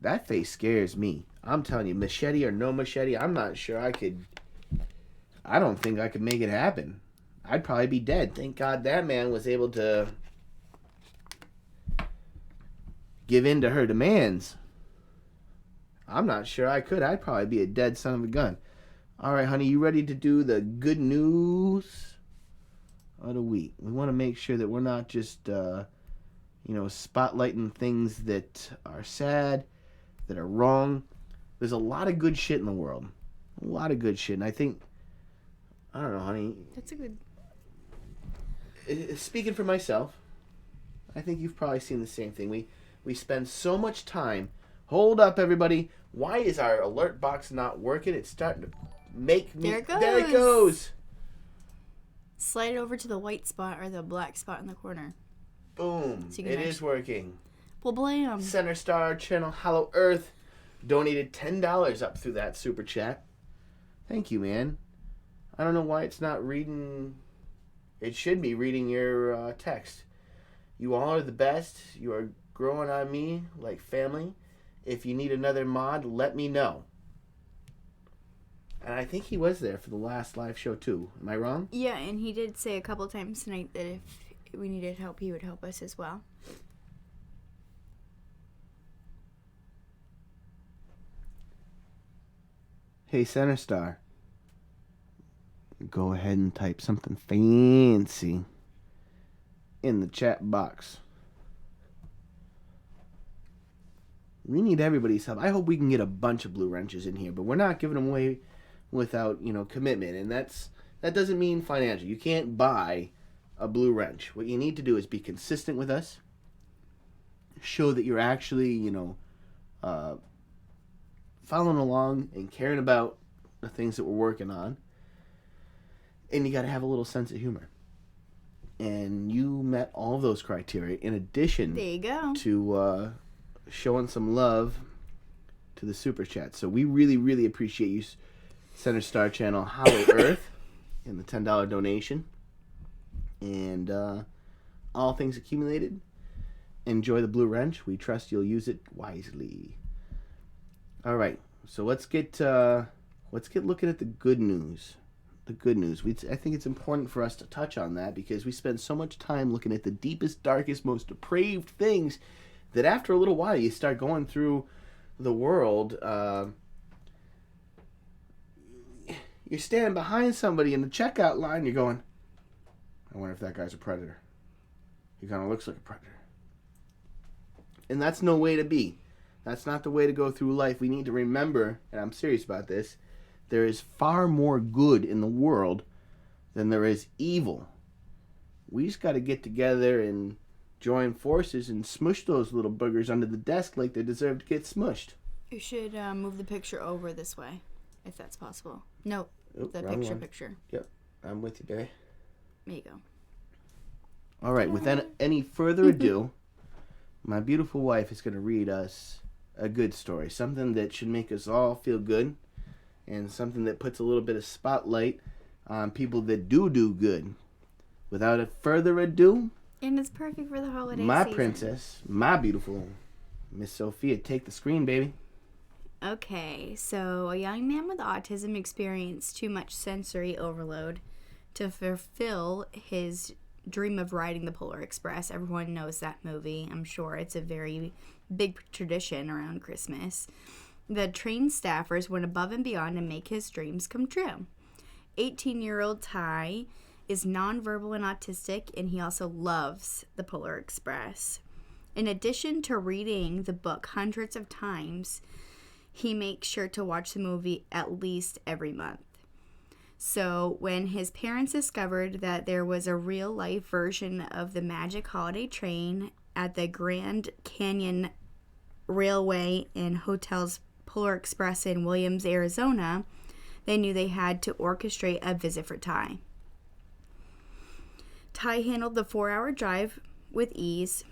That face scares me. I'm telling you, machete or no machete, I'm not sure I don't think I could make it happen. I'd probably be dead. Thank God that man was able to give in to her demands. I'm not sure I could. I'd probably be a dead son of a gun. All right, honey, you ready to do the good news of the week? We want to make sure that we're not just, spotlighting things that are sad, that are wrong. There's a lot of good shit in the world. A lot of good shit. And I think, I don't know, honey. That's a good... Speaking for myself, I think you've probably seen the same thing. We spend so much time. Hold up, everybody. Why is our alert box not working? It's starting to make me... There it goes. There it goes. Slide it over to the white spot or the black spot in the corner. Boom. So It is working. Well, blam. Center Star Channel Hollow Earth donated $10 up through that super chat. Thank you, man. I don't know why it's not reading. It should be reading your text. You all are the best. You are growing on me like family. If you need another mod, let me know. And I think he was there for the last live show too. Am I wrong? Yeah, and he did say a couple times tonight that if we needed help, he would help us as well. Hey, Center Star. Go ahead and type something fancy in the chat box. We need everybody's help. I hope we can get a bunch of blue wrenches in here, but we're not giving them away without, commitment. And that doesn't mean financial. You can't buy a blue wrench. What you need to do is be consistent with us. Show that you're actually, following along and caring about the things that we're working on. And you got to have a little sense of humor. And you met all of those criteria in addition there you go. to showing some love to the super chat. So we really, really appreciate you, Center Star Channel Hollow Earth, in the $10 donation. And all things accumulated. Enjoy the blue wrench. We trust you'll use it wisely. All right, so let's get looking at the good news. The good news. I think it's important for us to touch on that because we spend so much time looking at the deepest, darkest, most depraved things that after a little while you start going through the world. You're standing behind somebody in the checkout line. You're going, I wonder if that guy's a predator. He kind of looks like a predator. And that's no way to be. That's not the way to go through life. We need to remember, and I'm serious about this, there is far more good in the world than there is evil. We just got to get together and join forces and smush those little boogers under the desk like they deserve to get smushed. You should move the picture over this way, if that's possible. No, Oop, the wrong one. picture. Yep, I'm with you, baby. There you go. All right, without any further ado, my beautiful wife is going to read us a good story, something that should make us all feel good, and something that puts a little bit of spotlight on people that do good. Without further ado, And it's perfect for the holiday my season. princess, my beautiful Miss Sophia, take the screen, baby. Okay, so a young man with autism experienced too much sensory overload to fulfill his dream of riding the Polar Express. Everyone knows that movie. I'm sure it's a very big tradition around Christmas. The train staffers went above and beyond to make his dreams come true. 18-year-old Ty is nonverbal and autistic, and he also loves the Polar Express. In addition to reading the book hundreds of times, he makes sure to watch the movie at least every month. So when his parents discovered that there was a real-life version of the Magic Holiday Train at the Grand Canyon Railway and Hotel's Polar Express in Williams, Arizona, they knew they had to orchestrate a visit for Ty. Ty handled the 4-hour drive with ease.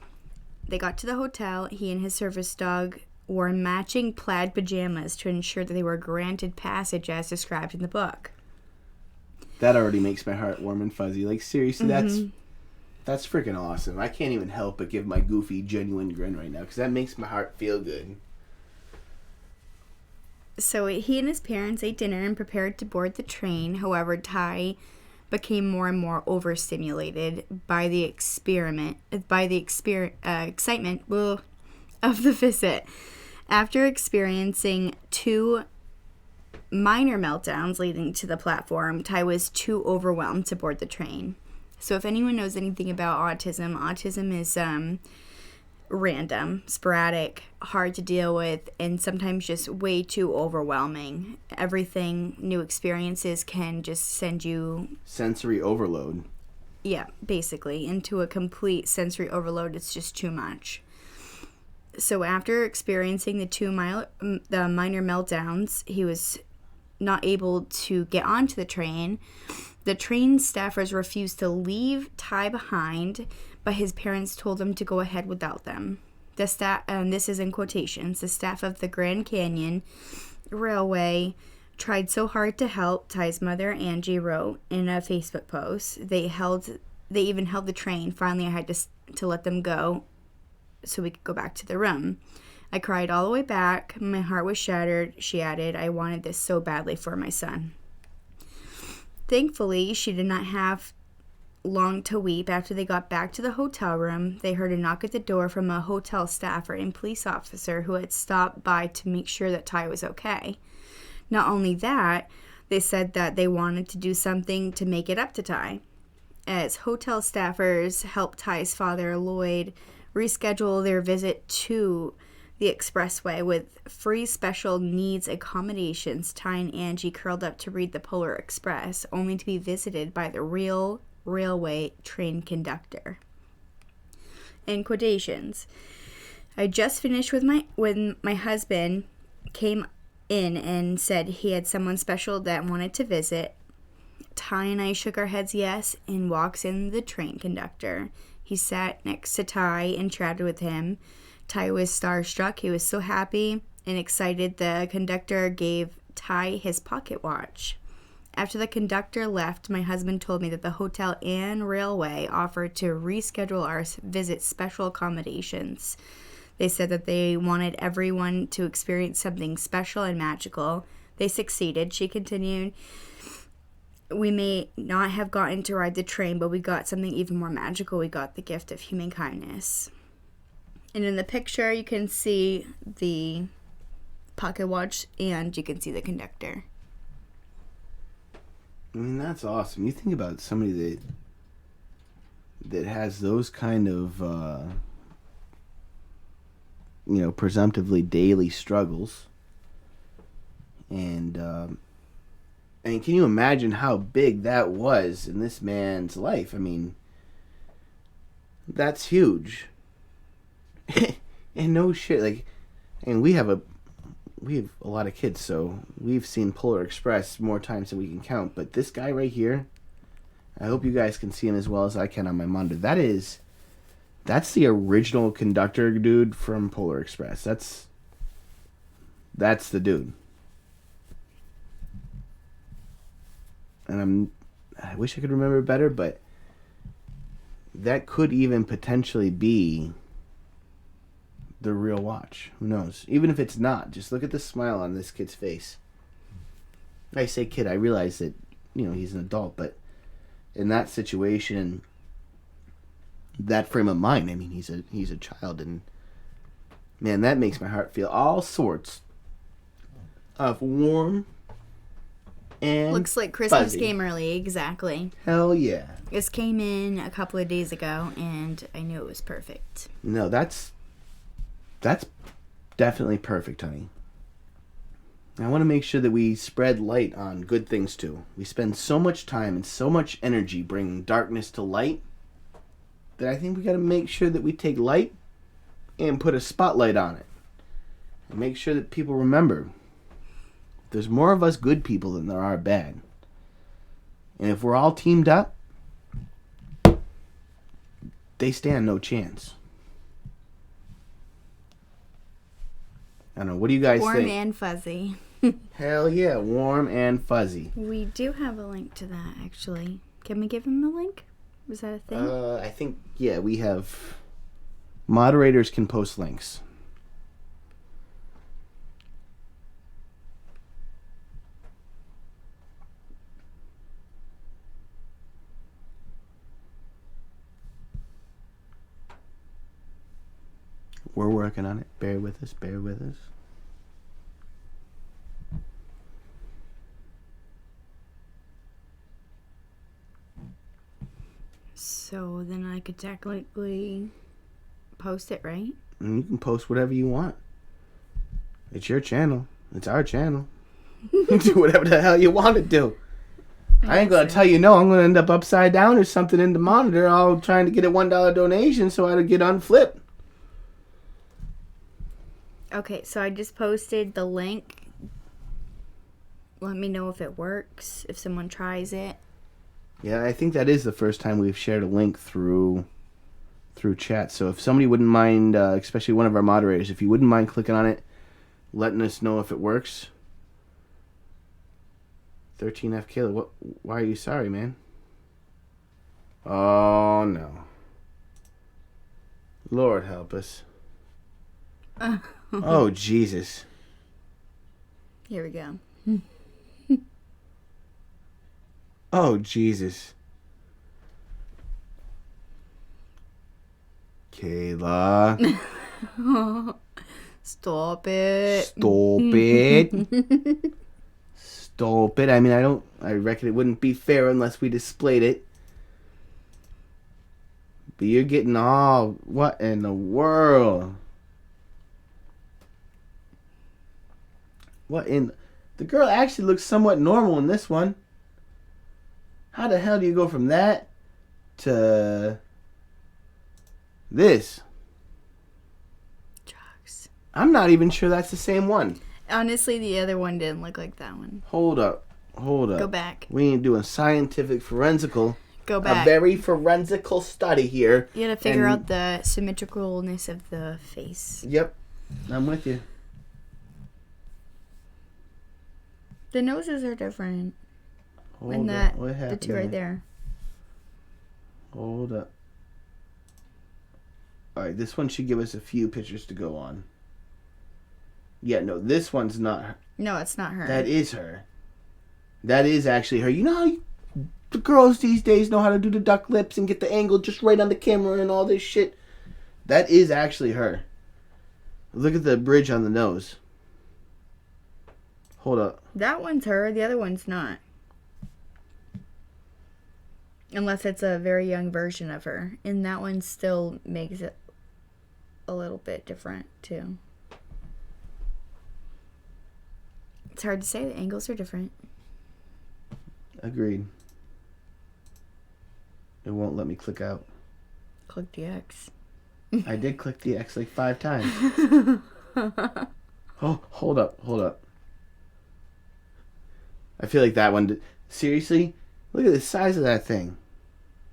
They got to the hotel. He and his service dog wore matching plaid pajamas to ensure that they were granted passage as described in the book. That already makes my heart warm and fuzzy. Like, seriously, that's freaking awesome. I can't even help but give my goofy, genuine grin right now because that makes my heart feel good. So he and his parents ate dinner and prepared to board the train. However, Ty became more and more overstimulated by the excitement of the visit. After experiencing 2 minor meltdowns leading to the platform, Ty was too overwhelmed to board the train. So if anyone knows anything about autism is random, sporadic, hard to deal with, and sometimes just way too overwhelming. Everything, new experiences can just send you... Sensory overload. Yeah, basically, into a complete sensory overload. It's just too much. So after experiencing the minor meltdowns, he was not able to get onto the train. The train staffers refused to leave Ty behind, but his parents told him to go ahead without them. The staff, and this is in quotations, the staff of the Grand Canyon Railway tried so hard to help, Ty's mother Angie wrote in a Facebook post. They even held the train. Finally, I had to let them go so we could go back to the room. I cried all the way back. My heart was shattered, she added. I wanted this so badly for my son. Thankfully, she did not have long to weep. After they got back to the hotel room, they heard a knock at the door from a hotel staffer and police officer who had stopped by to make sure that Ty was okay. Not only that, they said that they wanted to do something to make it up to Ty. As hotel staffers helped Ty's father, Lloyd, reschedule their visit to the expressway with free special needs accommodations, Ty and Angie curled up to read the Polar Express, only to be visited by the real railway train conductor. In quotations, I just finished when my husband came in and said he had someone special that wanted to visit. Ty and I shook our heads yes, and walks in the train conductor. He sat next to Ty and chatted with him. Ty was starstruck. He was so happy and excited. The conductor gave Ty his pocket watch. After the conductor left, my husband told me that the hotel and railway offered to reschedule our visit special accommodations. They said that they wanted everyone to experience something special and magical. They succeeded, she continued. We may not have gotten to ride the train, but we got something even more magical. We got the gift of human kindness. And in the picture, you can see the pocket watch and you can see the conductor. I mean, that's awesome. You think about somebody that has those kind of, presumptively daily struggles. And can you imagine how big that was in this man's life? I mean, that's huge. And no shit, and we have a lot of kids, so we've seen Polar Express more times than we can count. But this guy right here, I hope you guys can see him as well as I can on my monitor. That's the original conductor dude from Polar Express. That's the dude. And I wish I could remember better, but that could even potentially be the real watch. Who knows? Even if it's not, just look at the smile on this kid's face. I say kid, I realize that, he's an adult, but in that situation, that frame of mind, I mean, he's a child, and man, that makes my heart feel all sorts of warm and looks like Christmas fuzzy. came early, exactly. Hell yeah. This came in a couple of days ago, and I knew it was perfect. No, that's definitely perfect, honey. I want to make sure that we spread light on good things too. We spend so much time and so much energy bringing darkness to light that I think we got to make sure that we take light and put a spotlight on it. And make sure that people remember there's more of us good people than there are bad. And if we're all teamed up, they stand no chance. I don't know. What do you guys think? Warm and fuzzy. Hell yeah, warm and fuzzy. We do have a link to that, actually. Can we give him the link? Was that a thing? I think, yeah, we have... Moderators can post links. We're working on it. Bear with us. Bear with us. So then I could technically post it, right? And you can post whatever you want. It's your channel. It's our channel. Do whatever the hell you want to do. I ain't gonna tell you no. I'm gonna end up upside down or something in the monitor, all trying to get a $1 donation so I'd get unflipped. Okay, so I just posted the link. Let me know if it works, if someone tries it. Yeah, I think that is the first time we've shared a link through through chat. So if somebody wouldn't mind, especially one of our moderators, if you wouldn't mind clicking on it, letting us know if it works. 13F Caleb, what? Why are you sorry, man? Oh no. Lord help us. Oh Jesus. Here we go. Oh Jesus. Kayla. Stop it. Stop it. Stop it. I mean, I reckon it wouldn't be fair unless we displayed it. But you're getting all... What in the world? What in... The girl actually looks somewhat normal in this one. How the hell do you go from that to this? Drugs. I'm not even sure that's the same one. Honestly, the other one didn't look like that one. Hold up. Go back. We ain't doing scientific forensical. Go back. A very forensical study here. You gotta figure out the symmetricalness of the face. Yep. I'm with you. The noses are different. Hold and up. that, What happened the two right there. Hold up. Alright, this one should give us a few pictures to go on. Yeah, no, this one's not her. No, it's not her. That is her. That is actually her. You know how the girls these days know how to do the duck lips and get the angle just right on the camera and all this shit? That is actually her. Look at the bridge on the nose. Hold up. That one's her. The other one's not. Unless it's a very young version of her. And that one still makes it a little bit different, too. It's hard to say. The angles are different. Agreed. It won't let me click out. Click the X. I did click the X like 5 times. Oh, hold up. I feel like that one... Seriously? Look at the size of that thing.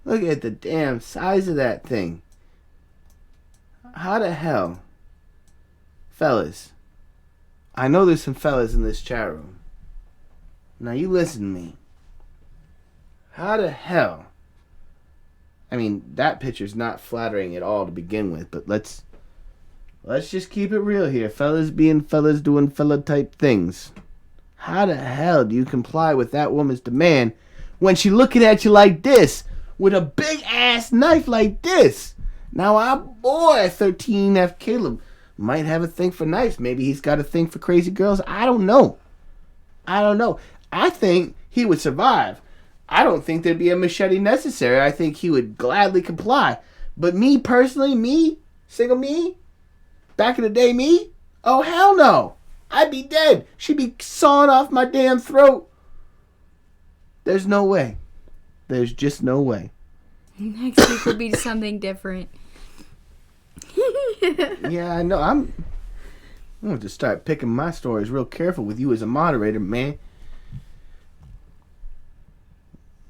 Look at the damn size of that thing. How the hell? Fellas. I know there's some fellas in this chat room. Now you listen to me. How the hell? I mean, that picture's not flattering at all to begin with, but let's just keep it real here. Fellas being fellas doing fella type things. How the hell do you comply with that woman's demand when she looking at you like this with a big ass knife like this? Now our boy 13F Caleb might have a thing for knives. Maybe he's got a thing for crazy girls. I don't know. I think he would survive. I don't think there'd be a machete necessary. I think he would gladly comply. But me personally, single me, back in the day me, oh hell no. I'd be dead. She'd be sawing off my damn throat. There's no way. There's just no way. Next week will be something different. Yeah, I know. I'm going to start picking my stories real careful with you as a moderator, man.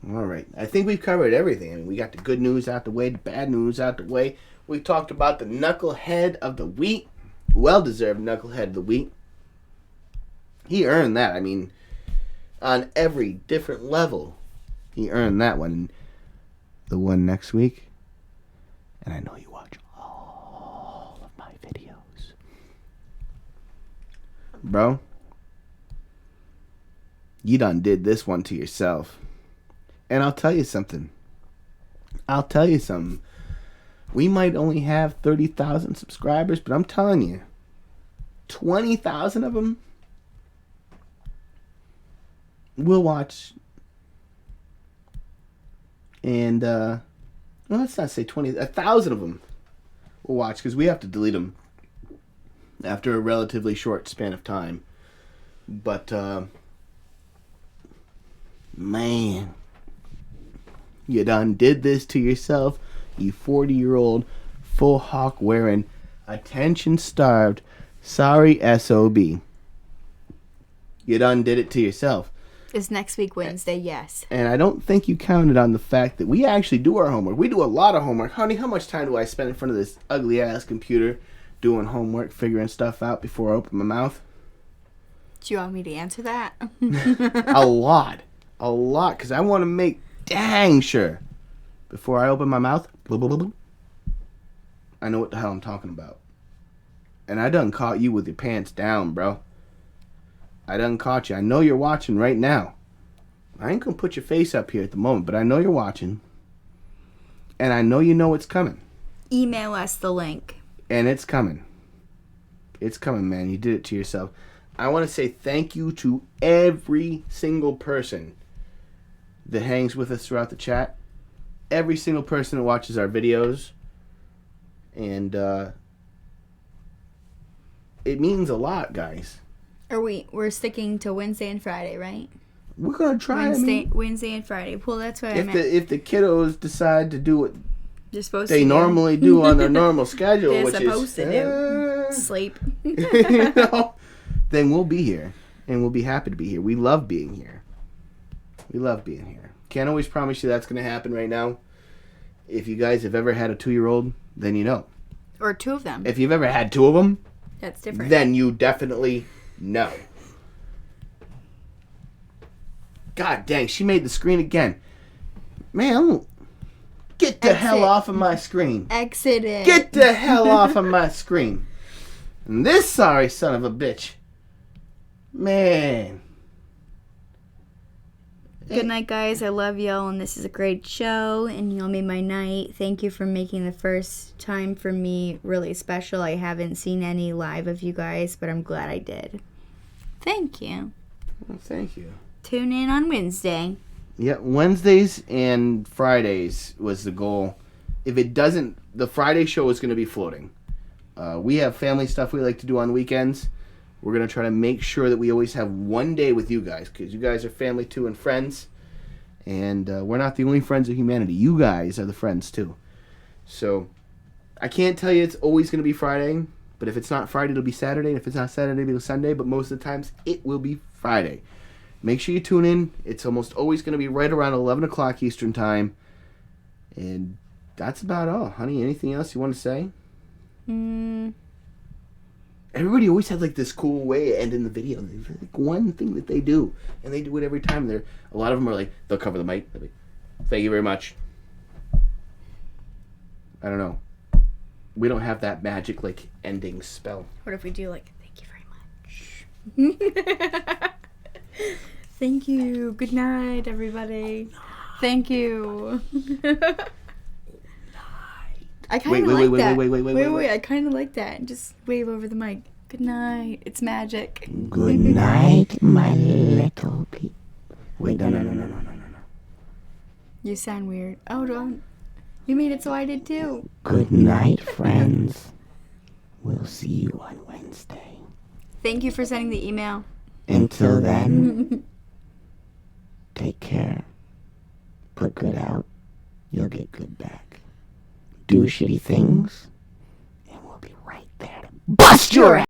All right. I think we've covered everything. I mean, we got the good news out the way, the bad news out the way. We talked about the knucklehead of the week. Well-deserved knucklehead of the week. He earned that. I mean, on every different level, he earned that one. The one next week, and I know you watch all of my videos. Bro, you done did this one to yourself. And I'll tell you something. We might only have 30,000 subscribers, but I'm telling you, 20,000 of them will watch. And, well, let's not say 20, 1,000 of them will watch, because we have to delete them after a relatively short span of time. But, man, you done did this to yourself, you 40-year-old, full hawk wearing, attention-starved, sorry SOB. You done did it to yourself. Is next week Wednesday? Yes. And I don't think you counted on the fact that we actually do our homework. We do a lot of homework. Honey, how much time do I spend in front of this ugly-ass computer doing homework, figuring stuff out before I open my mouth? Do you want me to answer that? A lot. A lot, because I want to make dang sure before I open my mouth, blah, blah, blah, blah, I know what the hell I'm talking about. And I done caught you with your pants down, bro. I done caught you. I know you're watching right now. I ain't gonna put your face up here at the moment, but I know you're watching. And I know you know it's coming. Email us the link. And it's coming. It's coming, man. You did it to yourself. I want to say thank you to every single person that hangs with us throughout the chat. Every single person that watches our videos. And it means a lot, guys. We're sticking to Wednesday and Friday, right? We're gonna try Wednesday and Friday. Well, that's what if the kiddos decide to do what they're supposed they to normally do on their normal schedule, they're which supposed to do sleep. You know, then we'll be here, and we'll be happy to be here. We love being here. We love being here. Can't always promise you that's gonna happen right now. If you guys have ever had a 2-year-old, then you know. Or 2 of them. If you've ever had 2 of them, that's different. Then you definitely know. God dang, she made the screen again. Man, get the hell off of my screen. Exit it. Get the hell off of my screen. And this sorry son of a bitch. Man. Good night, guys. I love y'all, and this is a great show, and y'all made my night. Thank you for making the first time for me really special. I haven't seen any live of you guys, but I'm glad I did. Thank you. Well, thank you. Tune in on Wednesday. Yeah, Wednesdays and Fridays was the goal. If it doesn't, the Friday show is going to be floating. We have family stuff we like to do on weekends. We're going to try to make sure that we always have one day with you guys, because you guys are family too and friends. And we're not the only friends of humanity. You guys are the friends too. So I can't tell you it's always going to be Friday, but if it's not Friday, it'll be Saturday. And if it's not Saturday, it'll be Sunday. But most of the times, it will be Friday. Make sure you tune in. It's almost always going to be right around 11 o'clock Eastern Time. And that's about all. Honey, anything else you want to say? Everybody always has like this cool way of ending the video. There's like one thing that they do, and they do it every time. A lot of them are like, they'll cover the mic. They'll be, thank you very much. I don't know. We don't have that magic like ending spell. What if we do like, thank you very much? Thank you. Good night, everybody. Thank you. I kind of like that. Wait. I kind of like that. Just wave over the mic. Good night. It's magic. Good night, my little people. Wait, no. You sound weird. Oh, don't. You made it so I did too. Good night, friends. We'll see you on Wednesday. Thank you for sending the email. Until then, take care. Put good out, you'll get good back. Do shitty things, and we'll be right there to bust your ass.